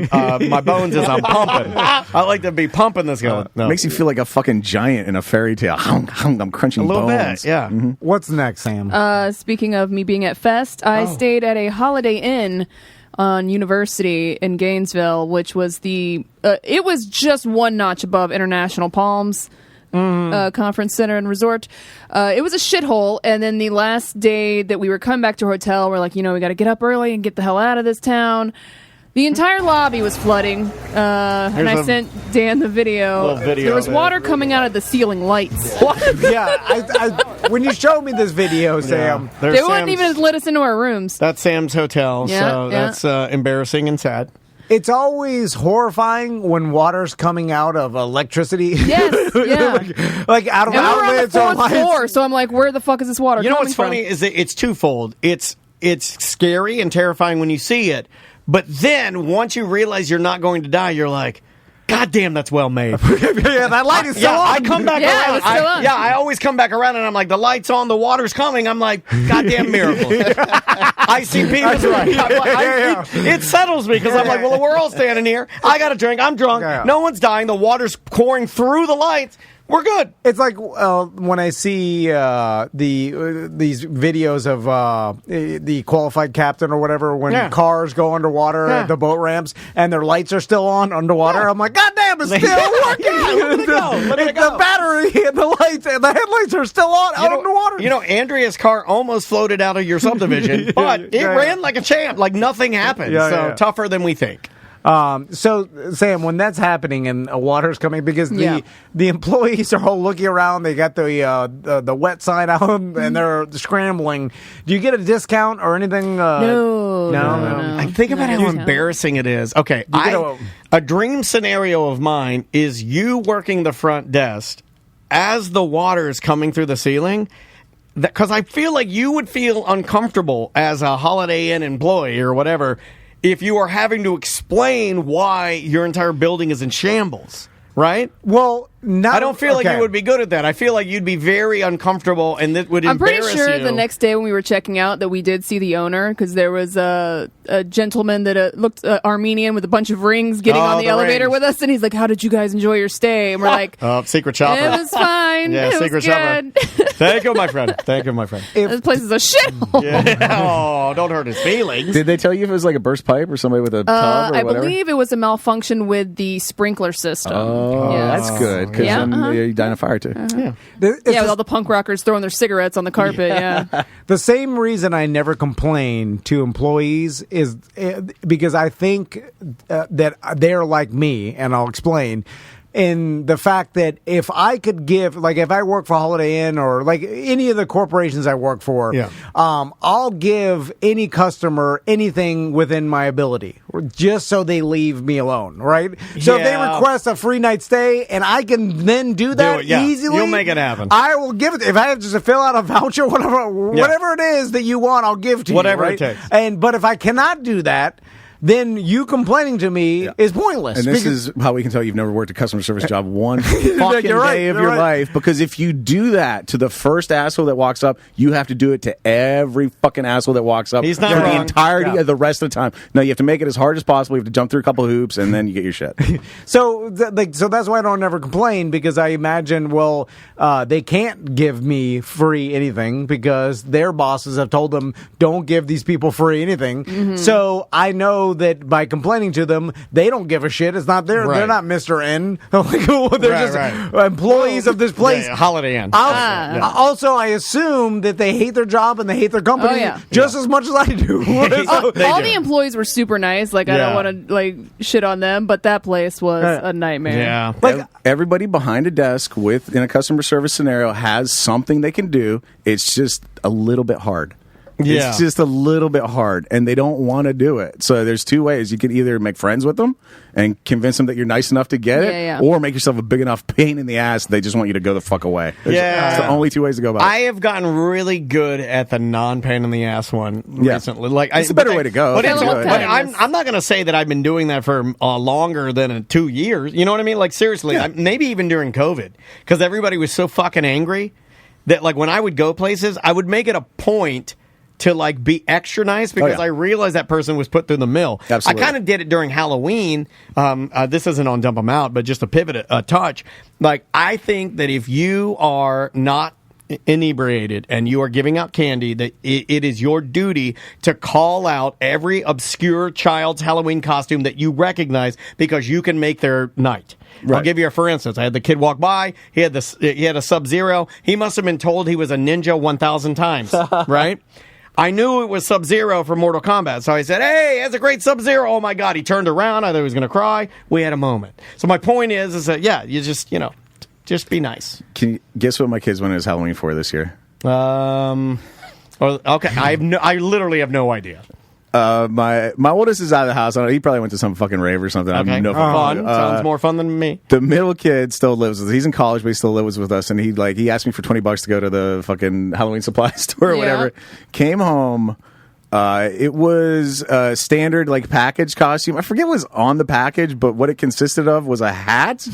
my bones as I'm pumping. I like to be pumping the skeleton. No. Makes you feel like a fucking giant in a fairy tale. I'm crunching a little bones. bit. Yeah. Mm-hmm. What's next, Sam? Speaking of me being at Fest, I stayed at a Holiday Inn on University in Gainesville, which was it was just one notch above International Palms Conference Center and Resort. It was a shithole, and then the last day that we were coming back to our hotel, we're like, we got to get up early and get the hell out of this town. The entire lobby was flooding, and I sent Dan the video. There was water coming out of the ceiling lights. What? I when you showed me this video, Sam, they wouldn't even let us into our rooms. That's Sam's hotel, so that's embarrassing and sad. It's always horrifying when water's coming out of electricity. Yes, yeah. like out of outlets or lights. Floor, so I'm like, where the fuck is this water coming from? What's funny is that it's twofold. It's scary and terrifying when you see it, but then once you realize you're not going to die, you're like, God damn, that's well made. That light is still on. I come back around. I always come back around and I'm like, the light's on, the water's coming. I'm like, goddamn miracle. I see people. It settles me because I'm like, well, we're all standing here. I got a drink. I'm drunk. No one's dying. The water's pouring through the lights. We're good. It's like when I see these videos of the qualified captain or whatever when cars go underwater at the boat ramps and their lights are still on underwater. I'm like, God damn, it's still working. Let it go. The battery and the lights and the headlights are still on out underwater. Andrea's car almost floated out of your subdivision, but it ran like a champ. Like nothing happened. Tougher than we think. So, Sam, when that's happening and water's coming, because the employees are all looking around, they got the wet sign out and they're scrambling. Do you get a discount or anything? No. I think about how embarrassing it is. Okay, a dream scenario of mine is you working the front desk as the water is coming through the ceiling. Because I feel like you would feel uncomfortable as a Holiday Inn employee or whatever if you are having to explain why your entire building is in shambles, right? Well, I don't feel like you would be good at that. I feel like you'd be very uncomfortable, and that would embarrass you. I'm pretty sure the next day when we were checking out that we did see the owner, because there was a gentleman that looked Armenian with a bunch of rings getting on the elevator with us, and he's like, how did you guys enjoy your stay? And we're like, secret shopper. It was fine. Yeah, it secret was good. shopper. Thank you, my friend. This place is a shithole. Oh, don't hurt his feelings. Did they tell you if it was like a burst pipe or somebody with a tub or whatever? I believe it was a malfunction with the sprinkler system. Oh, that's good. Because then you die in a fire too. With all the punk rockers throwing their cigarettes on the carpet. The same reason I never complain to employees is because I think that they're like me, and I'll explain. In the fact that if I could give, like if I work for Holiday Inn or like any of the corporations I work for, I'll give any customer anything within my ability, just so they leave me alone, right? So if they request a free night stay and I can then do that easily, you'll make it happen. I will give it. If I have to fill out a voucher, whatever it is that you want, I'll give to you. Whatever it takes. But if I cannot do that, then you complaining to me is pointless. And this is how we can tell you've never worked a customer service job one fucking day of your life. Because if you do that to the first asshole that walks up, you have to do it to every fucking asshole that walks up. He's not for wrong. the entirety of the rest of the time. No, you have to make it as hard as possible. You have to jump through a couple of hoops, and then you get your shit. So that's why I don't ever complain, because I imagine, they can't give me free anything because their bosses have told them, don't give these people free anything. Mm-hmm. So I know that by complaining to them, they don't give a shit. It's not they're not Mr. N. They're just employees of this place. Holiday Inn. Also, I assume that they hate their job and they hate their company just as much as I do. All the employees were super nice. Like I don't want to shit on them, but that place was a nightmare. Yeah, like everybody behind a desk in a customer service scenario has something they can do. It's just a little bit hard. Yeah. It's just a little bit hard, and they don't want to do it. So there's two ways. You can either make friends with them and convince them that you're nice enough to get it, or make yourself a big enough pain in the ass they just want you to go the fuck away. It's the only two ways to go about it. I have gotten really good at the non-pain in the ass one recently. Like, it's a better way to go. But I'm not going to say that I've been doing that for longer than 2 years. You know what I mean? Like, seriously, maybe even during COVID, because everybody was so fucking angry that, like, when I would go places, I would make it a point to, like, be extra nice because I realized that person was put through the mill. Absolutely. I kind of did it during Halloween. This isn't on Dump 'Em Out, but just to pivot a touch. Like, I think that if you are not inebriated and you are giving out candy, that it is your duty to call out every obscure child's Halloween costume that you recognize because you can make their night. I'll give you a for instance. I had the kid walk by. He had a Sub-Zero. He must have been told he was a ninja 1,000 times, right? I knew it was Sub-Zero from Mortal Kombat, so I said, hey, that's a great Sub-Zero. Oh, my God. He turned around. I thought he was going to cry. We had a moment. So my point is that, you just, just be nice. Can you guess what my kids went as Halloween for this year? Okay. I literally have no idea. My oldest is out of the house. I don't know, he probably went to some fucking rave or something. Okay. I have no Fun. Sounds more fun than me. The middle kid still lives with us. He's in college, but he still lives with us. And he asked me for $20 to go to the fucking Halloween supply store or whatever. Came home. It was a standard like package costume. I forget what was on the package, but what it consisted of was a hat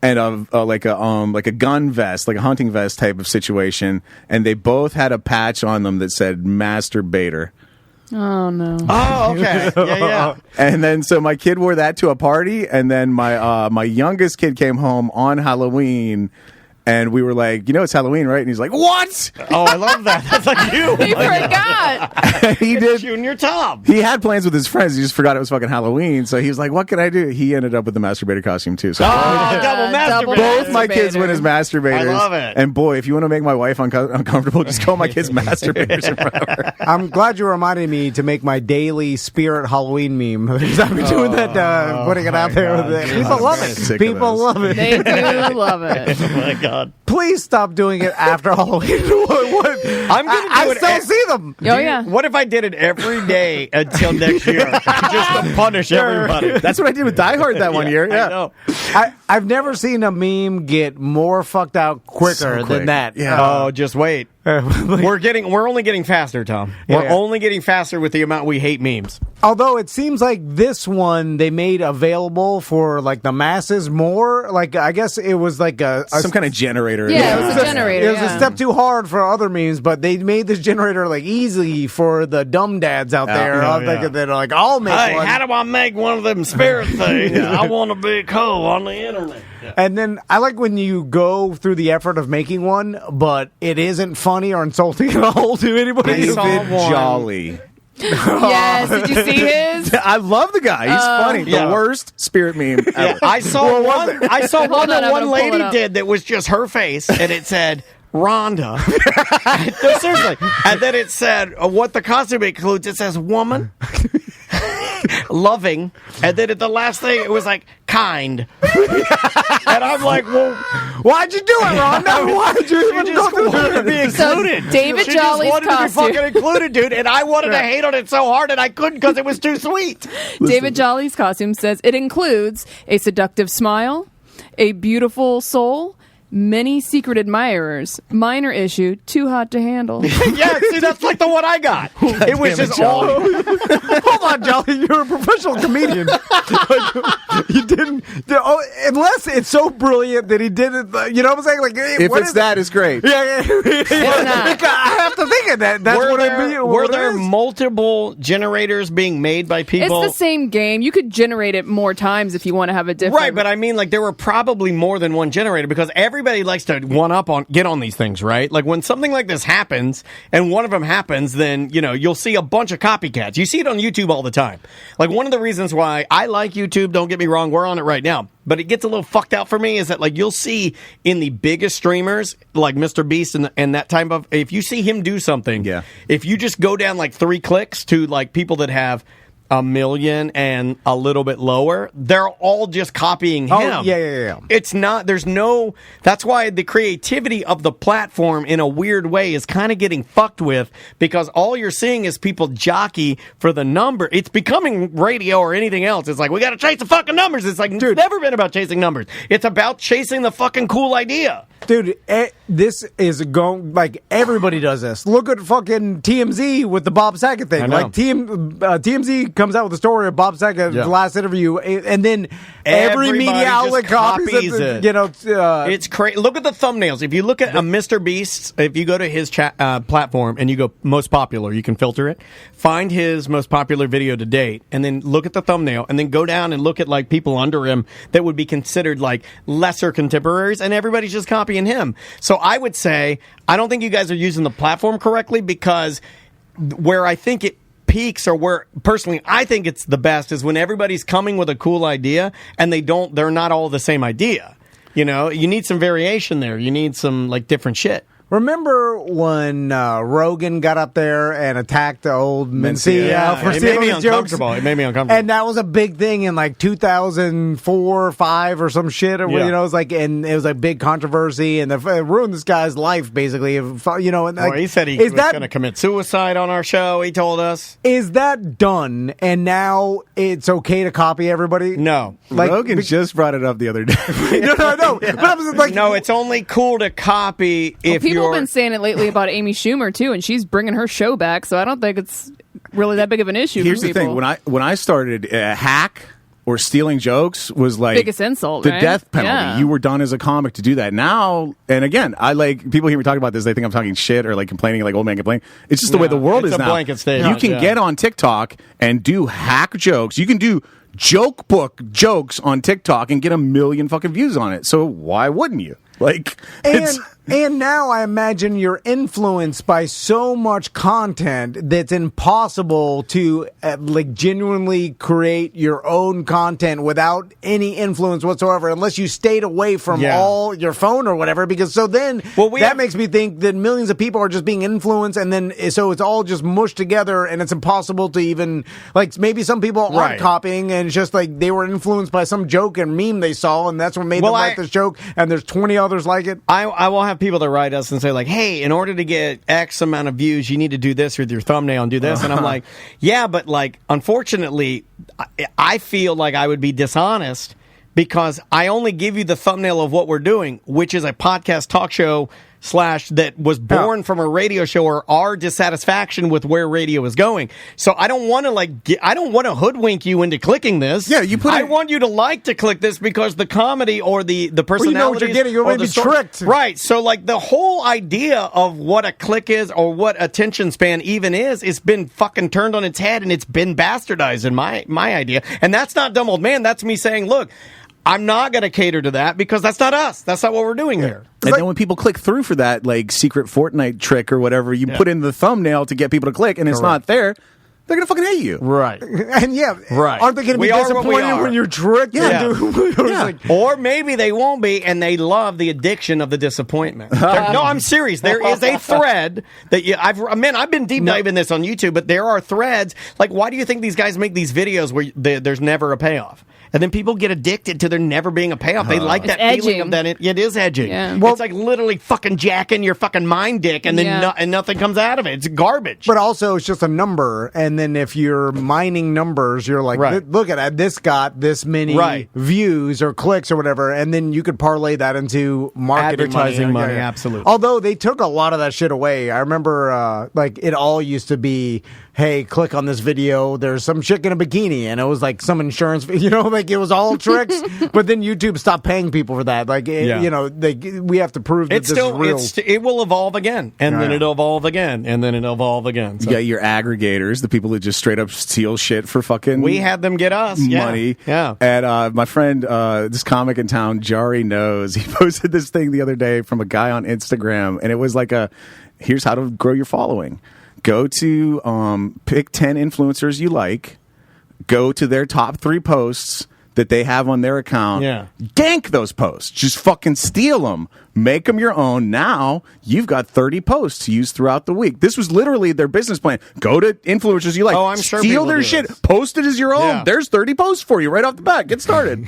and like a gun vest, like a hunting vest type of situation. And they both had a patch on them that said masturbator. Oh, no. Oh, okay. Yeah. And then, so my kid wore that to a party, and then my youngest kid came home on Halloween, and we were like, it's Halloween, right? And he's like, what? Oh, I love that. That's like you. He forgot. He did. Junior Tom. He had plans with his friends. He just forgot it was fucking Halloween. So he was like, what can I do? He ended up with the masturbator costume, too. So double masturbator. Both my kids went as masturbators. I love it. And boy, if you want to make my wife uncomfortable, just call my kids masturbators in front of her. I'm glad you reminded me to make my daily spirit Halloween meme. Because I've been doing that, putting it out there. People love it. People love it. They do love it. Oh, my God. Please stop doing it after Halloween. I'm going to do I it. still see them. Oh, yeah. What if I did it every day until next year? Just to punish everybody. That's what I did with Die Hard that one year. Yeah. I know. I've never seen a meme get more fucked out quicker than that. Oh, just wait. We're only getting faster, Tom. We're only getting faster with the amount we hate memes. Although it seems like this one they made available for like the masses more. Like I guess it was like some kind of generator. Yeah, it was a generator. It was a step too hard for other memes, but they made this generator like easy for the dumb dads out there. They're like, I'll make one. How do I make one of them spirit things? I want to be cool on the internet. And then I like when you go through the effort of making one, but it isn't funny or insulting at all to anybody. David Jolly. Yes, did you see his? I love the guy. He's funny. The worst spirit meme ever. I saw one that one lady up. did that was just her face, and it said Rhonda. No, seriously. And then it said what the costume includes. It says woman, loving, and then at the last thing it was like kind. And I'm like, well, why'd you do it, Rhonda? Why'd you even just wanted to be included? So David she Jolly's just wanted costume. to be fucking included, dude. And I wanted to hate on it so hard, and I couldn't because it was too sweet. David Jolly's costume says it includes a seductive smile, a beautiful soul, many secret admirers, minor issue, too hot to handle. Yeah, see, that's like the one I got. It was just all. Hold on, Jolly. You're a professional comedian. You didn't. Unless it's so brilliant that he didn't. You know what I'm saying? Like, if it's that, it's great. Yeah. I have to think of that. That's what it means. Were there multiple generators being made by people? It's the same game. You could generate it more times if you want to have a different. Right, but I mean, like, there were probably more than one generator because everybody likes to get on these things, right? Like, when something like this happens and one of them happens, then, you'll see a bunch of copycats. You see it on YouTube all the time. Like, one of the reasons why I like YouTube, don't get me wrong, we're on it right now, but it gets a little fucked out for me is that, like, you'll see in the biggest streamers, like Mr. Beast and that type of, if you see him do something, if you just go down like 3 clicks to like people that have 1 million and a little bit lower, they're all just copying him. Oh, yeah. It's not, that's why the creativity of the platform in a weird way is kind of getting fucked with, because all you're seeing is people jockey for the number. It's becoming radio or anything else. It's like, we got to chase the fucking numbers. It's like, it's never been about chasing numbers. It's about chasing the fucking cool idea. Dude, this is going, like, everybody does this. Look at fucking TMZ with the Bob Saget thing. Like, TMZ comes out with a story of Bob Saget's last interview, and then every media outlet copies it. You know, it's crazy. Look at the thumbnails. If you look at Mr. Beast, if you go to his platform and you go most popular, you can filter it. Find his most popular video to date, and then look at the thumbnail, and then go down and look at, like, people under him that would be considered, like, lesser contemporaries, and everybody's just copying him. So I would say, I don't think you guys are using the platform correctly, because where I think it peaks, or where personally I think it's the best, is when everybody's coming with a cool idea and they're not all the same idea. You know, you need some variation there. You need some, like, different shit. Remember when Rogan got up there and attacked the old Mencia for stealing his jokes? It made me uncomfortable. And that was a big thing in like 2004 or 5 or some shit. Or, you know, it was like, and it was a big controversy, and it ruined this guy's life, basically. You know, and like, he said he was going to commit suicide on our show. He told us. Is that done? And now it's okay to copy everybody? No. Like, Rogan just brought it up the other day. No. But I was like, no, it's only cool to copy if people have been saying it lately about Amy Schumer too, and she's bringing her show back, so I don't think it's really that big of an issue. Here's for the people. thing: when I started, hack or stealing jokes was like biggest insult, the right? death penalty. Yeah. You were done as a comic to do that. Now, and again, I like people hear me talking about this. They think I'm talking shit or like complaining, like old man complaining. It's just the way the world is it's a now. blanket statement. You can get on TikTok and do hack jokes. You can do joke book jokes on TikTok and get 1 million fucking views on it. So why wouldn't you? Like, and now I imagine you're influenced by so much content that's impossible to like genuinely create your own content without any influence whatsoever, unless you stayed away from all your phone or whatever. Because so then that makes me think that millions of people are just being influenced, and then so it's all just mushed together, and it's impossible to even like maybe some people aren't copying, and it's just like they were influenced by some joke and meme they saw, and that's what made them write this joke. And there's 20 others like it. I will have people that write us and say like, hey, in order to get X amount of views, you need to do this with your thumbnail and do this. And I'm like, yeah, but like, unfortunately, I feel like I would be dishonest because I only give you the thumbnail of what we're doing, which is a podcast talk show / that was born from a radio show, or our dissatisfaction with where radio is going. So I don't want to I don't want to hoodwink you into clicking this. Yeah, you put. I want you to like to click this because the comedy or the personality. Well, you know what you're getting. You're going to be tricked, right? So like the whole idea of what a click is or what attention span even is, it's been fucking turned on its head, and it's been bastardized in my idea. And that's not dumb old man. That's me saying, look, I'm not going to cater to that because that's not us. That's not what we're doing here. And then when people click through for that like secret Fortnite trick or whatever, you put in the thumbnail to get people to click, and it's not there, they're going to fucking hate you. Right. And aren't they going to be disappointed when you're tricked? Or maybe they won't be, and they love the addiction of the disappointment. No, I'm serious. There is a thread that I've been deep diving this on YouTube, but there are threads. Like, why do you think these guys make these videos where there's never a payoff? And then people get addicted to there never being a payoff. They like that feeling of that. It is edging. Yeah. Well, it's like literally fucking jacking your fucking mind dick, and then and nothing comes out of it. It's garbage. But also, it's just a number. And then if you're mining numbers, you're like, look at that. This got this many views or clicks or whatever. And then you could parlay that into marketing advertising money. Absolutely. Although they took a lot of that shit away. I remember like it all used to be, hey, click on this video. There's some chick in a bikini, and it was like some insurance, like it was all tricks. But then YouTube stopped paying people for that. Like, we have to prove that this is real. It will evolve again, and then it'll evolve again, and then it'll evolve again. So. You got your aggregators, the people that just straight up steal shit for fucking. We had them get us money. Yeah. And my friend, this comic in town, Jari Knows, he posted this thing the other day from a guy on Instagram, and it was like here's how to grow your following. Go to pick 10 influencers you like, go to their top 3 posts, that they have on their account. Yeah. Gank those posts. Just fucking steal them. Make them your own. Now you've got 30 posts to use throughout the week. This was literally their business plan. Go to influencers you like. Oh, I'm sure steal people their do shit. this. Post it as your own. Yeah. There's 30 posts for you right off the bat. Get started.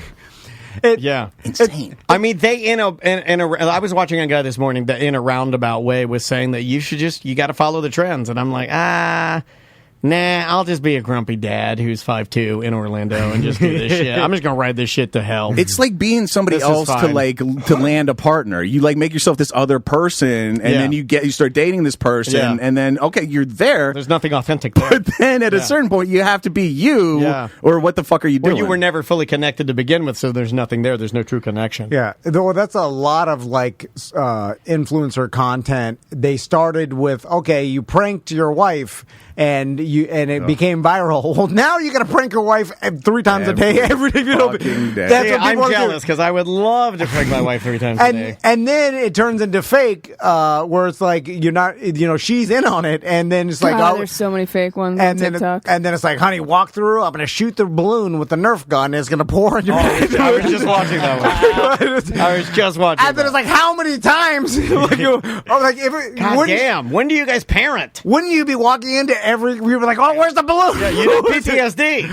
Insane. I mean, they I was watching a guy this morning that in a roundabout way was saying that you got to follow the trends, and I'm like, nah, I'll just be a grumpy dad who's 5'2" in Orlando and just do this shit. I'm just gonna ride this shit to hell. It's like being somebody This is else to fine. to land a partner. You like make yourself this other person, and then you start dating this person, and then okay, you're there. There's nothing authentic there. But then at a certain point, you have to be you, or what the fuck are you doing? Well, you were never fully connected to begin with, so there's nothing there. There's no true connection. Yeah, well, that's a lot of influencer content. They started with you pranked your wife, and it became viral. Well, now you got to prank your wife 3 times a day, every day. That's what I'm jealous because I would love to prank my wife 3 times a day. And then it turns into fake, where it's like you're not, she's in on it, and then it's like, there's so many fake ones on and then TikTok. and then it's like, honey, walk through. I'm going to shoot the balloon with the Nerf gun. And it's going to pour in your bed. I was just watching that one. I was just watching. And then it's like, how many times? God damn! When do you guys parent? Wouldn't you be walking into every? We were like, oh, where's the balloon? Yeah, you know PTSD.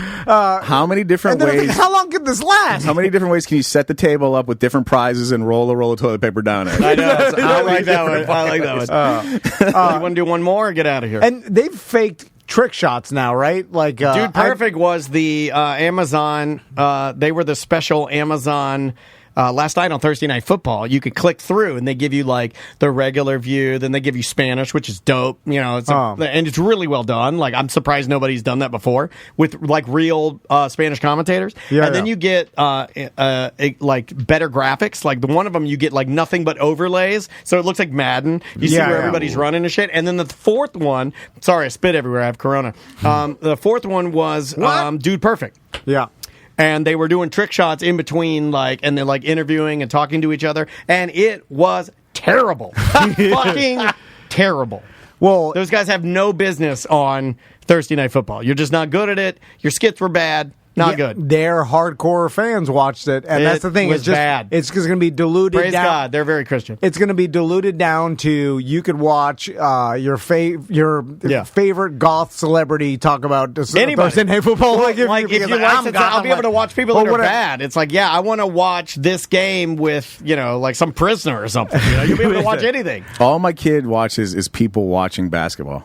How many different ways? How long could this last? How many different ways can you set the table up with different prizes and roll a roll of toilet paper down it? I know. I like that one. You want to do one more or get out of here? And they've faked trick shots now, right? Like, Dude Perfect was the Amazon. They were the special Amazon. Last night on Thursday Night Football, you could click through and they give you like the regular view, then they give you Spanish, which is dope. And it's really well done. Like, I'm surprised nobody's done that before with like real Spanish commentators. Then you get like better graphics. Like the one of them, you get like nothing but overlays, so it looks like Madden. You see where everybody's running and shit. And then the fourth one, sorry, I spit everywhere. I have Corona. The fourth one was Dude Perfect. Yeah. And they were doing trick shots in between, and they're like interviewing and talking to each other, and it was terrible, fucking terrible. Well, those guys have no business on Thursday Night Football. You're just not good at it. Your skits were bad. Not good. Their hardcore fans watched it, and that's the thing. Was it's just bad. It's just going to be diluted. Praise down. God, they're very Christian. It's going to be diluted down to you could watch your favorite goth celebrity talk about Thursday Night Football. If you like, I'll be able to watch people that are bad. It's like, I want to watch this game with like some prisoner or something. You'll be able to watch anything. All my kid watches is people watching basketball.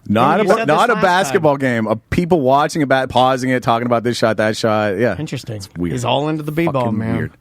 Not a basketball game. People watching about, pausing it, talking about this shot, that shot. Yeah, interesting. It's weird. He's all into the b-ball, man. Weird.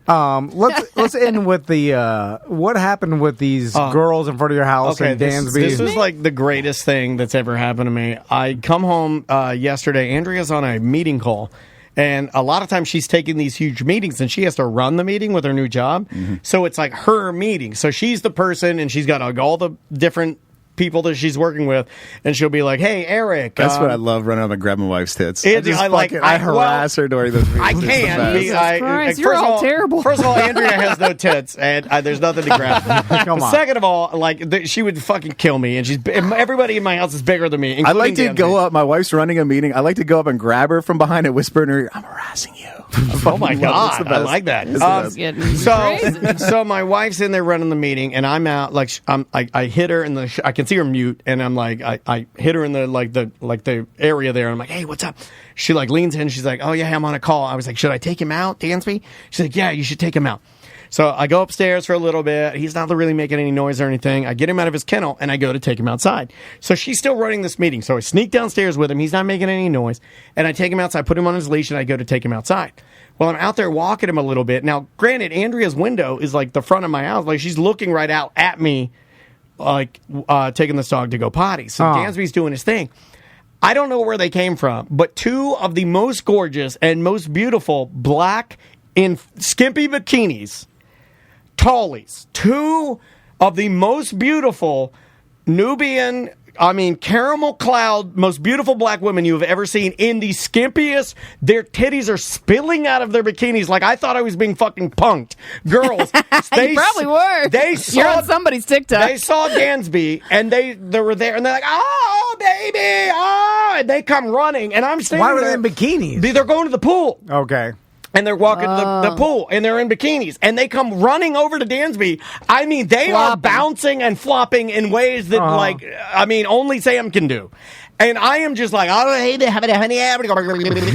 Let's end with the what happened with these girls in front of your house in Dansby. This is like the greatest thing that's ever happened to me. I come home yesterday. Andrea's on a meeting call. And a lot of times she's taking these huge meetings and she has to run the meeting with her new job. Mm-hmm. So it's like her meeting. So she's the person and she's got all the different people that she's working with, and she'll be like, "Hey, Eric." That's what I love, running up and grabbing my wife's tits. I harass her during those meetings. I can. Jesus Christ, you're all terrible. First of all, Andrea has no tits, and there's nothing to grab. Come on. Second of all, she would fucking kill me, and everybody in my house is bigger than me. I like to go up. My wife's running a meeting. I like to go up and grab her from behind and whisper in her ear, "I'm harassing you." Oh my God, I like that. So my wife's in there running the meeting, and I'm out. I hit her in the. I can see her mute, and I'm like, I hit her in the area there. And I'm like, "Hey, what's up?" She leans in. She's like, "Oh yeah, I'm on a call." I was like, "Should I take him out, Dansby?" She's like, "Yeah, you should take him out." So I go upstairs for a little bit. He's not really making any noise or anything. I get him out of his kennel, and I go to take him outside. So she's still running this meeting. So I sneak downstairs with him. He's not making any noise. And I take him outside, put him on his leash, and I go to take him outside. Well, I'm out there walking him a little bit. Now, granted, Andrea's window is the front of my house. She's looking right out at me, taking this dog to go potty. So Dansby's doing his thing. I don't know where they came from, but two of the most gorgeous and most beautiful black in skimpy bikinis, tallies, two of the most beautiful Nubian, caramel cloud, most beautiful black women you have ever seen in the skimpiest. Their titties are spilling out of their bikinis. I thought I was being fucking punked. Girls, you probably were. You're on somebody's TikTok. They saw Dansby, and they were there, and they're like, "Oh, baby, oh!" And they come running, and I'm standing Why were there. they in bikinis? They're going to the pool. Okay. And they're walking to the pool, and they're in bikinis, and they come running over to Dansby. I mean, they are bouncing and flopping in ways that, only Sam can do. And I am just like, oh, hey, honey,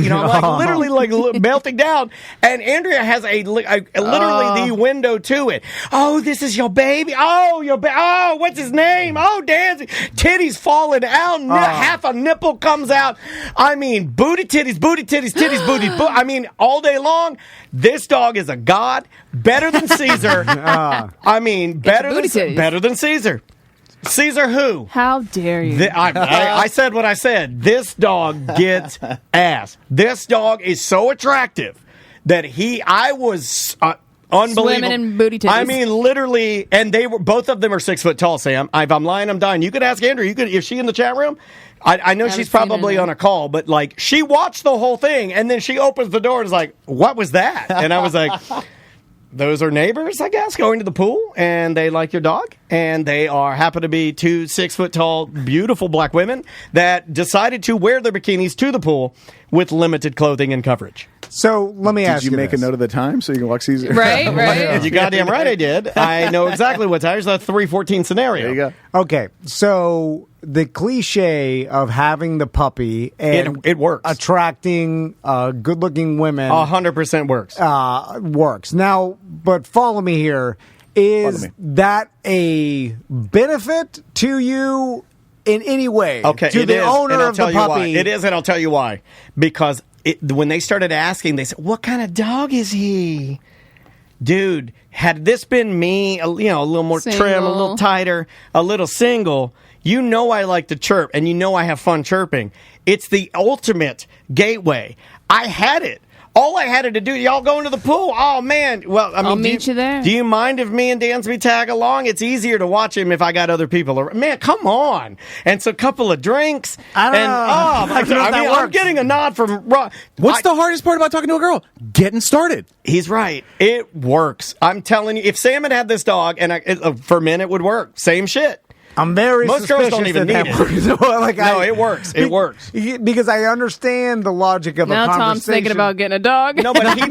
you know, like literally like melting down. And Andrea has literally the window to it. Oh, this is your baby. Oh, oh, what's his name? Oh, Dansby. Titties falling out. Half a nipple comes out. I mean, booty titties, booty. I mean, all day long. This dog is a god. Better than Caesar. I mean, better than Caesar. Caesar who? How dare you? I said what I said. This dog gets ass. This dog is so attractive that I was unbelievable. Swimming in booty titties. I mean, literally, and both of them are 6 foot tall, Sam. If I'm lying, I'm dying. You could ask Andrew. Is she in the chat room? I know she's probably on a call, but like she watched the whole thing, and then she opens the door and is like, "What was that?" And I was like, those are neighbors, I guess, going to the pool, and they like your dog, and they happen to be 2 6 foot tall, beautiful black women that decided to wear their bikinis to the pool with limited clothing and coverage. So let me ask you, did you make a note of the time so you can walk Caesar? Right. You goddamn right I did. I know exactly what time. Here's the 3:14 scenario. There you go. Okay, so the cliche of having the puppy and it works. Attracting good-looking women 100% works. Works. Now, but follow me here. Is that a benefit to you in any way? Okay, to the owner of the puppy? It is, and I'll tell you why. Because when they started asking, they said, "What kind of dog is he?" Dude, had this been me, a little more trim, a little tighter, a little single, you know I like to chirp, and you know I have fun chirping. It's the ultimate gateway. I had it. All I had to do, y'all going to the pool? Oh, man. Well, I mean, I'll meet you there. Do you mind if me and Dansby tag along? It's easier to watch him if I got other people around. Man, come on. And so a couple of drinks. I don't know. I'm getting a nod from Rob. What's the hardest part about talking to a girl? Getting started. He's right. It works. I'm telling you, if Sam had this dog, and for men, it would work. Same shit. I'm very Most girls don't even need it. No, it works. It works. Because I understand the logic of a conversation. Now Tom's thinking about getting a dog. No, but he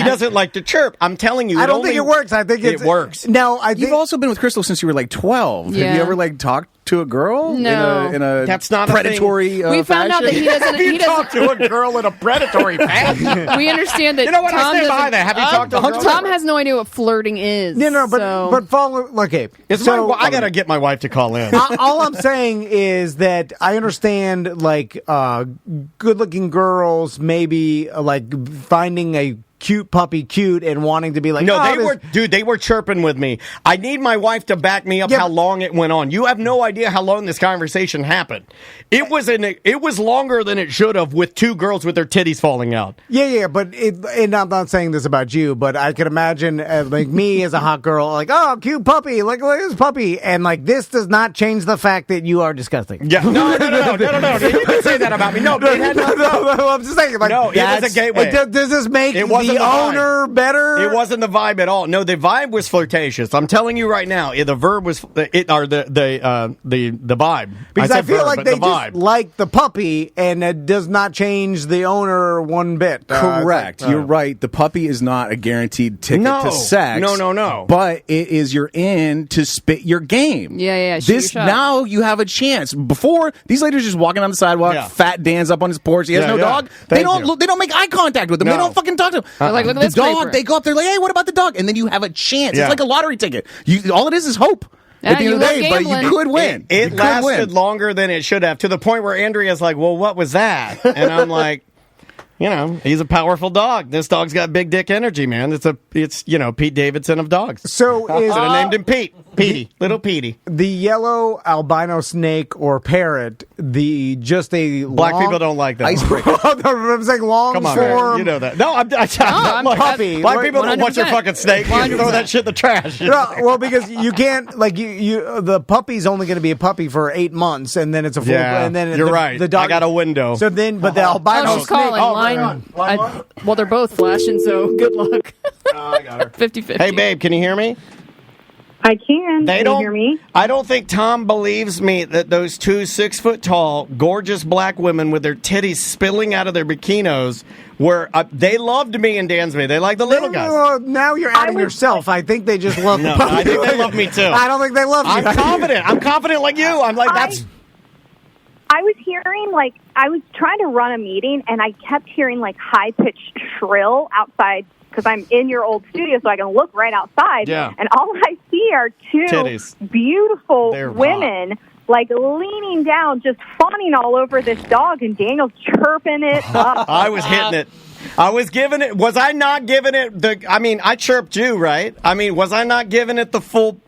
doesn't like to chirp. I'm telling you. I don't think it works. I think it works. Now, You've also been with Crystal since you were like 12. Yeah. Have you ever talked to a girl No. in a That's not predatory we found out that he doesn't. He talked to a girl in a predatory fashion. We understand that. You know what? Tom I stand behind that. Have you talked to a girl? Tom has no idea what flirting is. But follow. Okay, I gotta get my wife to call in. All I'm saying is that I understand, like, good-looking girls maybe like finding a cute puppy cute and wanting to be like, no, they were chirping with me. I need my wife to back me up how long it went on. You have no idea how long this conversation happened. It was longer than it should have with two girls with their titties falling out. Yeah, but and I'm not saying this about you, but I can imagine like me as a hot girl, like, oh, cute puppy, look at this puppy, and like this does not change the fact that you are disgusting. Yeah, no. You didn't say that about me. No, I'm just saying, like, no, it was a gateway. Does this make the owner better? It wasn't the vibe at all. No, the vibe was flirtatious. I'm telling you right now, the verb was the vibe. Because I feel verb, like they just like the puppy, and it does not change the owner one bit. Correct. You're right. The puppy is not a guaranteed ticket to sex. No. But it is your in to spit your game. Yeah. This now you have a chance. Before, these ladies are just walking on the sidewalk. Fat Dan's up on his porch. He has no dog. They don't make eye contact with him. No. They don't fucking talk to him. They're like, look at the this dog. paper. They go up there like, hey, what about the dog? And then you have a chance. Yeah. It's like a lottery ticket. All it is hope. Yeah, at the end of the day, but gambling. you could win. It lasted longer than it should have, to the point where Andrea's like, well, what was that? And I'm like, he's a powerful dog. This dog's got big dick energy, man. It's Pete Davidson of dogs. So should have named him Petey, little Petey. The yellow albino snake or parrot, black people don't like that. Icebreaker. I'm saying long Come on, form. man. You know that. No, I'm puppy. Black people don't want your 100%. fucking snake. You throw that shit in the trash. No, well, because you can't, like, the puppy's only going to be a puppy for 8 months, and then it's a full. Yeah, and then you're right. The dog, I got a window. So then, but the albino she's snake. calling. Well, they're both flashing, so good luck. I got her. 50-50. Hey, babe, can you hear me? I can. They Can don't you hear me? I don't think Tom believes me that those 2 6-foot-tall, gorgeous black women with their titties spilling out of their bikinos were. They loved me and Dansby. They like the little guys. Well, now you're adding yourself. I think they just love. No, I think they love me too. I don't think they love you. I'm confident. I'm confident like you. I'm like that's. I was hearing, like, I was trying to run a meeting, and I kept hearing, like, high-pitched shrill outside, because I'm in your old studio, so I can look right outside. Yeah. And all I see are 2 Titties. beautiful They're women, like, leaning down, just fawning all over this dog, and Daniel's chirping it up. I was hitting it. I was giving it. Was I not giving it the? I mean, I chirped you, right? I mean, was I not giving it the full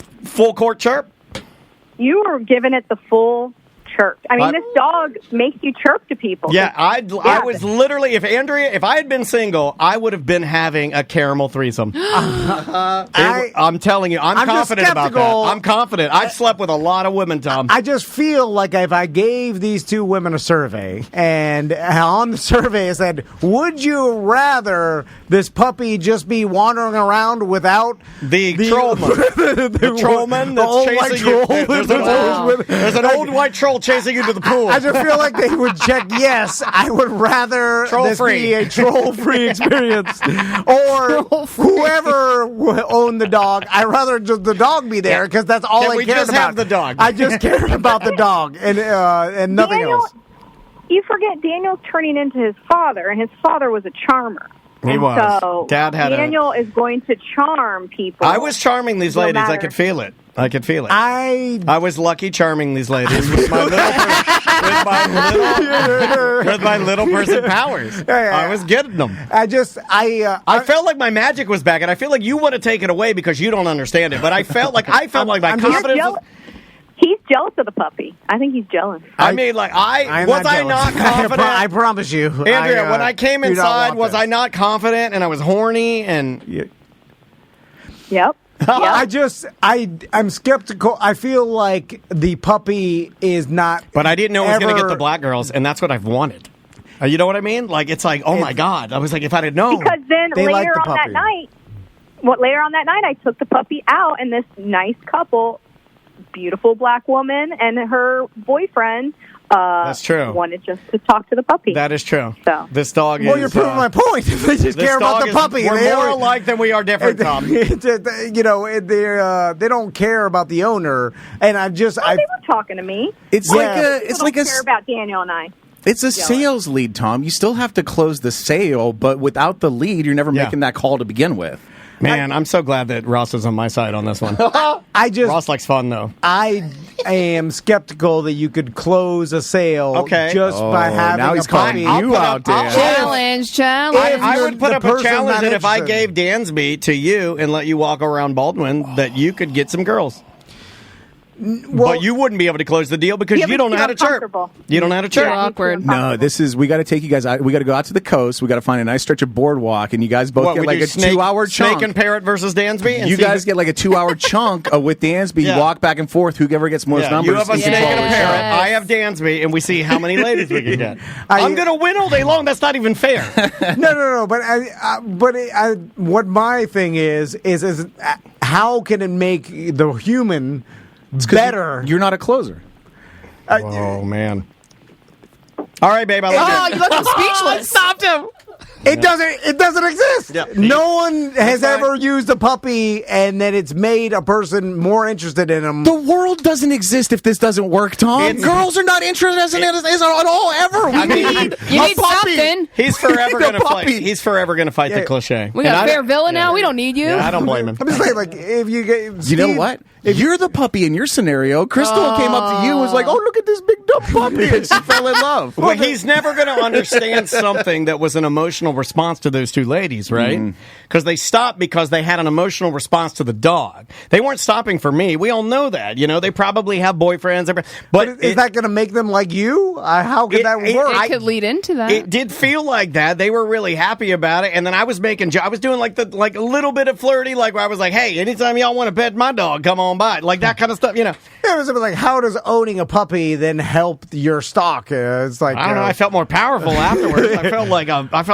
court chirp? You were giving it the full chirp. I mean, this dog makes you chirp to people. Yeah, I was literally, if I had been single, I would have been having a caramel threesome. I'm telling you, I'm confident about that. I'm confident. I've slept with a lot of women, Tom. I just feel like if I gave these 2 women a survey, and on the survey it said, would you rather this puppy just be wandering around without the trollman? The trollman that's chasing you. There's an old white troll chasing you to the pool. I just feel like they would check yes. I would rather this be a troll-free experience, or whoever owned the dog. I'd rather just the dog be there because that's all I cared about. Have the dog. I just cared about the dog and nothing else. You forget Daniel's turning into his father, and his father was a charmer. He was. So Dad had Daniel is going to charm people. I was charming these ladies. I could feel it. I was lucky charming these ladies with my little person powers. I was getting them. I felt like my magic was back, and I feel like you want to take it away because you don't understand it. But I felt like my confidence. He's jealous of the puppy. I think he's jealous. I mean, like, was I not confident? I promise you. Andrea, when I came inside, was I not confident and I was horny and... Yep. I'm skeptical. I feel like the puppy is not... But I didn't know it was going to get the black girls, and that's what I've wanted. You know what I mean? Like, it's like, oh my God. I was like, if I'd have known. Because then later on that night, I took the puppy out, and this nice couple... beautiful black woman and her boyfriend that's true. wanted just to talk to the puppy. That is true. So. This dog Well, you're proving my point. They just care about the puppy. We're more alike than we are different, Tom. You know, they don't care about the owner. And they were talking to me. It's like a care about Daniel and I. It's a sales lead, Tom. You still have to close the sale, but without the lead, you're never making that call to begin with. Man, I'm so glad that Ross is on my side on this one. Ross likes fun, though. I am skeptical that you could close a sale just by having now he's a puppy. calling you out, Dan. Challenge. I would put up a challenge that if I gave Dansby to you and let you walk around Baldwin, that you could get some girls. Well, but you wouldn't be able to close the deal because you don't know how to chirp. You don't know how to chirp. Awkward. No, we got to take you guys out. We got to go out to the coast. We got to find a nice stretch of boardwalk, and you guys both get like a 2-hour chunk. Snake and Parrot versus Dansby. You guys get like a 2-hour chunk with Dansby. You walk back and forth. Whoever gets most numbers. You have a snake and a parrot. I have Dansby, and we see how many ladies we can get. I'm going to win all day long. That's not even fair. No. But what my thing is how can it make the human better? You're not a closer. Oh man! All right, babe. I love you. You left him speechless. Stopped him. It doesn't exist. Yeah. No one has ever used a puppy and then it's made a person more interested in them. The world doesn't exist if this doesn't work, Tom. Girls are not interested in it at all ever. You need something. He's forever going to fight. He's forever going to fight the cliche. We got a fair villain now. We don't need you. Yeah, I don't blame him. I'm just saying, like, if you get you know what? If you're the puppy in your scenario, Crystal came up to you and was like, "Oh, look at this big dumb puppy," and she fell in love. Well, he's never going to understand something that was an emotional response to those two ladies, right? Because they stopped because they had an emotional response to the dog. They weren't stopping for me. We all know that. You know, they probably have boyfriends. But is that going to make them like you? How could that work? It could lead into that. It did feel like that. They were really happy about it, and then I was doing like a little bit of flirty, like where I was like, "Hey, anytime y'all want to pet my dog, come on by," like that kind of stuff. You know, it was like, how does owning a puppy then help your stock? It's like I don't know. I felt more powerful afterwards. I felt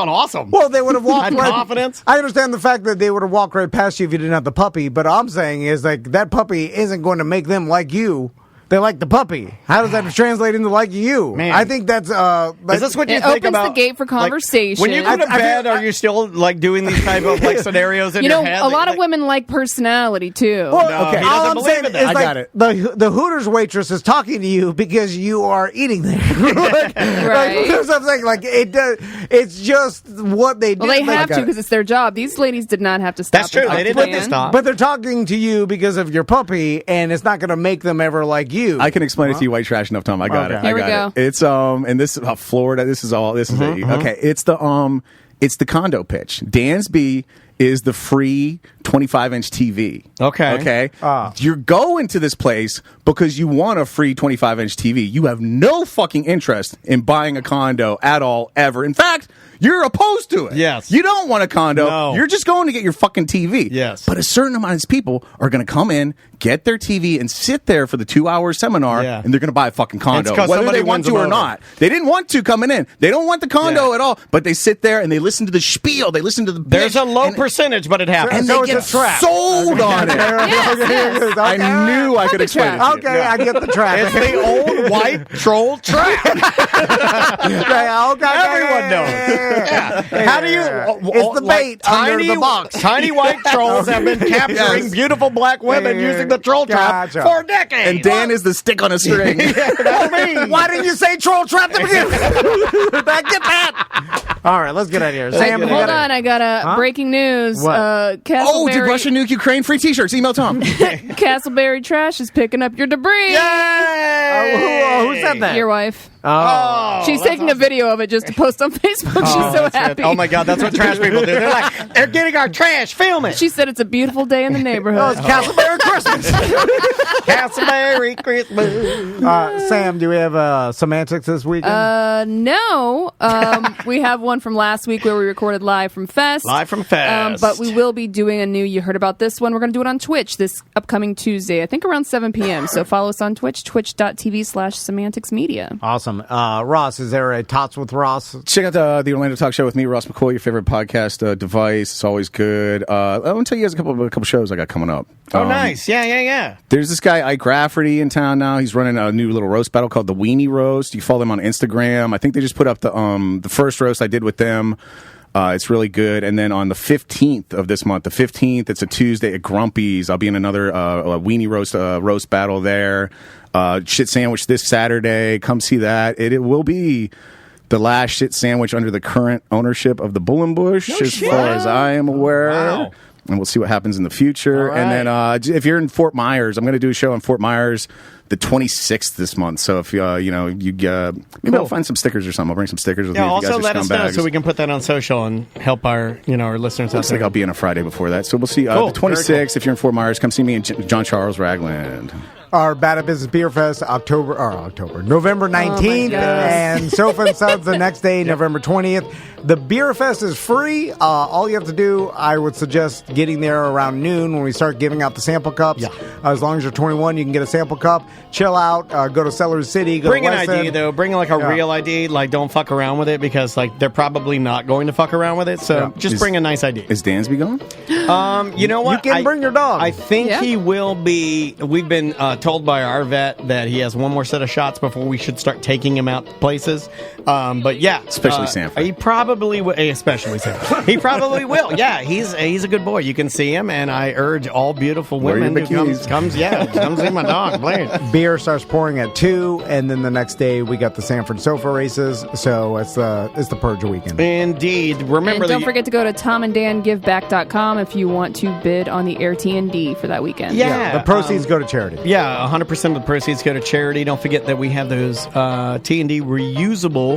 awesome. awesome. Well, they would have walked Had right. confidence. I understand the fact that they would have walked right past you if you didn't have the puppy, but all I'm saying is like that puppy isn't going to make them like you. They like the puppy. How does that translate into like you? Man. I think that's Is this what you It think opens about? the gate for conversation. When you go to bed, are you still like doing these type of like scenarios in You your know, head? a lot of women like personality too. Well, No, okay. he All doesn't I'm believe saying in that. is I like, got it. The Hooters waitress is talking to you because you are eating there. Like, Right. That's what I'm saying. Like it does. It's just what they do. Well, they Like, have to because it's their job. These ladies did not have to stop. That's true. and talk They to didn't have to Dan. stop. But they're talking to you because of your puppy, and it's not going to make them ever like you. I can explain it to you white trash enough time. I got Okay. it. Here I we got go. it. It's and this is Florida. This is it. Okay. It's the condo pitch. Dansby is the free 25-inch TV. Okay. Okay. You're going to this place because you want a free 25-inch TV. You have no fucking interest in buying a condo at all, ever. In fact, you're opposed to it. Yes. You don't want a condo. No. You're just going to get your fucking TV. Yes. But a certain amount of people are going to come in, get their TV, and sit there for the 2-hour seminar, Yeah. and they're going to buy a fucking condo, It's 'cause whether somebody they want wins to them or over. not. They didn't want to coming in. They don't want the condo Yeah. at all, but they sit there and they listen to the spiel. They listen to the There's pitch, a low and- percentage, but it happens. and So they it's get a trap. sold on it. Yes. I knew I could explain it to you. Okay, I get the trap. It's the old white troll trap. Everyone knows. How do you? It's the bait under the box. Tiny white trolls have been capturing Yes. beautiful black women using the troll trap Gotcha. for decades. And Dan is the stick on a string. Why didn't you say troll trap to begin with? Get that. All right, let's get out of here. Sam, you Hold gotta- on, I got a breaking news. What? Oh, Castleberry, did Russia nuke Ukraine? Free T-shirts. Email Tom. Castleberry Trash is picking up your debris. Who said that? Your wife. Oh. She's taking a video of it just to post on Facebook. She's so happy. Oh my God, that's what trash people do. They're like, they're getting our trash. Film it. She said it's a beautiful day in the Oh, neighborhood. it's Castleberry Christmas. Castleberry Christmas. Sam, do we have semantics this weekend? No. We have one from last week where we recorded live from Fest. Live from Fest. But we will be doing a new, you heard about this one. We're going to do it on Twitch this upcoming Tuesday, I think around 7 p.m. So follow us on Twitch, twitch.tv/semanticsmedia. Awesome. Ross, is there a Tots with Ross? Check out the Orlando Talk Show with me, Ross McCoy, your favorite podcast device. It's always good. I want to tell you guys a couple shows I got coming up. Oh, nice. Yeah. There's this guy, Ike Rafferty, in town now. He's running a new little roast battle called the Weenie Roast. You follow them on Instagram. I think they just put up the first roast I did with them. It's really good. And then on the 15th of this month, it's a Tuesday at Grumpy's. I'll be in another Weenie roast battle there. Shit Sandwich this Saturday. Come see that. It will be the last shit sandwich under the current ownership of the Bull and Bush, far as I am aware. Wow. And we'll see what happens in the future. All And then if you're in Fort Myers, I'm going to do a show in Fort Myers the 26th this month. So if maybe I'll find some stickers or something. I'll bring some stickers with Yeah, me. If you also guys are let us know scumbags. so we can put that on social and help our listeners out Looks like there. I'll be in a Friday before that. So we'll see. Cool. The 26th, if you're in Fort Myers, come see me in John Charles Ragland. Our Bad at Business Beer Fest, November 19th, and Sofa and Suds the next day, November 20th. The Beer Fest is free. All you have to do, I would suggest getting there around noon when we start giving out the sample cups. Yeah. As long as you're 21, you can get a sample cup. Chill out. Go to Sellers City. Go Bring to an West ID End. though. Bring like a real ID. Like don't fuck around with it because like they're probably not going to fuck around with it. So just bring a nice ID. Is Dansby going? You know what? You can bring your dog. I think he will be. We've been told by our vet that he has one more set of shots before we should start taking him out places. But yeah, Especially Sanford. He probably will. Especially Sanford. He probably will. Yeah, he's a good boy. You can see him, and I urge all beautiful Wear your women who bikinis. come see my dog. Please. Beer starts pouring at 2, and then the next day we got the Sanford Sofa races. So it's the Purge weekend. Indeed. Remember, And don't forget to go to tomanddangiveback.com if you want to bid on the Air T&D for that weekend. Yeah. The proceeds go to charity. Yeah, 100% of the proceeds go to charity. Don't forget that we have those T&D reusable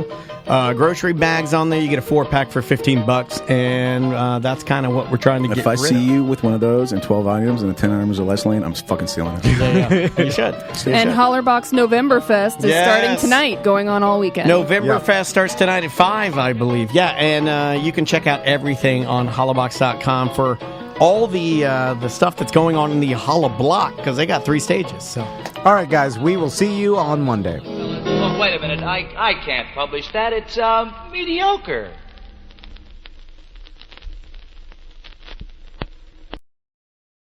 grocery bags on there. You get a 4-pack for $15, and that's kind of what we're trying to get If I rid see of. you with one of those and 12 items and the 10 items or less lane, I'm fucking stealing it. Yeah, you should. And Hollerbox Novemberfest is starting tonight, going on all weekend. Novemberfest starts tonight at 5, I believe. Yeah, and you can check out everything on hollobox.com for all the stuff that's going on in the Hollow Block, because they got 3 stages. So, all right, guys, we will see you on Monday. Well, wait a minute. I can't publish that. It's mediocre.